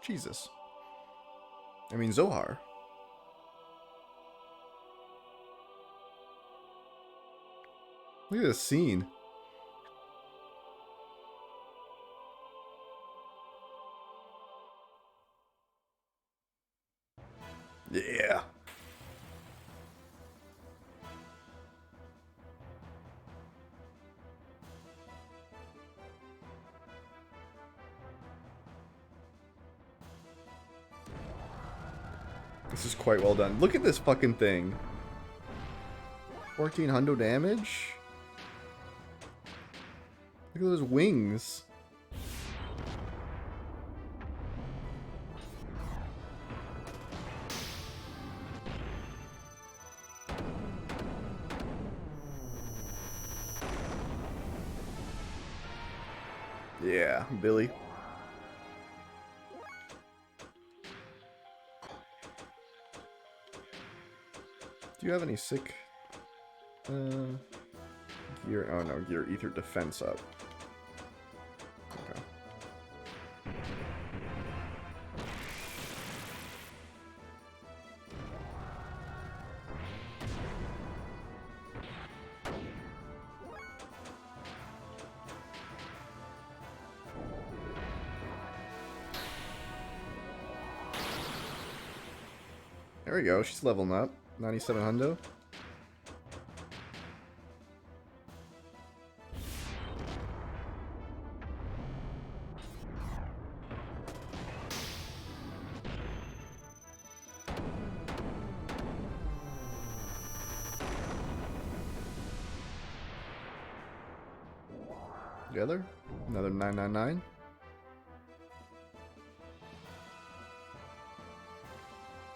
Jesus. I mean, Zohar. Look at this scene. Yeah. This is quite well done. Look at this fucking thing. 1400 damage? Look at those wings. Yeah, Billy. Do you have any sick gear? Oh no, gear ether defense up. Okay. There we go, she's leveling up. 97 hundo. together. Another 999.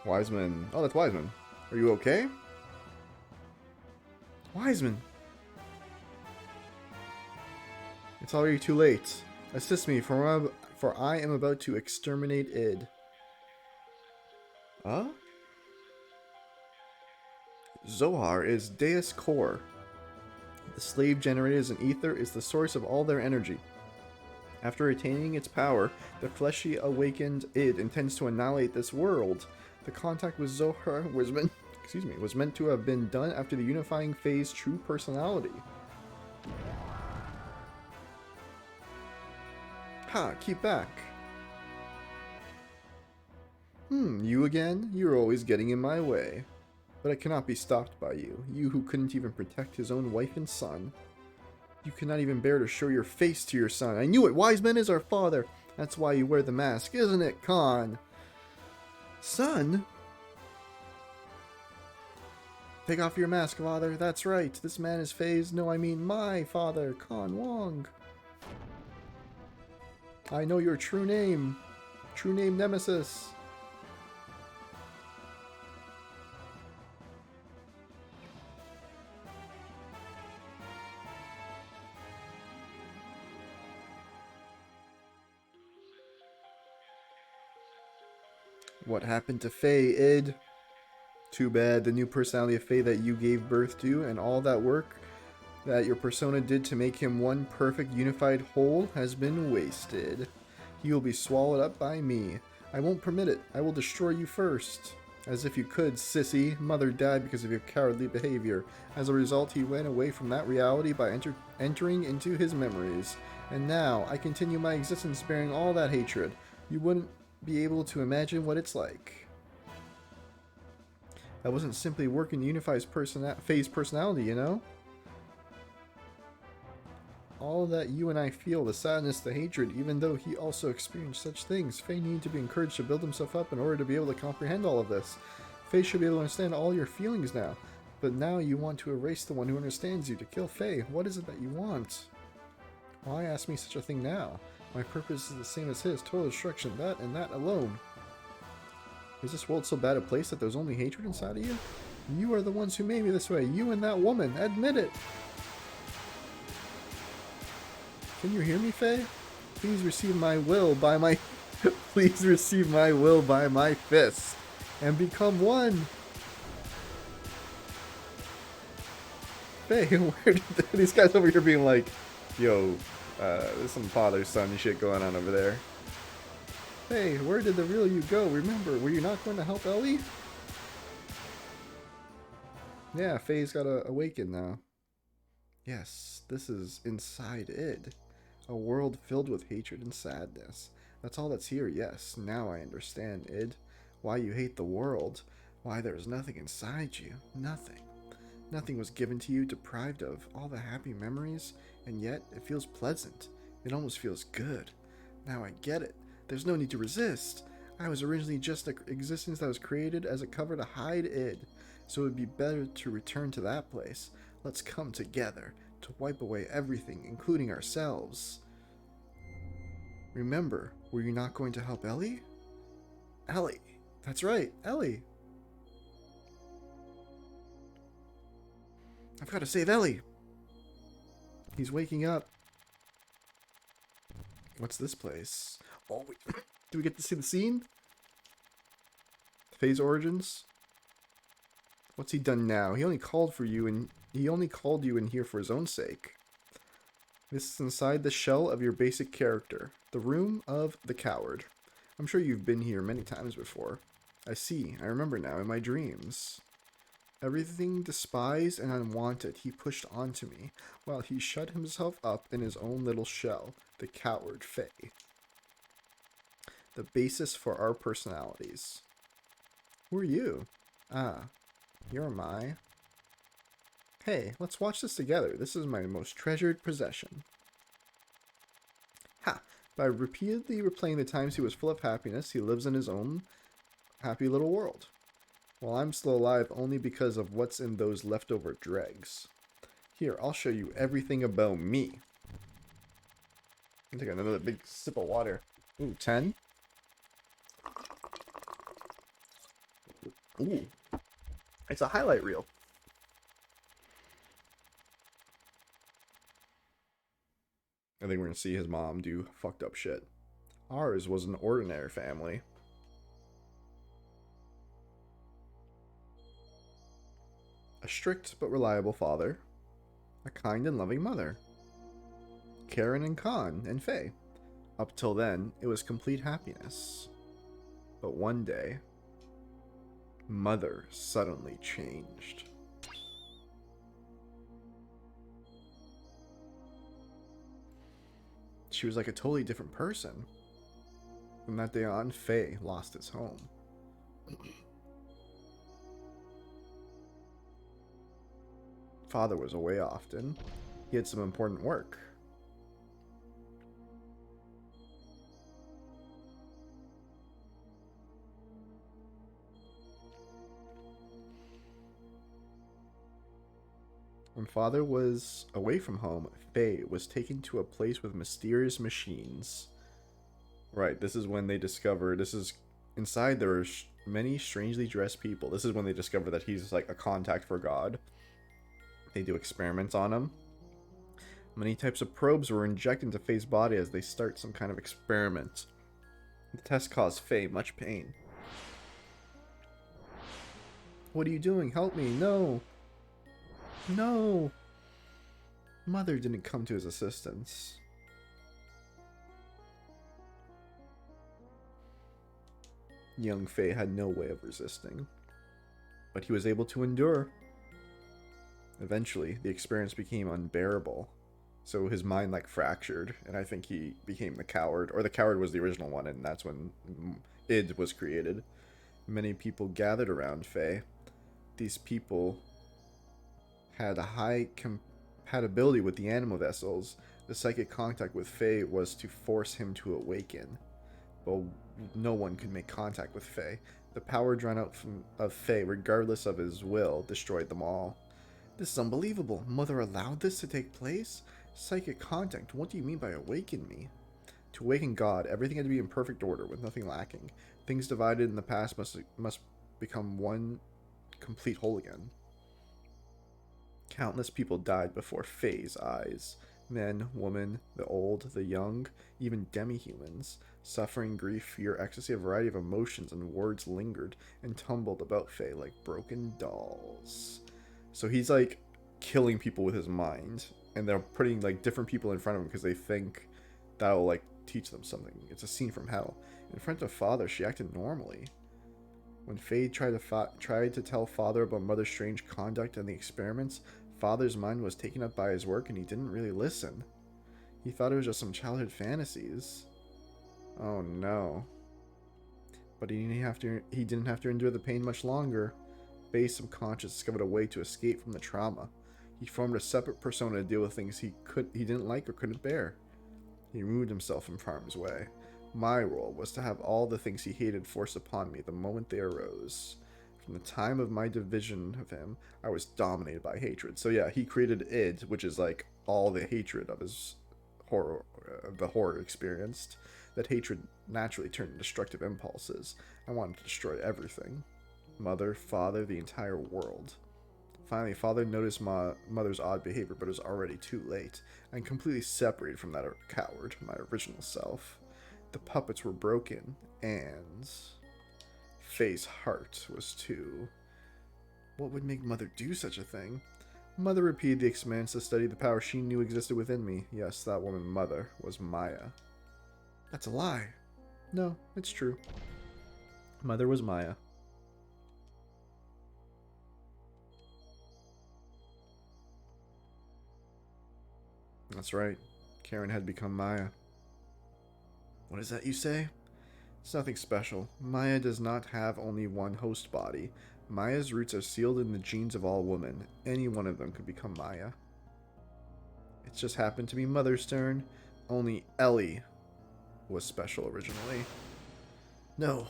Wiseman. Oh, that's Wiseman. Are you okay? Wiseman. It's already too late. Assist me, for I am about to exterminate id. Huh? Zohar is Deus Core. The slave generated as an ether is the source of all their energy. After attaining its power, the fleshy awakened id intends to annihilate this world. The contact with Zohar was meant to have been done after the unifying phase true personality. Ha, keep back. You again? You're always getting in my way. But I cannot be stopped by you. You who couldn't even protect his own wife and son. You cannot even bear to show your face to your son. I knew it! Wiseman is our father! That's why you wear the mask, isn't it, Khan? Son? Take off your mask, father. That's right. This man is Faye's. No, I mean my father, Khan Wong. I know your true name. True name Nemesis. What happened to Faye, id? Too bad. The new personality of Faye that you gave birth to and all that work that your persona did to make him one perfect unified whole has been wasted. He will be swallowed up by me. I won't permit it. I will destroy you first. As if you could, sissy. Mother died because of your cowardly behavior. As a result, he went away from that reality by entering into his memories. And now, I continue my existence bearing all that hatred. You wouldn't be able to imagine what it's like. I wasn't simply working to unify Faye's personality, you know? All that you and I feel, the sadness, the hatred, even though he also experienced such things, Faye needed to be encouraged to build himself up in order to be able to comprehend all of this. Faye should be able to understand all your feelings now. But now you want to erase the one who understands you, to kill Faye. What is it that you want? Why ask me such a thing now? My purpose is the same as his, total destruction, that and that alone. Is this world so bad a place that there's only hatred inside of you? You are the ones who made me this way, you and that woman, admit it! Can you hear me, Faye? Please receive my will by my... Please receive my will by my fist, and become one! Faye, where did these guys over here being like, yo, there's some father-son shit going on over there. Hey, where did the real you go? Remember, were you not going to help Ellie? Yeah, Faye's got to awaken now. Yes, this is inside id. A world filled with hatred and sadness. That's all that's here, yes. Now I understand, id. Why you hate the world. Why there's nothing inside you. Nothing. Nothing was given to you, deprived of all the happy memories, and yet it feels pleasant. It almost feels good. Now I get it. There's no need to resist. I was originally just an existence that was created as a cover to hide id, so it would be better to return to that place. Let's come together to wipe away everything, including ourselves. Remember, were you not going to help Ellie? Ellie. That's right, Ellie. I've got to save Ellie. He's waking up. What's this place? Oh, wait. Do we get to see the scene? Faye's origins? What's he done now? He only called for you, and he only called you in here for his own sake. This is inside the shell of your basic character, the room of the coward. I'm sure you've been here many times before. I see. I remember now in my dreams. Everything despised and unwanted he pushed onto me, while he shut himself up in his own little shell, the coward Faye. The basis for our personalities. Who are you? Ah, you're my... Hey, let's watch this together. This is my most treasured possession. Ha! By repeatedly replaying the times he was full of happiness, he lives in his own happy little world. While I'm still alive only because of what's in those leftover dregs. Here, I'll show you everything about me. I'll take another big sip of water. Ooh, 10? Ooh. It's a highlight reel. I think we're gonna see his mom do fucked up shit. Ours was an ordinary family. A strict but reliable father. A kind and loving mother. Karen and Khan and Faye. Up till then, it was complete happiness. But one day, Mother suddenly changed. She was like a totally different person. From that day on, Faye lost his home. Father was away often. He had some important work. When Father was away from home, Faye was taken to a place with mysterious machines. Right, this is when they discover, this is, inside there are many strangely dressed people. This is when they discover that he's like a contact for God. They do experiments on him. Many types of probes were injected into Faye's body as they start some kind of experiment. The test caused Faye much pain. What are you doing? Help me. No. No. Mother didn't come to his assistance. Young Faye had no way of resisting. But he was able to endure. Eventually, the experience became unbearable. So his mind like fractured, and I think he became the coward. Or the coward was the original one, and that's when id was created. Many people gathered around Faye. These people had a high compatibility with the animal vessels. The psychic contact with Faye was to force him to awaken. But no one could make contact with Faye. The power drawn out of Faye, regardless of his will, destroyed them all. This is unbelievable. Mother allowed this to take place? Psychic contact, what do you mean by awaken me? To awaken God, everything had to be in perfect order, with nothing lacking. Things divided in the past must become one complete whole again. Countless people died before Faye's eyes. Men, women, the old, the young, even demi-humans. Suffering, grief, fear, ecstasy, a variety of emotions and words lingered and tumbled about Faye like broken dolls. So he's like killing people with his mind, and they're putting like different people in front of him because they think that will like teach them something. It's a scene from hell. In front of Father, she acted normally. When Faye tried to tell Father about Mother's strange conduct and the experiments, Father's mind was taken up by his work and he didn't really listen. He thought it was just some childhood fantasies. Oh no. But he didn't have to endure the pain much longer. Faye's subconscious discovered a way to escape from the trauma. He formed a separate persona to deal with things he didn't like or couldn't bear. He removed himself from harm's way. My role was to have all the things he hated forced upon me the moment they arose. From the time of my division of him, I was dominated by hatred. So yeah, he created id, which is like all the hatred of his horror, the horror experienced. That hatred naturally turned into destructive impulses. I wanted to destroy everything. Mother, Father, the entire world. Finally, Father noticed Mother's odd behavior, but it was already too late. I'm completely separated from that coward, my original self. The puppets were broken, and Faye's heart was too. What would make Mother do such a thing? Mother repeated the experiments to study the power she knew existed within me. Yes, that woman, Mother, was Maya. That's a lie. No, it's true. Mother was Maya. That's right. Karen had become Maya. What is that you say? It's nothing special. Maya does not have only one host body. Maya's roots are sealed in the genes of all women. Any one of them could become Maya. It just happened to be Mother's turn. Only Ellie was special originally. No.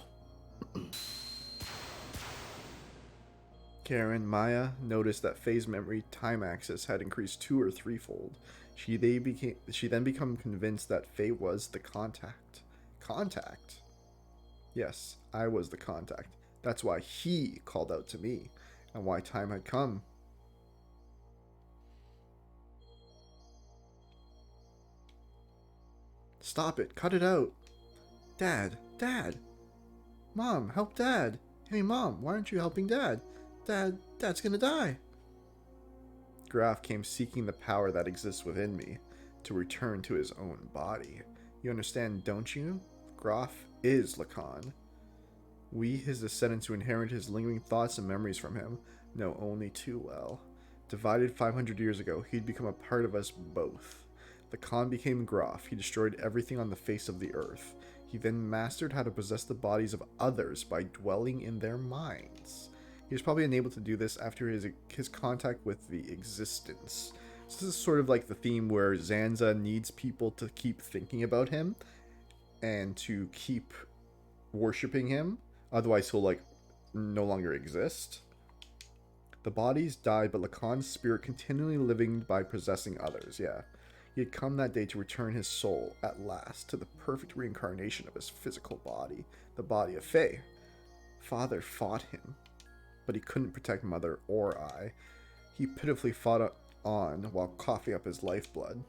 Karen Maya noticed that Faye's memory time axis had increased 2 or 3-fold. She then became convinced that Faye was the contact. Contact? Yes, I was the contact. That's why he called out to me, and why time had come. Stop it. Cut it out. Dad. Dad. Mom, help Dad. Hey, Mom, why aren't you helping Dad? Dad's gonna die. Graf came seeking the power that exists within me to return to his own body. You understand, don't you? Graf is Lacan. We, his descendants who inherit his lingering thoughts and memories from him, know only too well. Divided 500 years ago, he'd become a part of us both. Lacan became Graf. He destroyed everything on the face of the earth. He then mastered how to possess the bodies of others by dwelling in their minds. He was probably unable to do this after his contact with the existence. So this is sort of like the theme where Zanza needs people to keep thinking about him and to keep worshipping him. Otherwise, he'll like no longer exist. The bodies died, but Lacan's spirit continually living by possessing others. Yeah. He had come that day to return his soul, at last, to the perfect reincarnation of his physical body, the body of Faye. Father fought him, but he couldn't protect Mother or I. He pitifully fought on while coughing up his lifeblood.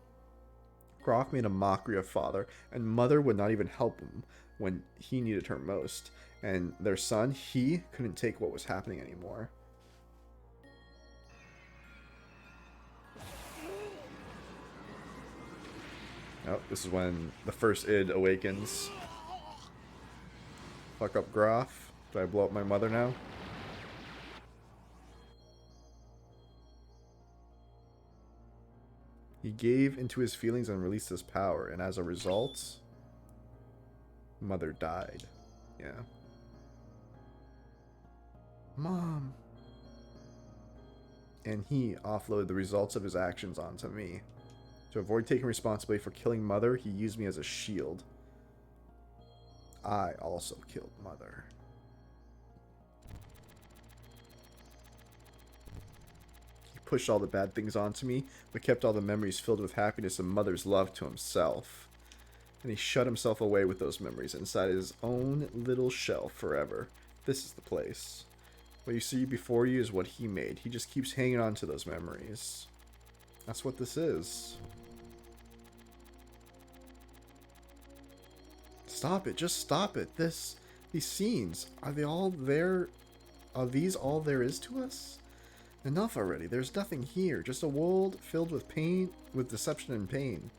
Graf made a mockery of Father, and Mother would not even help him when he needed her most. And their son, he couldn't take what was happening anymore. Oh, this is when the first id awakens. Fuck up Graf. Do I blow up my mother now? He gave into his feelings and released his power, and as a result, Mother died. Yeah. Mom. And he offloaded the results of his actions onto me. To avoid taking responsibility for killing Mother, he used me as a shield. I also killed Mother. He pushed all the bad things onto me, but kept all the memories filled with happiness and Mother's love to himself. And he shut himself away with those memories inside his own little shell forever. This is the place. What you see before you is what he made. He just keeps hanging on to those memories. That's what this is. Stop it. Just stop it. These scenes, are they all there? Are these all there is to us? Enough already. There's nothing here. Just a world filled with pain, with deception and pain.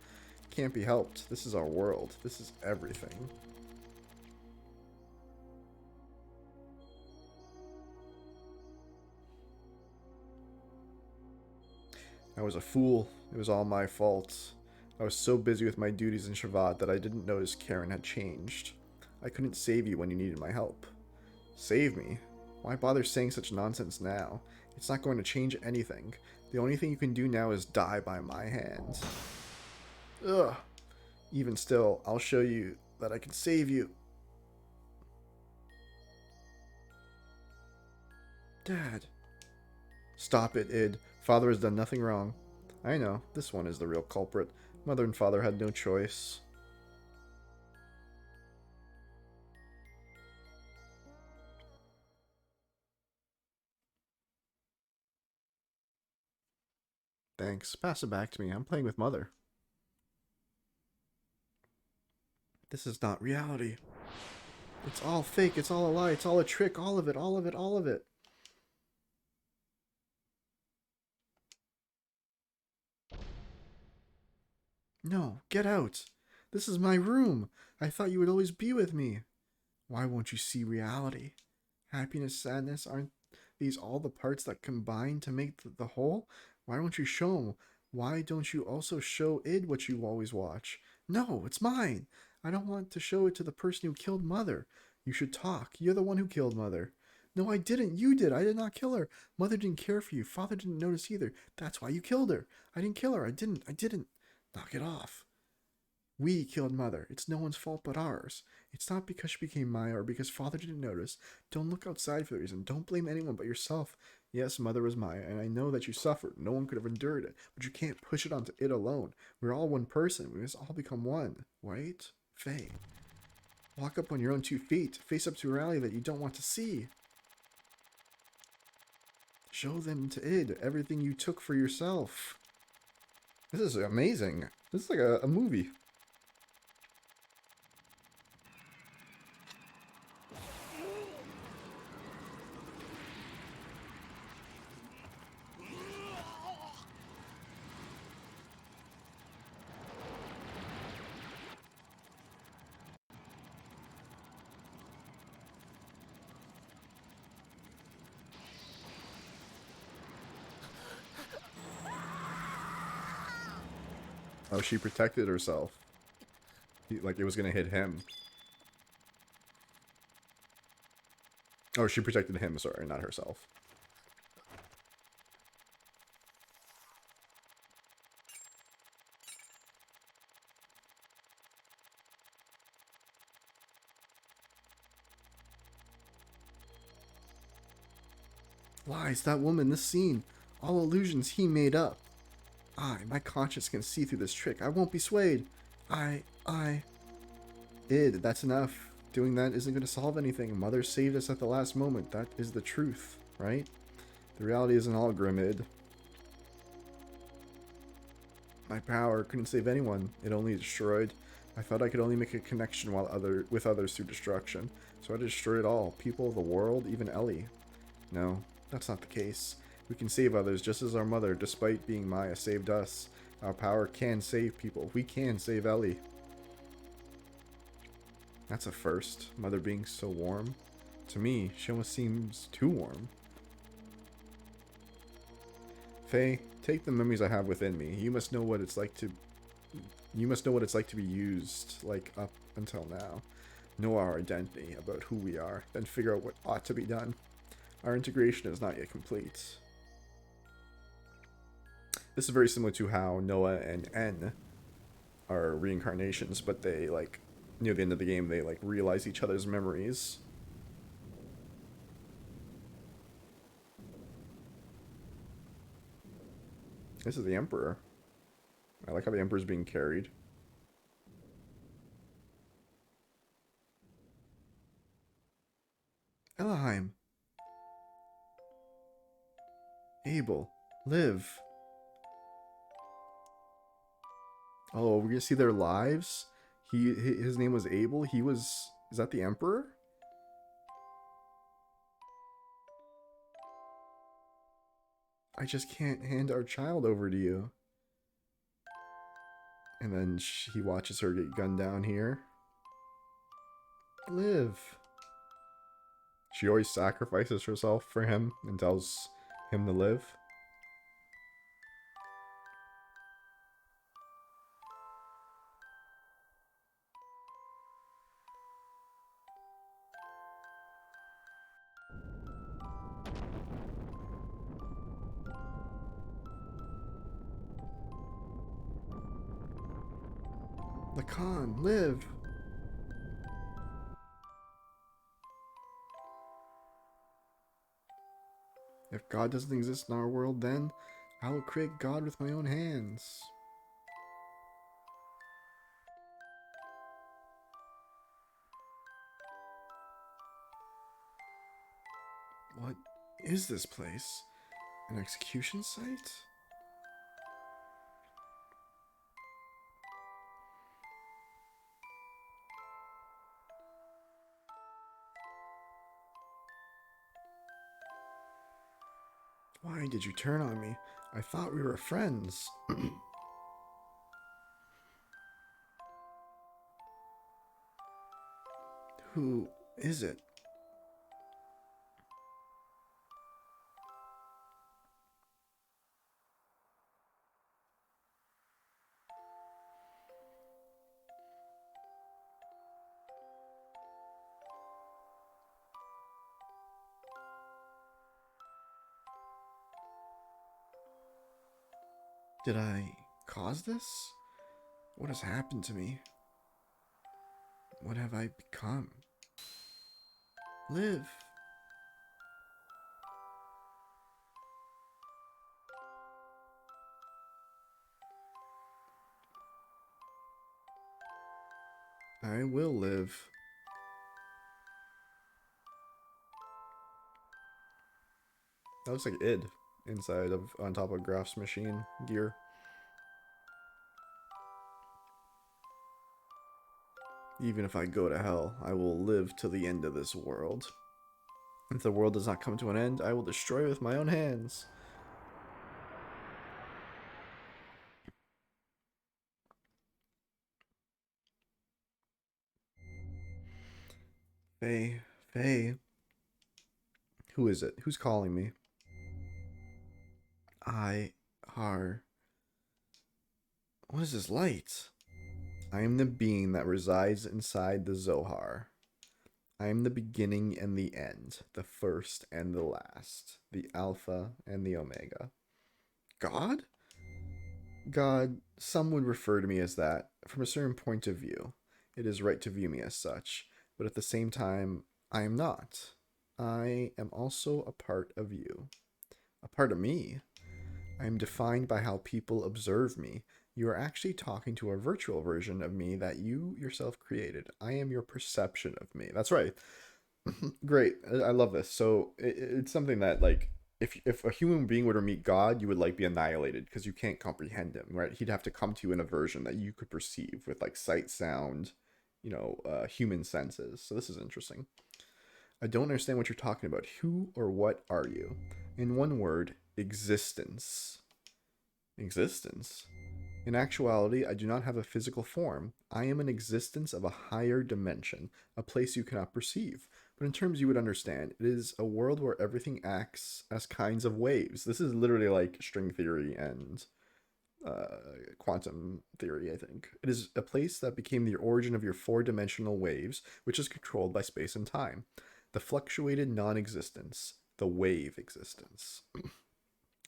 Can't be helped. This is our world. This is everything. I was a fool. It was all my fault. I was so busy with my duties in Shavat that I didn't notice Karen had changed. I couldn't save you when you needed my help. Save me? Why bother saying such nonsense now? It's not going to change anything. The only thing you can do now is die by my hands. Ugh. Even still, I'll show you that I can save you. Dad. Stop it, Id. Father has done nothing wrong. I know, this one is the real culprit. Mother and Father had no choice. Thanks. Pass it back to me. I'm playing with Mother. This is not reality. It's all fake. It's all a lie. It's all a trick. All of it. All of it. All of it. No, get out. This is my room. I thought you would always be with me. Why won't you see reality? Happiness, sadness, aren't these all the parts that combine to make the whole? Why don't you show them? Why don't you also show Id what you always watch? No, it's mine. I don't want to show it to the person who killed Mother. You should talk. You're the one who killed Mother. No, I didn't. You did. I did not kill her. Mother didn't care for you. Father didn't notice either. That's why you killed her. I didn't kill her. I didn't. I didn't. Knock it off. We killed Mother. It's no one's fault but ours. It's not because she became Maya or because Father didn't notice. Don't look outside for the reason. Don't blame anyone but yourself. Yes, Mother was Maya, and I know that you suffered. No one could have endured it, but you can't push it onto it alone. We're all one person. We must all become one. Right? Faye. Walk up on your own 2 feet. Face up to a reality that you don't want to see. Show them to id everything you took for yourself. This is amazing. This is like a movie. Oh, she protected herself. Like it was gonna hit him. Oh, she protected him, sorry, not herself. Lies, that woman, this scene. All illusions he made up. My conscience can see through this trick. I won't be swayed. Id, that's enough. Doing that isn't going to solve anything. Mother saved us at the last moment. That is the truth, right? The reality isn't all grim, Id. My power couldn't save anyone. It only destroyed. I thought I could only make a connection with others through destruction. So I destroyed it all. People, the world, even Ellie. No, that's not the case. We can save others just as our mother, despite being Maya, saved us. Our power can save people. We can save Ellie. That's a first. Mother being so warm. To me, she almost seems too warm. Faye, take the memories I have within me. You must know what it's like to be used, like up until now. Know our identity, about who we are, then figure out what ought to be done. Our integration is not yet complete. This is very similar to how Noah and N are reincarnations, but they, like, near the end of the game, they, like, realize each other's memories. This is the Emperor. I like how the Emperor's being carried. Elohim. Abel. Live. Oh, we're gonna see their lives? His name was Abel. Is that the Emperor? I just can't hand our child over to you. And then he watches her get gunned down here. Live. She always sacrifices herself for him and tells him to live. Lacan, live. If God doesn't exist in our world, then I will create God with my own hands. What is this place? An execution site? Why did you turn on me? I thought we were friends. Who is it? Did I cause this? What has happened to me? What have I become? Live. I will live. That looks like id inside of on top of Graf's machine gear. Even if I go to hell, I will live to the end of this world. If the world does not come to an end, I will destroy it with my own hands. Faye, Faye. Who is it? Who's calling me? I are. What is this light? I am the being that resides inside the Zohar. I am the beginning and the end, the first and the last, the Alpha and the Omega. God? God, some would refer to me as that. From a certain point of view, it is right to view me as such, but at the same time, I am not. I am also a part of you. A part of me. I am defined by how people observe me. You are actually talking to a virtual version of me that you yourself created. I am your perception of me. That's right. Great. I love this. So it's something that like if a human being were to meet God, you would like be annihilated because you can't comprehend him, right? He'd have to come to you in a version that you could perceive with like sight, sound, human senses. So this is interesting. I don't understand what you're talking about. Who or what are you? In one word, existence. Existence? In actuality, I do not have a physical form. I am an existence of a higher dimension, a place you cannot perceive. But in terms you would understand, it is a world where everything acts as kinds of waves. This is literally like string theory and quantum theory, I think. It is a place that became the origin of your four-dimensional waves, which is controlled by space and time. The fluctuated non-existence, the wave existence.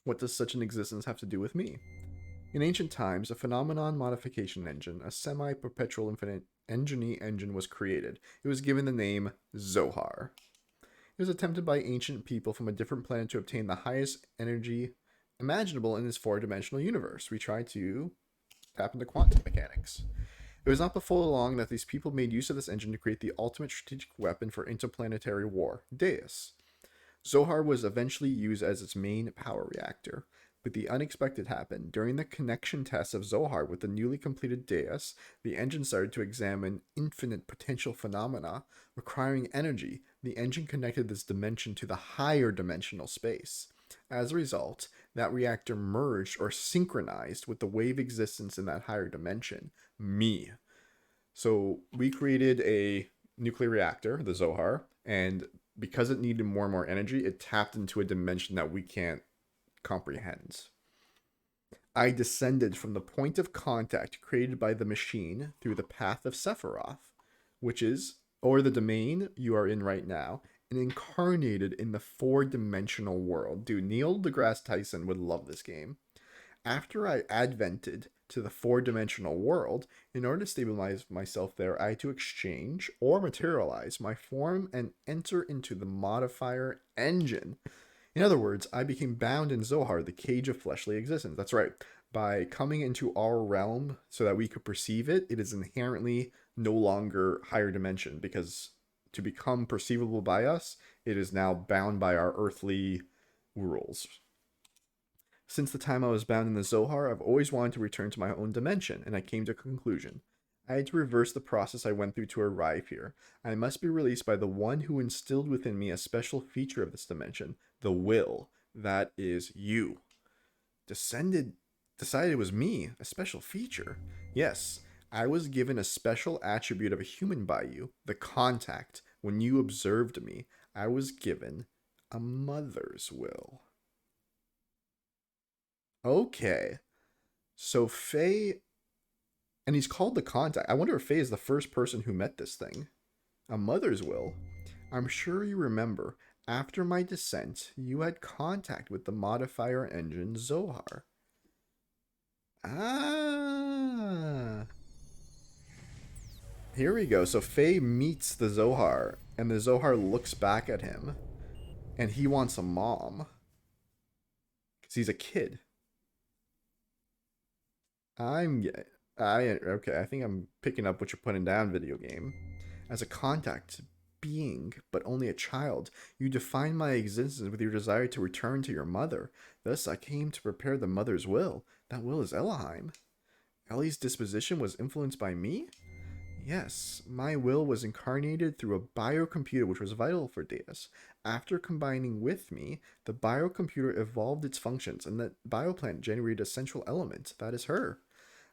What does such an existence have to do with me? In ancient times, a phenomenon modification engine, a semi-perpetual infinite engine was created. It was given the name Zohar. It was attempted by ancient people from a different planet to obtain the highest energy imaginable in this four-dimensional universe. We tried to tap into quantum mechanics. It was not before long that these people made use of this engine to create the ultimate strategic weapon for interplanetary war, Deus. Zohar was eventually used as its main power reactor. But the unexpected happened. During the connection tests of Zohar with the newly completed Deus, the engine started to examine infinite potential phenomena requiring energy. The engine connected this dimension to the higher dimensional space. As a result, that reactor merged or synchronized with the wave existence in that higher dimension, me. So we created a nuclear reactor, the Zohar, and because it needed more and more energy, it tapped into a dimension that we can't comprehend. I descended from the point of contact created by the machine through the path of Sephiroth, which is, or the domain you are in right now, and incarnated in the four-dimensional world. Dude, Neil deGrasse Tyson would love this game. After I advented to the four-dimensional world, in order to stabilize myself there, I had to exchange or materialize my form and enter into the modifier engine. In other words, I became bound in Zohar, the cage of fleshly existence. That's right. By coming into our realm so that we could perceive it, it is inherently no longer higher dimension because to become perceivable by us, it is now bound by our earthly rules. Since the time I was bound in the Zohar, I've always wanted to return to my own dimension, and I came to a conclusion. I had to reverse the process I went through to arrive here. I must be released by the one who instilled within me a special feature of this dimension, the will. That is you. Decided it was me, a special feature. Yes, I was given a special attribute of a human by you, the contact. When you observed me, I was given a mother's will. Okay. So Faye, and he's called the contact. I wonder if Faye is the first person who met this thing. A mother's will. I'm sure you remember, after my descent, you had contact with the modifier engine Zohar. Ah. Here we go. So Faye meets the Zohar, and the Zohar looks back at him, and he wants a mom. Because he's a kid. I'm Okay, I think I'm picking up what you're putting down, video game. As a contact being, but only a child, you define my existence with your desire to return to your mother. Thus, I came to prepare the mother's will. That will is Elohim. Ellie's disposition was influenced by me? Yes, my will was incarnated through a biocomputer which was vital for Deus. After combining with me, the biocomputer evolved its functions, and that bioplant generated a central element. That is her.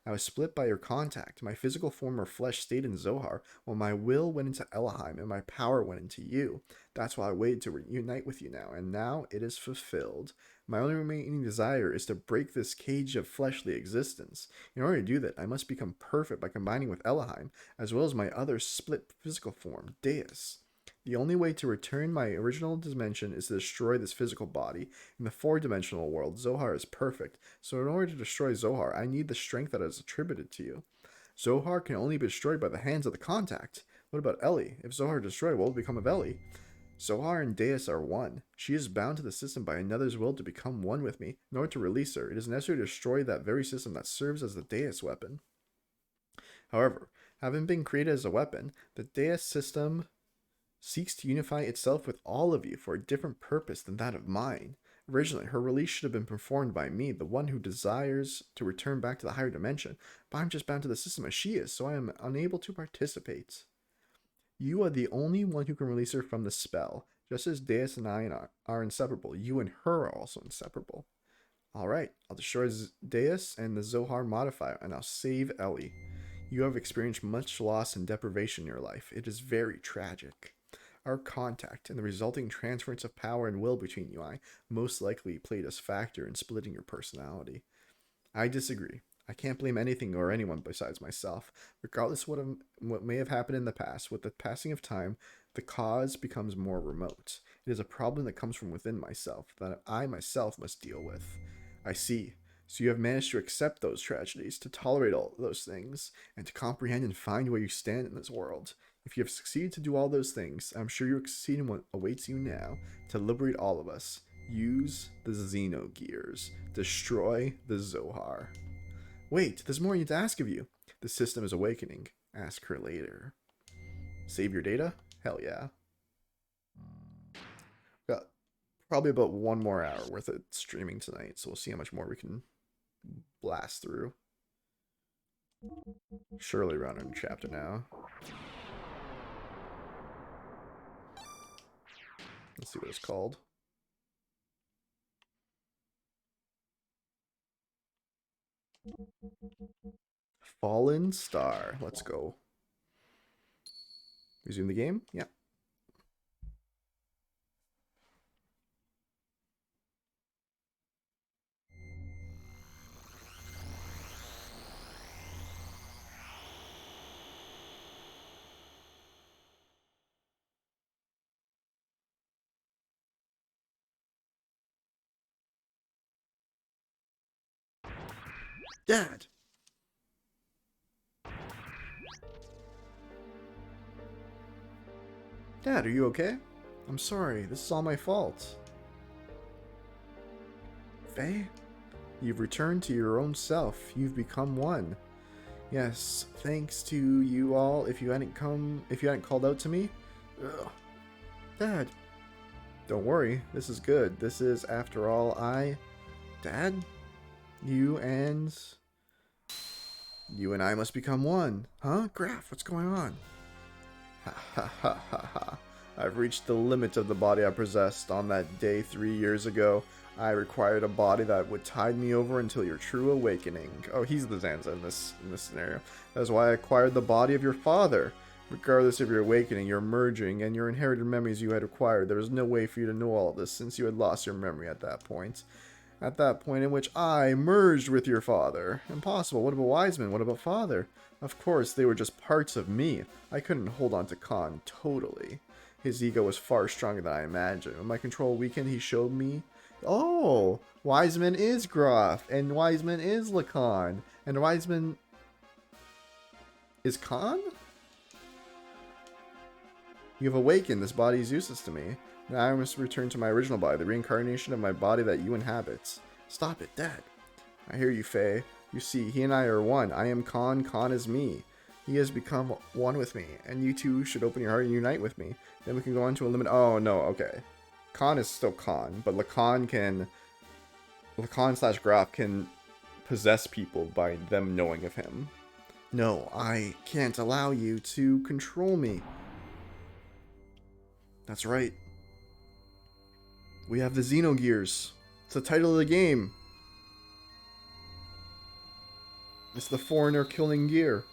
I was split by your contact. My physical form or flesh stayed in Zohar, while my will went into Elohim and my power went into you. That's why I waited to reunite with you now, and now it is fulfilled. My only remaining desire is to break this cage of fleshly existence. In order to do that, I must become perfect by combining with Elohim, as well as my other split physical form, Deus. The only way to return my original dimension is to destroy this physical body. In the four-dimensional world, Zohar is perfect, so in order to destroy Zohar, I need the strength that is attributed to you. Zohar can only be destroyed by the hands of the contact. What about Ellie? If Zohar is destroyed, what will become of Ellie? Zohar and Deus are one. She is bound to the system by another's will to become one with me. In order to release her, it is necessary to destroy that very system that serves as the Deus weapon. However, having been created as a weapon, the Deus system seeks to unify itself with all of you for a different purpose than that of mine. Originally, her release should have been performed by me, the one who desires to return back to the higher dimension, but I'm just bound to the system as she is, so I am unable to participate. You are the only one who can release her from the spell. Just as Deus and I are inseparable, you and her are also inseparable. Alright, I'll destroy Deus and the Zohar modifier, and I'll save Ellie. You have experienced much loss and deprivation in your life. It is very tragic. Our contact and the resulting transference of power and will between you and I most likely played a factor in splitting your personality. I disagree. I can't blame anything or anyone besides myself. Regardless of what may have happened in the past, with the passing of time, the cause becomes more remote. It is a problem that comes from within myself, that I myself must deal with. I see. So you have managed to accept those tragedies, to tolerate all those things, and to comprehend and find where you stand in this world. If you have succeeded to do all those things, I'm sure you're succeeding what awaits you now to liberate all of us. Use the Xenogears. Destroy the Zohar. Wait, there's more I need to ask of you. The system is awakening. Ask her later. Save your data? Hell yeah. Got probably about 1 more hour worth of streaming tonight, so we'll see how much more we can blast through. Surely around in chapter now. Let's see what it's called. Fallen Star. Let's go. Resume the game? Yeah. Dad! Dad, are you okay? I'm sorry, this is all my fault. Faye? You've returned to your own self. You've become one. Yes, thanks to you all. If you hadn't called out to me. Ugh. Dad. Don't worry, this is good. This is, after all, Dad? You and I must become one. Huh? Graph, what's going on? Ha ha ha ha ha. I've reached the limit of the body I possessed. On that day 3 years ago, I required a body that would tide me over until your true awakening. Oh, he's the Zanza in this scenario. That's why I acquired the body of your father. Regardless of your awakening, your merging, and your inherited memories you had acquired, there was no way for you to know all of this since you had lost your memory at that point. At that point in which I merged with your father. Impossible. What about Wiseman? What about father? Of course, they were just parts of me. I couldn't hold on to Khan totally. His ego was far stronger than I imagined. When my control weakened, he showed me... Oh! Wiseman is Groff, and Wiseman is Lacan, and Wiseman... is Khan? You have awakened. This body is useless to me. Now I must return to my original body, the reincarnation of my body that you inhabit. Stop it, Dad. I hear you, Faye. You see, he and I are one. I am Khan, Khan is me. He has become one with me, and you two should open your heart and unite with me. Then we can go on to eliminate. Oh, no, okay. Khan is still Khan, but Lacan slash Graf can possess people by them knowing of him. No, I can't allow you to control me. That's right. We have the Xenogears. It's the title of the game. It's the foreigner killing gear.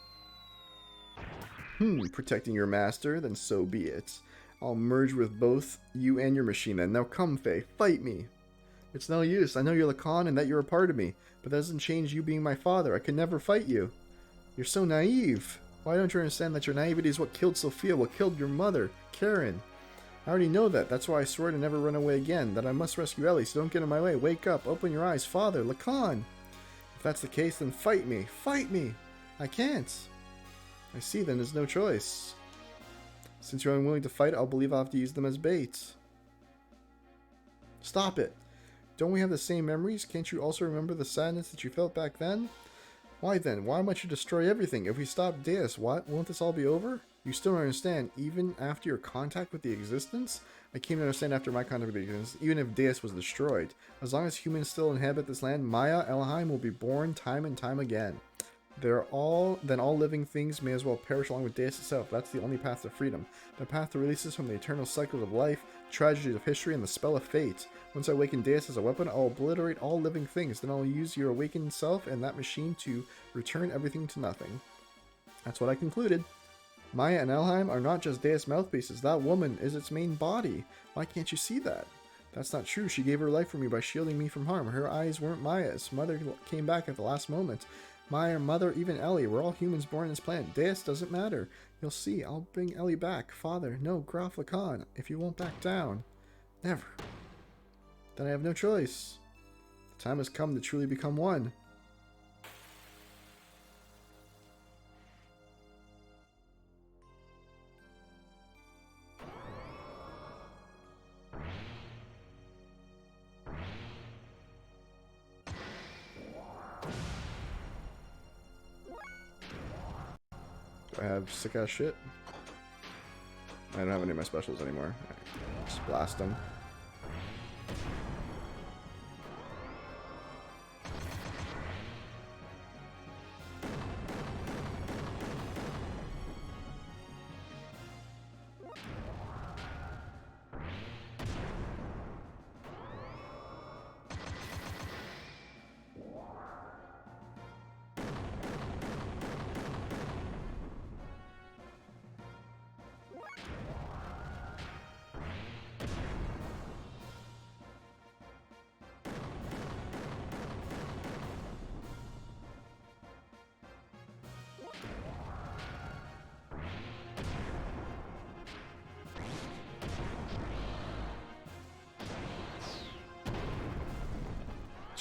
Protecting your master? Then so be it. I'll merge with both you and your machine then. Now come, Faye, fight me. It's no use. I know you're Lacan and that you're a part of me, but that doesn't change you being my father. I could never fight you. You're so naive. Why don't you understand that your naivety is what killed Sophia, what killed your mother, Karen? I already know that. That's why I swore to never run away again, that I must rescue Ellie, so don't get in my way. Wake up. Open your eyes. Father, Lacan. If that's the case, then fight me. Fight me. I can't. I see, then there's no choice. Since you're unwilling to fight, I'll believe I'll have to use them as bait. Stop it. Don't we have the same memories? Can't you also remember the sadness that you felt back then? Why then? Why must you destroy everything? If we stop Deus, won't this all be over? You still don't understand, even after your contact with the existence? I came to understand after my contact with the existence, even if Deus was destroyed. As long as humans still inhabit this land, Maya Elheim will be born time and time again. Then all living things may as well perish along with Deus itself. That's the only path to freedom. The path to release us from the eternal cycles of life, tragedies of history, and the spell of fate. Once I awaken Deus as a weapon, I'll obliterate all living things. Then I'll use your awakened self and that machine to return everything to nothing. That's what I concluded. Maya and Elheim are not just Deus mouthpieces. That woman is its main body. Why can't you see that? That's not true. She gave her life for me by shielding me from harm. Her eyes weren't Maya's. Mother came back at the last moment. Maya, Mother, even Ellie. We're all humans born in this planet. Deus doesn't matter. You'll see. I'll bring Ellie back. Father, no, Graf Lacan. If you won't back down. Never. Then I have no choice. The time has come to truly become one. I have sick ass shit. I don't have any of my specials anymore. Right, just blast them.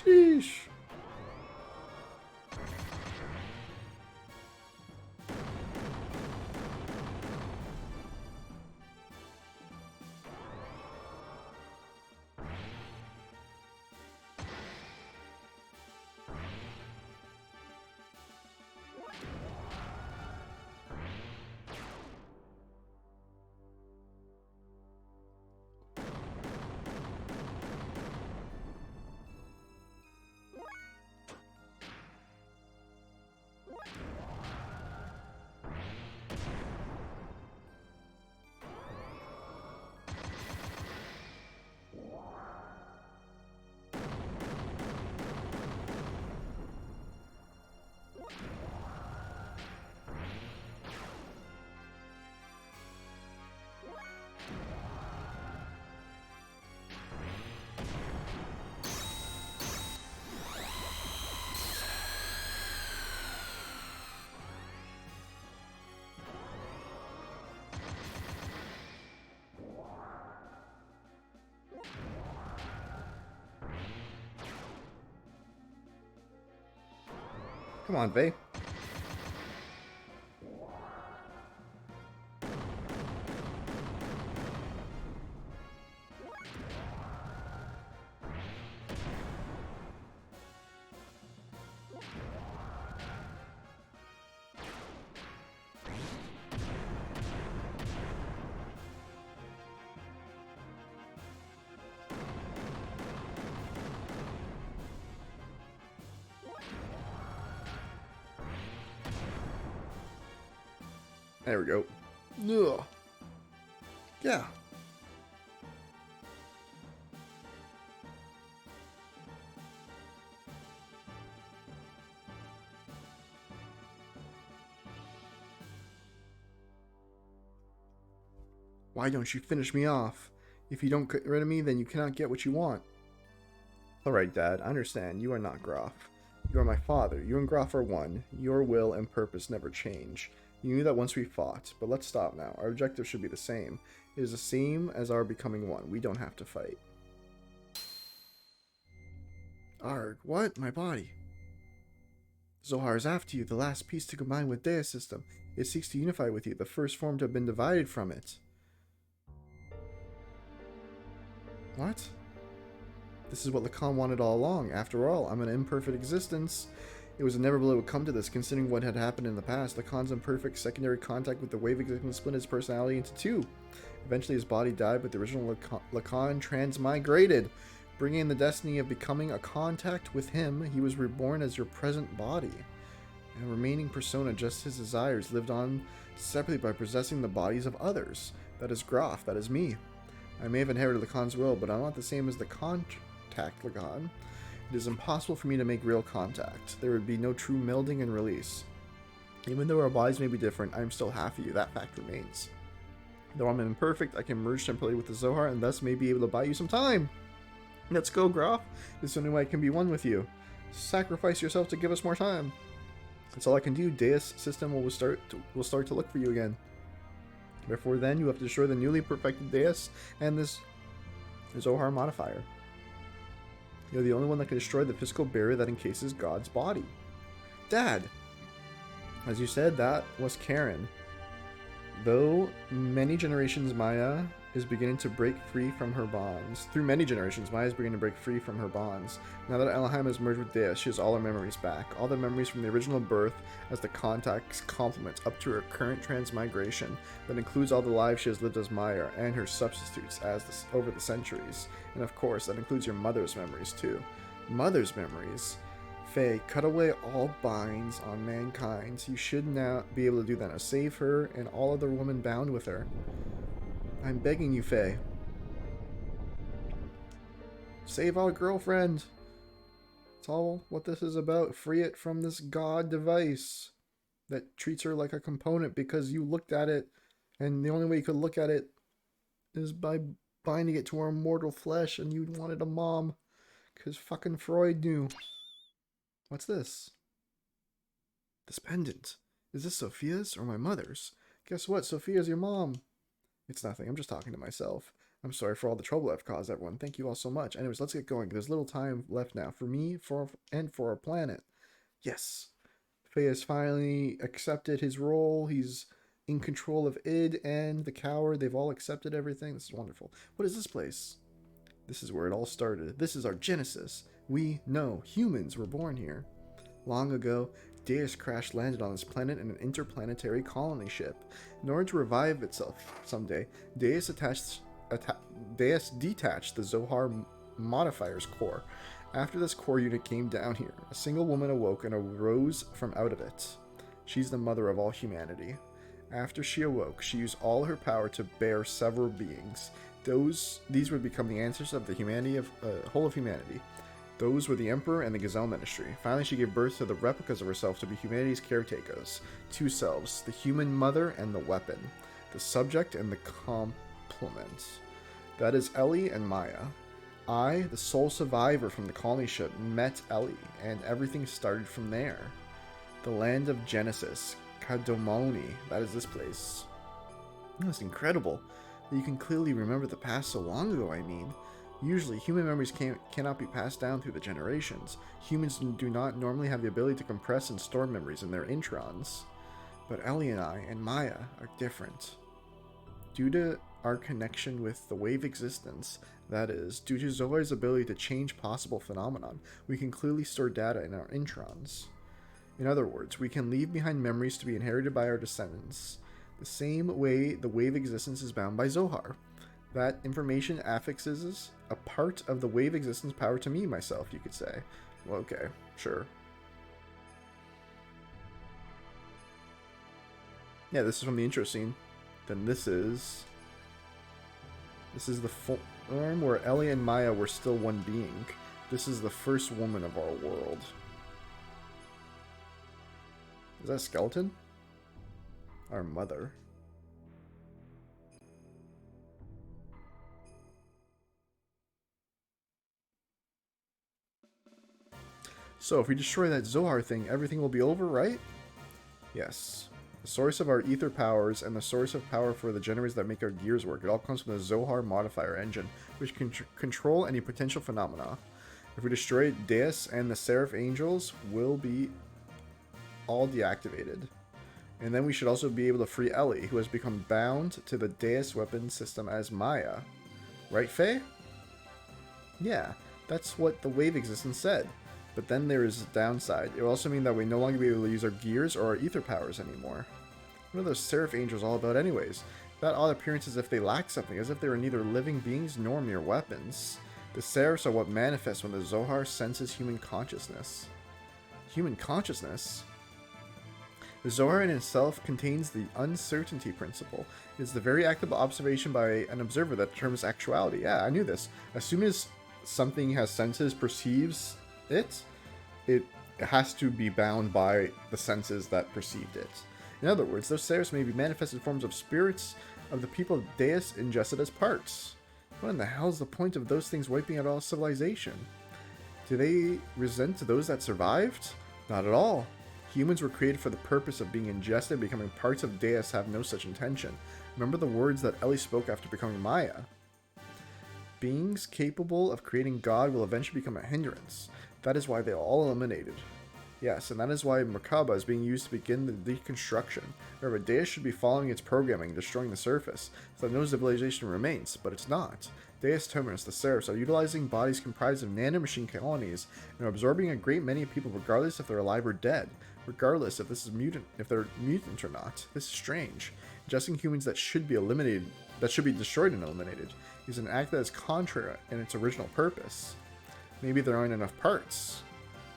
Sheesh. Come on, Vay. There we go. Ugh. Yeah. Why don't you finish me off? If you don't get rid of me, then you cannot get what you want. Alright, Dad, I understand. You are not Graf. You are my father. You and Graf are one. Your will and purpose never change. You knew that once we fought, but let's stop now. Our objective should be the same. It is the same as our becoming one. We don't have to fight. Arg, what? My body. Zohar is after you, the last piece to combine with Deus system. It seeks to unify with you, the first form to have been divided from it. What? This is what Lacan wanted all along. After all, I'm an imperfect existence. It was inevitable it would come to this, considering what had happened in the past. Lacan's imperfect secondary contact with the wave existence split his personality into two. Eventually his body died, but the original Lacan transmigrated, bringing in the destiny of becoming a contact with him. He was reborn as your present body. And a remaining persona, just his desires, lived on separately by possessing the bodies of others. That is Graf, that is me. I may have inherited Lacan's will, but I'm not the same as the contact Lacan. It is impossible for me to make real contact. There would be no true melding and release. Even though our bodies may be different, I am still half of you. That fact remains. Though I'm imperfect, I can merge temporarily with the Zohar and thus may be able to buy you some time. Let's go, Graf. This is the only way I can be one with you. Sacrifice yourself to give us more time. That's all I can do. Deus system will start to look for you again. Before then, you have to destroy the newly perfected Deus and this Zohar modifier. You're the only one that can destroy the physical barrier that encases God's body. Dad! As you said, that was Karen. Though many generations, Maya is beginning to break free from her bonds. Through many generations, Maya is beginning to break free from her bonds. Now that Elohim has merged with Deus, she has all her memories back. All the memories from the original birth as the contact's complement up to her current transmigration. That includes all the lives she has lived as Maya and her substitutes over the centuries. And of course, that includes your mother's memories too. Mother's memories? Faye, cut away all binds on mankind. You should now be able to do that. Now save her and all other women bound with her. I'm begging you, Faye. Save our girlfriend. That's all what this is about. Free it from this god device that treats her like a component because you looked at it, and the only way you could look at it is by binding it to our mortal flesh, and you wanted a mom because fucking Freud knew. What's this? This pendant. Is this Sophia's or my mother's? Guess what? Sophia's your mom. It's nothing. I'm just talking to myself. I'm sorry for all the trouble I've caused everyone. Thank you all so much. Anyways, let's get going. There's little time left now for me and for our planet. Yes. Faye has finally accepted his role. He's in control of Id and the coward. They've all accepted everything. This is wonderful. What is this place? This is where it all started. This is our genesis. We know humans were born here. Long ago, Deus crash landed on this planet in an interplanetary colony ship. In order to revive itself someday, Deus detached the Zohar modifier's core. After this core unit came down here, a single woman awoke and arose from out of it. She's the mother of all humanity. After she awoke, she used all her power to bear several beings. These would become the ancestors of the whole of humanity. Those were the Emperor and the Gazelle Ministry. Finally, she gave birth to the replicas of herself to be humanity's caretakers. Two selves, the human mother and the weapon, the subject and the complement. That is Ellie and Maya. I, the sole survivor from the colony ship, met Ellie, and everything started from there. The land of Genesis, Kadomoni, that is this place. That's incredible. You can clearly remember the past so long ago, I mean. Usually, human memories cannot be passed down through the generations. Humans do not normally have the ability to compress and store memories in their introns. But Ellie and I, and Maya, are different. Due to our connection with the wave existence, that is, due to Zohar's ability to change possible phenomenon, we can clearly store data in our introns. In other words, we can leave behind memories to be inherited by our descendants, the same way the wave existence is bound by Zohar. That information affixes a part of the wave existence power to me, myself, you could say. Well, okay, sure. Yeah, this is from the intro scene. Then this is the form where Ellie and Maya were still one being. This is the first woman of our world. Is that a skeleton? Our mother. So if we destroy that Zohar thing, everything will be over, right? Yes. The source of our ether powers and the source of power for the generators that make our gears work. It all comes from the Zohar modifier engine, which can control any potential phenomena. If we destroy it, Deus and the Seraph Angels will be all deactivated. And then we should also be able to free Ellie, who has become bound to the Deus weapon system as Maya. Right, Faye? Yeah, that's what the wave existence said. But then there is a downside. It will also mean that we no longer be able to use our gears or our ether powers anymore. What are those Seraph Angels all about anyways? That odd appearance as if they lack something, as if they were neither living beings nor mere weapons. The Seraphs are what manifests when the Zohar senses human consciousness. Human consciousness? The Zohar in itself contains the uncertainty principle. It is the very act of observation by an observer that determines actuality. Yeah, I knew this. As soon as something has senses, perceives it has to be bound by the senses that perceived it. In other words, those Seraphs may be manifested forms of spirits of the people of Deus ingested as parts. What in the hell is the point of those things wiping out all civilization? Do they resent those that survived? Not at all. Humans were created for the purpose of being ingested and becoming parts of Deus have no such intention. Remember the words that Ellie spoke after becoming Maya. Beings capable of creating God will eventually become a hindrance. That is why they are all eliminated. Yes, and that is why Merkaba is being used to begin the deconstruction. Remember, Deus should be following its programming, destroying the surface, so that no civilization remains, but it's not. Deus Terminus, the Seraphs, are utilizing bodies comprised of nanomachine colonies and are absorbing a great many people regardless if they're alive or dead, regardless if they're mutant or not. This is strange. Ingesting humans that should be eliminated, that should be destroyed and eliminated, is an act that is contrary in its original purpose. Maybe there aren't enough parts.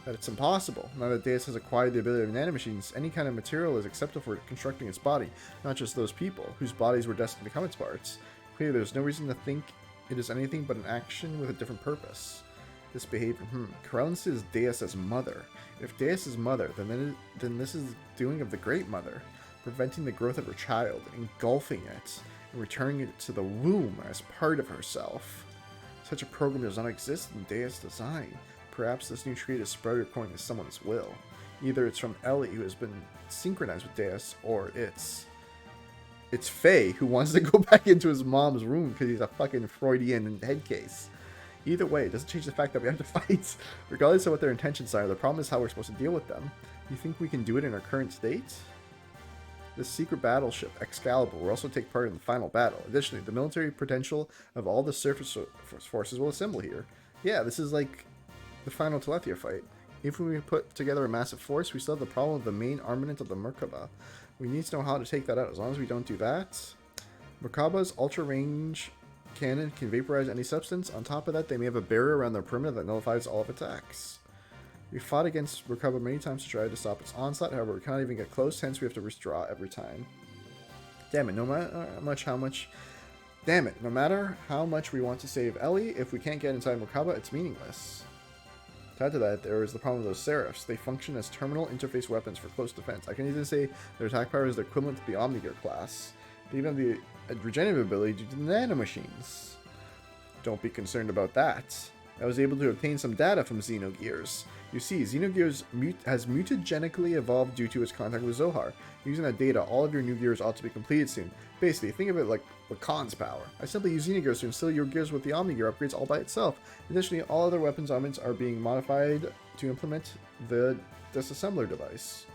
That it's impossible. Now that Deus has acquired the ability of nanomachines, any kind of material is acceptable for constructing its body, not just those people, whose bodies were destined to become its parts. Clearly, there's no reason to think it is anything but an action with a different purpose. This behavior, Corellin sees Deus as mother. If Deus is mother, then this is the doing of the Great Mother, preventing the growth of her child, engulfing it, and returning it to the womb as part of herself. Such a program does not exist in Deus design. Perhaps this new trait is spread according to someone's will. Either it's from Ellie, who has been synchronized with Deus, or it's Faye, who wants to go back into his mom's room because he's a fucking Freudian head case. Either way, it doesn't change the fact that we have to fight. Regardless of what their intentions are, the problem is how we're supposed to deal with them. You think we can do it in our current state? The secret battleship, Excalibur, will also take part in the final battle. Additionally, the military potential of all the surface forces will assemble here. Yeah, this is like the final Telethia fight. If we put together a massive force, we still have the problem of the main armament of the Merkaba. We need to know how to take that out. As long as we don't do that, Merkaba's ultra-range cannon can vaporize any substance. On top of that, they may have a barrier around their perimeter that nullifies all of attacks. We fought against Merkaba many times to try to stop its onslaught, however, we cannot even get close, hence we have to withdraw every time. Damn it, no matter how much we want to save Ellie, if we can't get inside Merkaba, it's meaningless. To add to that, there is the problem of those Seraphs. They function as terminal interface weapons for close defense. I can even say their attack power is the equivalent to the Omnigear class. They even have the regenerative ability due to the nanomachines. Don't be concerned about that. I was able to obtain some data from Xenogears. You see, Xenogears has mutagenically evolved due to its contact with Zohar. Using that data, all of your new gears ought to be completed soon. Basically, think of it like Khan's power. I simply use Xenogears to instill your gears with the Omnigear upgrades all by itself. Additionally, all other weapons armaments are being modified to implement the disassembler device.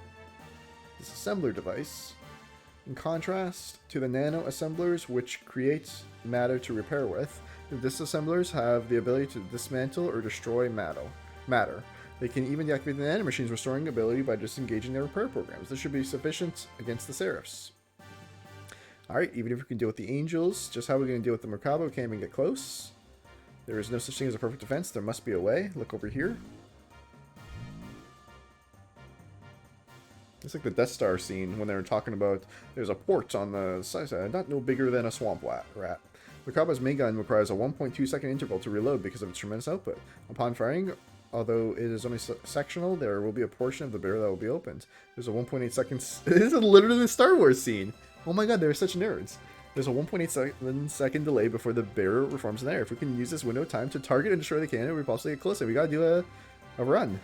In contrast to the nano-assemblers, which create matter to repair with, the disassemblers have the ability to dismantle or destroy matter. They can even deactivate the nanomachines, restoring ability by disengaging their repair programs. This should be sufficient against the Seraphs. Alright, even if we can deal with the Angels, just how are we going to deal with the Merkaba? We can't even get close. There is no such thing as a perfect defense. There must be a way. Look over here. It's like the Death Star scene when they were talking about there's a port on the side, not no bigger than a swamp rat. Makaba's main gun requires a 1.2 second interval to reload because of its tremendous output. Upon firing, although it is only sectional, there will be a portion of the barrel that will be opened. There's a 1.8 seconds. This is literally the Star Wars scene. Oh my god, they're such nerds. There's a 1.8 second delay before the barrel reforms in the air. If we can use this window of time to target and destroy the cannon, we possibly get closer. We gotta do a run.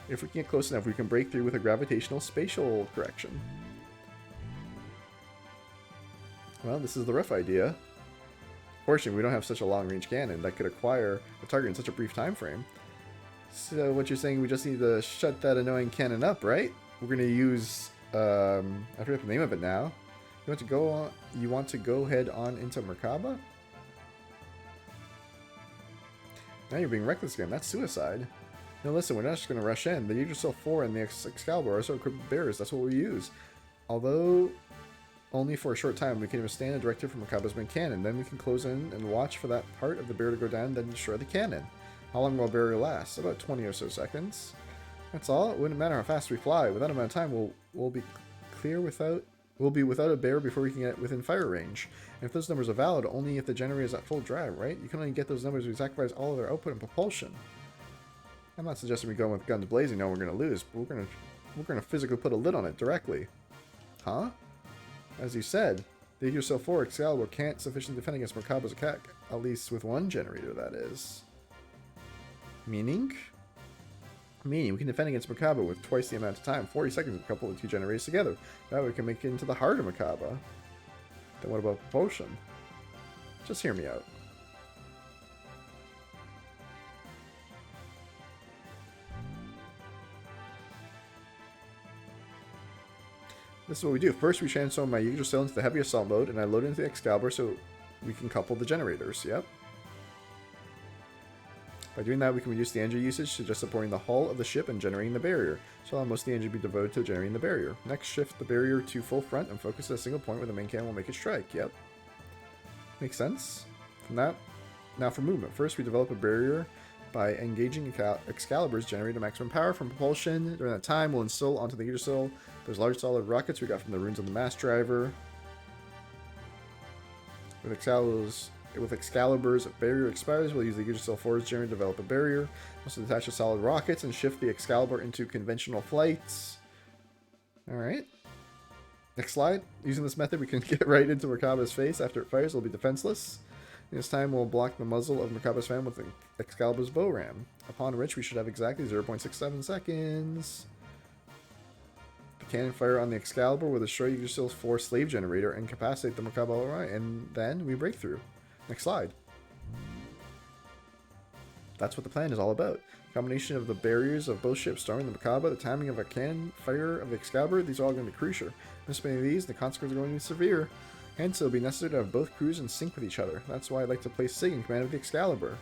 If we can get close enough, we can break through with a gravitational spatial correction. Well, this is the rough idea. Fortunately, we don't have such a long-range cannon that could acquire a target in such a brief time frame. So what you're saying, we just need to shut that annoying cannon up, right? We're going to use, I forget the name of it now. You want to go head on into Merkaba? Now you're being reckless again. That's suicide. No, listen, we're not just going to rush in. The Yggdrasil 4 and the Excalibur are so equipped bearers. That's what we use. Although only for a short time, we can withstand a directive from Merkaba's main cannon. Then we can close in and watch for that part of the barrier to go down, then destroy the cannon. How long will a barrier last? About 20 or so seconds. That's all. It wouldn't matter how fast we fly. With that amount of time, we'll be without a barrier before we can get within fire range. And if those numbers are valid, only if the generator is at full drive, right? You can only get those numbers if you sacrifice all of their output and propulsion. I'm not suggesting we go in with guns blazing, no, we're going to lose, but we're going to physically put a lid on it directly. Huh? As you said, the Yggdrasil 4 Excalibur can't sufficiently defend against Merkaba's attack, at least with one generator, that is. Meaning? Meaning, we can defend against Merkaba with twice the amount of time, 40 seconds to couple the two generators together. That way we can make it into the heart of Merkaba. Then what about propulsion? Just hear me out. This is what we do. First, we transform my Yggdrasil into the heavy assault mode, and I load it into the Excalibur so we can couple the generators. Yep. By doing that, we can reduce the energy usage to just supporting the hull of the ship and generating the barrier. So allow most of the energy to be devoted to generating the barrier. Next, shift the barrier to full front and focus at a single point where the main cannon will make its strike. Yep. Makes sense. From that, now for movement. First, we develop a barrier by engaging Excalibur's generator maximum power from propulsion. During that time, we'll install onto the Yggdrasil those large solid rockets we got from the runes on the mass driver. With Excalibur's barrier expires, we'll use the Yggdrasil 4's generator to develop a barrier. Also detach the solid rockets and shift the Excalibur into conventional flights. Alright. Next slide. Using this method, we can get right into Merkaba's face. After it fires, it'll be defenseless. This time, we'll block the muzzle of Merkaba's fan with Excalibur's bow ram. Upon which, we should have exactly 0.67 seconds. The cannon fire on the Excalibur will destroy Yggdrasil's 4 slave generator and incapacitate the Merkaba, and then we break through. Next slide. That's what the plan is all about. Combination of the barriers of both ships storming the Merkaba, the timing of a cannon fire of the Excalibur, these are all going to be crucial. Miss any of these, the consequences are going to be severe. Hence, it'll be necessary to have both crews in sync with each other. That's why I'd like to place Sig in command of the Excalibur.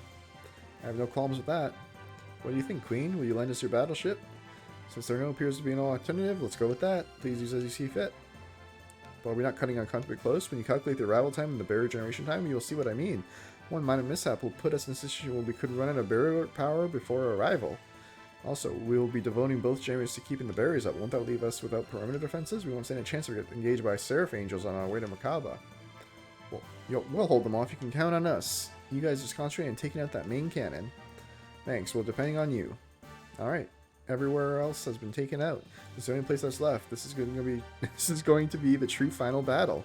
I have no qualms with that. What do you think, Queen? Will you lend us your battleship? Since there appears to be no alternative, let's go with that. Please use as you see fit. But we're not cutting uncomfortably close. When you calculate the arrival time and the barrier generation time, you'll see what I mean. One minor mishap will put us in a situation where we could run out of barrier power before our arrival. Also, we will be devoting both generators to keeping the barriers up. Won't that leave us without perimeter defenses? We won't stand a chance to get engaged by Seraph Angels on our way to Merkaba. Well, we'll hold them off. You can count on us. You guys just concentrate on taking out that main cannon. Thanks. Well, depending on you. Alright. Everywhere else has been taken out. This is the only place that's left. This is going to be the true final battle.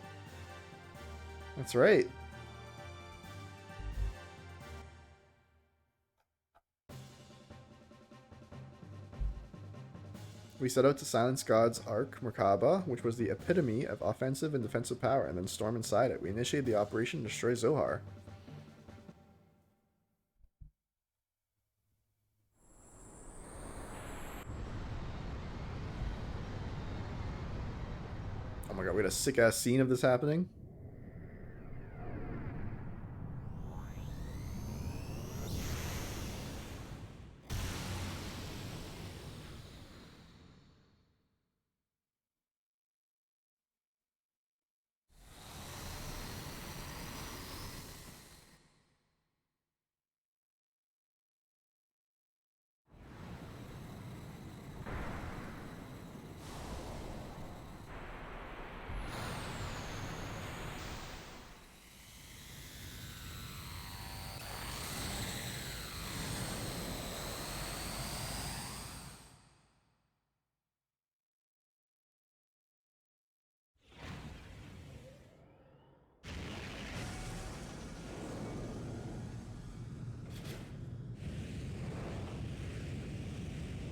That's right. We set out to silence God's Ark, Merkaba, which was the epitome of offensive and defensive power, and then storm inside it. We initiated the operation to destroy Zohar. Oh my god, we had a sick-ass scene of this happening.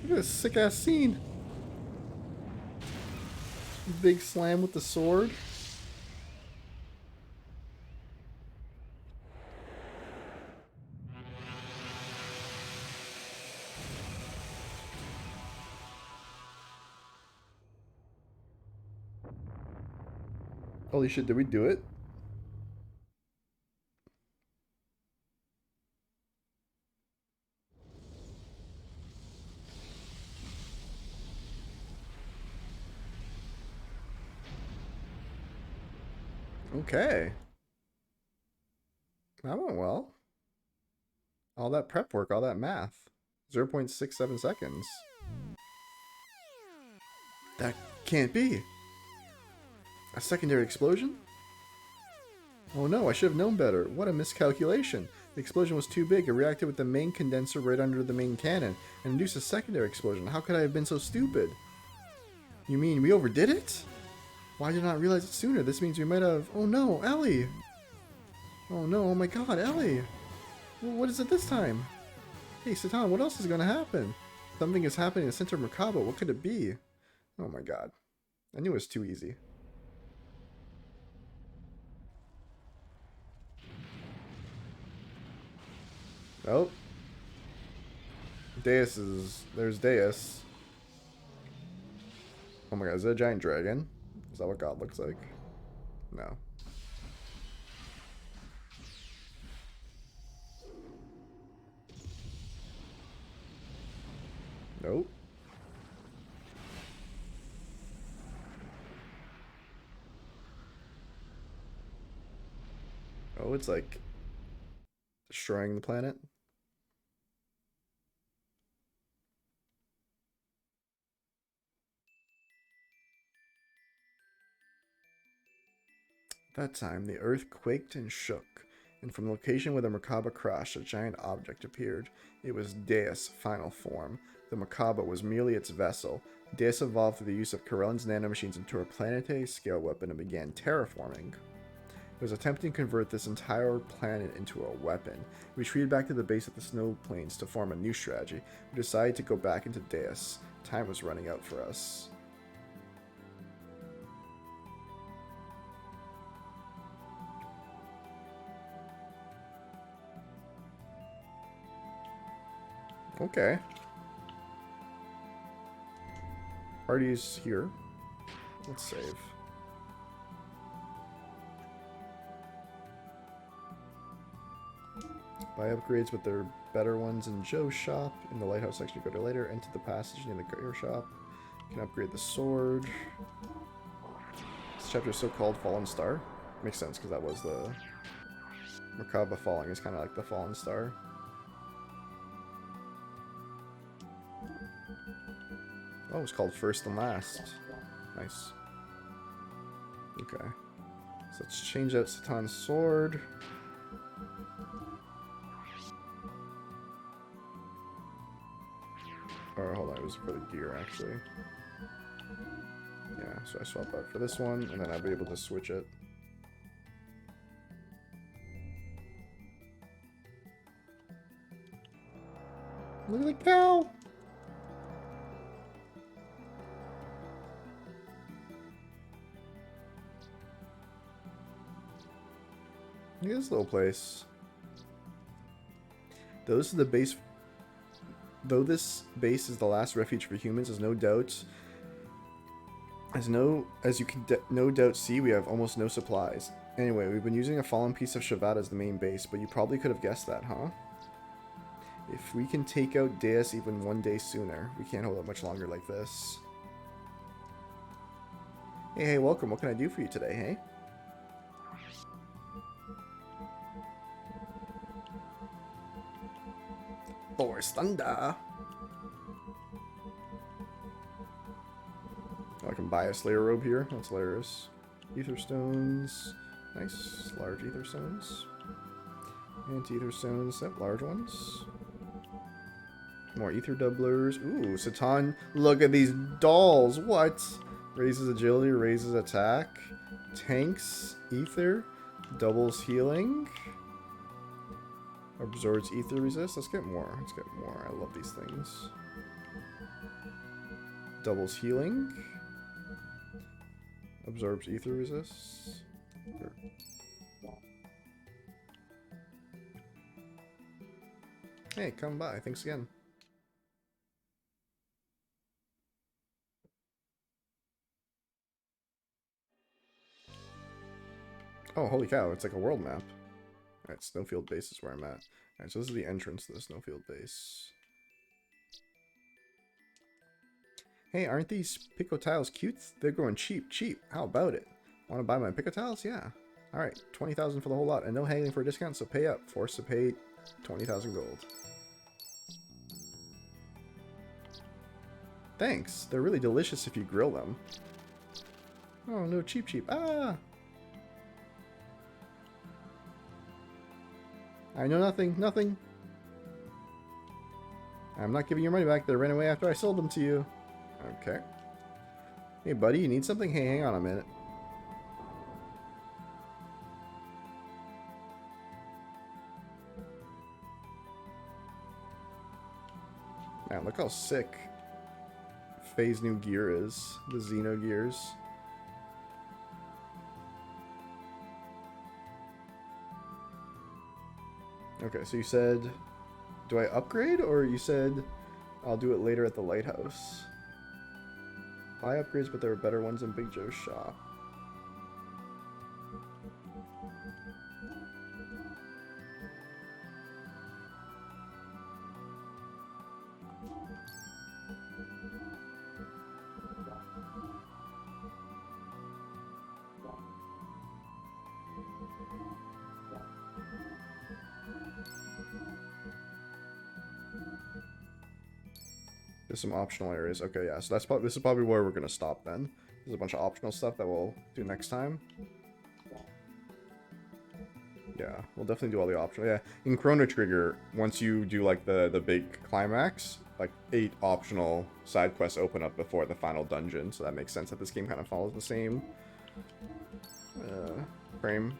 Look at this sick ass scene. Big slam with the sword. Holy shit, did we do it? Okay. That went well. All that prep work, all that math. 0.67 seconds. That can't be. A secondary explosion? Oh no, I should have known better. What a miscalculation. The explosion was too big. It reacted with the main condenser right under the main cannon and induced a secondary explosion. How could I have been so stupid? You mean we overdid it? Why did I not realize it sooner? This means we might have... Oh no, Ellie! Oh no, oh my god, Ellie! What is it this time? Hey, Satan, what else is going to happen? Something is happening in the center of Merkaba. What could it be? Oh my god. I knew it was too easy. Oh. Deus is... There's Deus. Oh my god, is that a giant dragon? Is that what God looks like? No. Nope. Oh, it's like destroying the planet. That time, the earth quaked and shook, and from the location where the Merkaba crashed, a giant object appeared. It was Deus' final form. The Merkaba was merely its vessel. Deus evolved through the use of Corellian's nanomachines into a planetary-scale weapon and began terraforming. It was attempting to convert this entire planet into a weapon. We retreated back to the base of the snow plains to form a new strategy. We decided to go back into Deus. Time was running out for us. Okay. Party's here. Let's save. Buy upgrades with their better ones in Joe's shop. In the lighthouse section, you go to later. Enter the passage near the gear shop. You can upgrade the sword. This chapter is so called Fallen Star. Makes sense because that was the Merkaba falling is kind of like the Fallen Star. Oh, it's called First and Last. Nice. Okay. So let's change out Satan's sword. Or hold on, it was for the gear actually. Yeah, so I swap out for this one, and then I'll be able to switch it. Look at the cow! Look at this little place. Though this base is the last refuge for humans, as you can no doubt see, we have almost no supplies. Anyway, we've been using a fallen piece of Shabbat as the main base, but you probably could have guessed that, huh? If we can take out Deus even one day sooner, we can't hold it much longer like this. Hey, welcome. What can I do for you today, hey? Thor's Thunder. Oh, I can buy a Slayer robe here. That's hilarious. Ether stones. Nice. Large ether stones. Anti-ether stones. Yep, large ones. More ether doublers. Ooh, Satan. Look at these dolls. What? Raises agility, raises attack. Tanks. Ether. Doubles healing. Absorbs ether resist. Let's get more. Let's get more. I love these things. Doubles healing. Absorbs ether resists. Hey, come by. Thanks again. Oh, holy cow, it's like a world map. Alright, Snowfield Base is where I'm at. Alright, so this is the entrance to the Snowfield Base. Hey, aren't these Pico tiles cute? They're going cheap, cheap. How about it? Want to buy my Pico tiles? Yeah. Alright, 20,000 for the whole lot, and no haggling for a discount, so pay up. Forced to pay 20,000 gold. Thanks. They're really delicious if you grill them. Oh, no, cheap, cheap. Ah! I know nothing, nothing. I'm not giving your money back. They ran away after I sold them to you. Okay. Hey, buddy, you need something? Hey, hang on a minute. Man, look how sick Faye's new gear is. The Xenogears. Okay, so you said, do I upgrade, or you said I'll do it later at the lighthouse? Buy upgrades, but there are better ones in Big Joe's shop. There's some optional areas. Okay, yeah, so this is probably where we're gonna stop then. There's a bunch of optional stuff that we'll do next time. Yeah, we'll definitely do all the optional. Yeah, in Chrono Trigger, once you do like the big climax, like 8 optional side quests open up before the final dungeon. So that makes sense that this game kind of follows the same frame.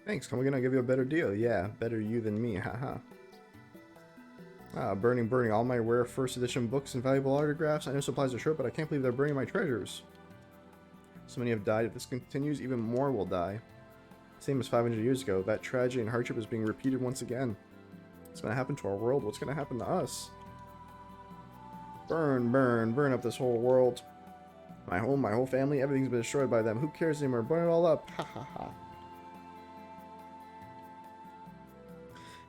Thanks, come again, I'll give you a better deal. Yeah, better you than me, haha. Burning all my rare first edition books and valuable autographs. I know supplies are short, but I can't believe they're burning my treasures. So many have died. If this continues, even more will die. Same as 500 years ago, that tragedy and hardship is being repeated once again. What's gonna happen to our world? What's gonna happen to us? Burn, burn, burn up this whole world. My home, my whole family, everything's been destroyed by them. Who cares anymore? Burn it all up. Ha ha ha.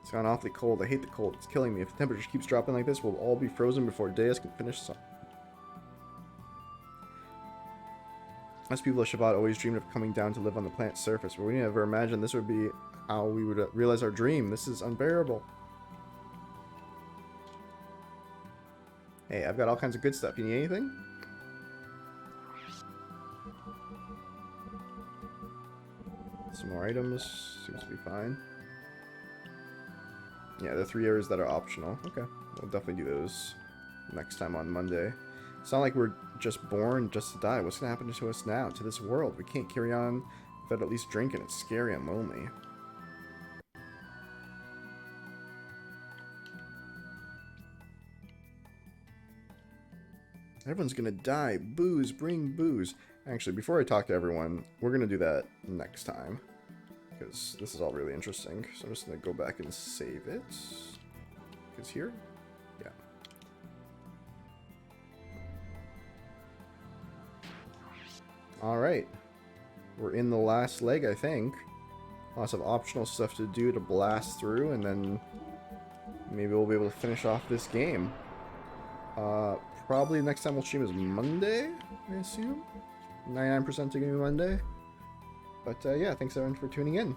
It's gone awfully cold. I hate the cold. It's killing me. If the temperature keeps dropping like this, we'll all be frozen before Deus can finish this up. Us people of Shabbat always dreamed of coming down to live on the planet's surface, but we never imagined this would be how we would realize our dream. This is unbearable. Hey, I've got all kinds of good stuff. You need anything? Some more items. Seems to be fine. Yeah, the 3 areas that are optional. Okay, we'll definitely do those next time on Monday. It's not like we're just born just to die. What's going to happen to us now, to this world? We can't carry on without at least drinking. It's scary and lonely. Everyone's going to die. Booze, bring booze. Actually, before I talk to everyone, we're going to do that next time. Because this is all really interesting. So I'm just going to go back and save it. Because here? Yeah. Alright. We're in the last leg, I think. Lots of optional stuff to do to blast through, and then maybe we'll be able to finish off this game. Probably next time we'll stream is Monday, I assume? 99% to be Monday. But yeah, thanks everyone for tuning in.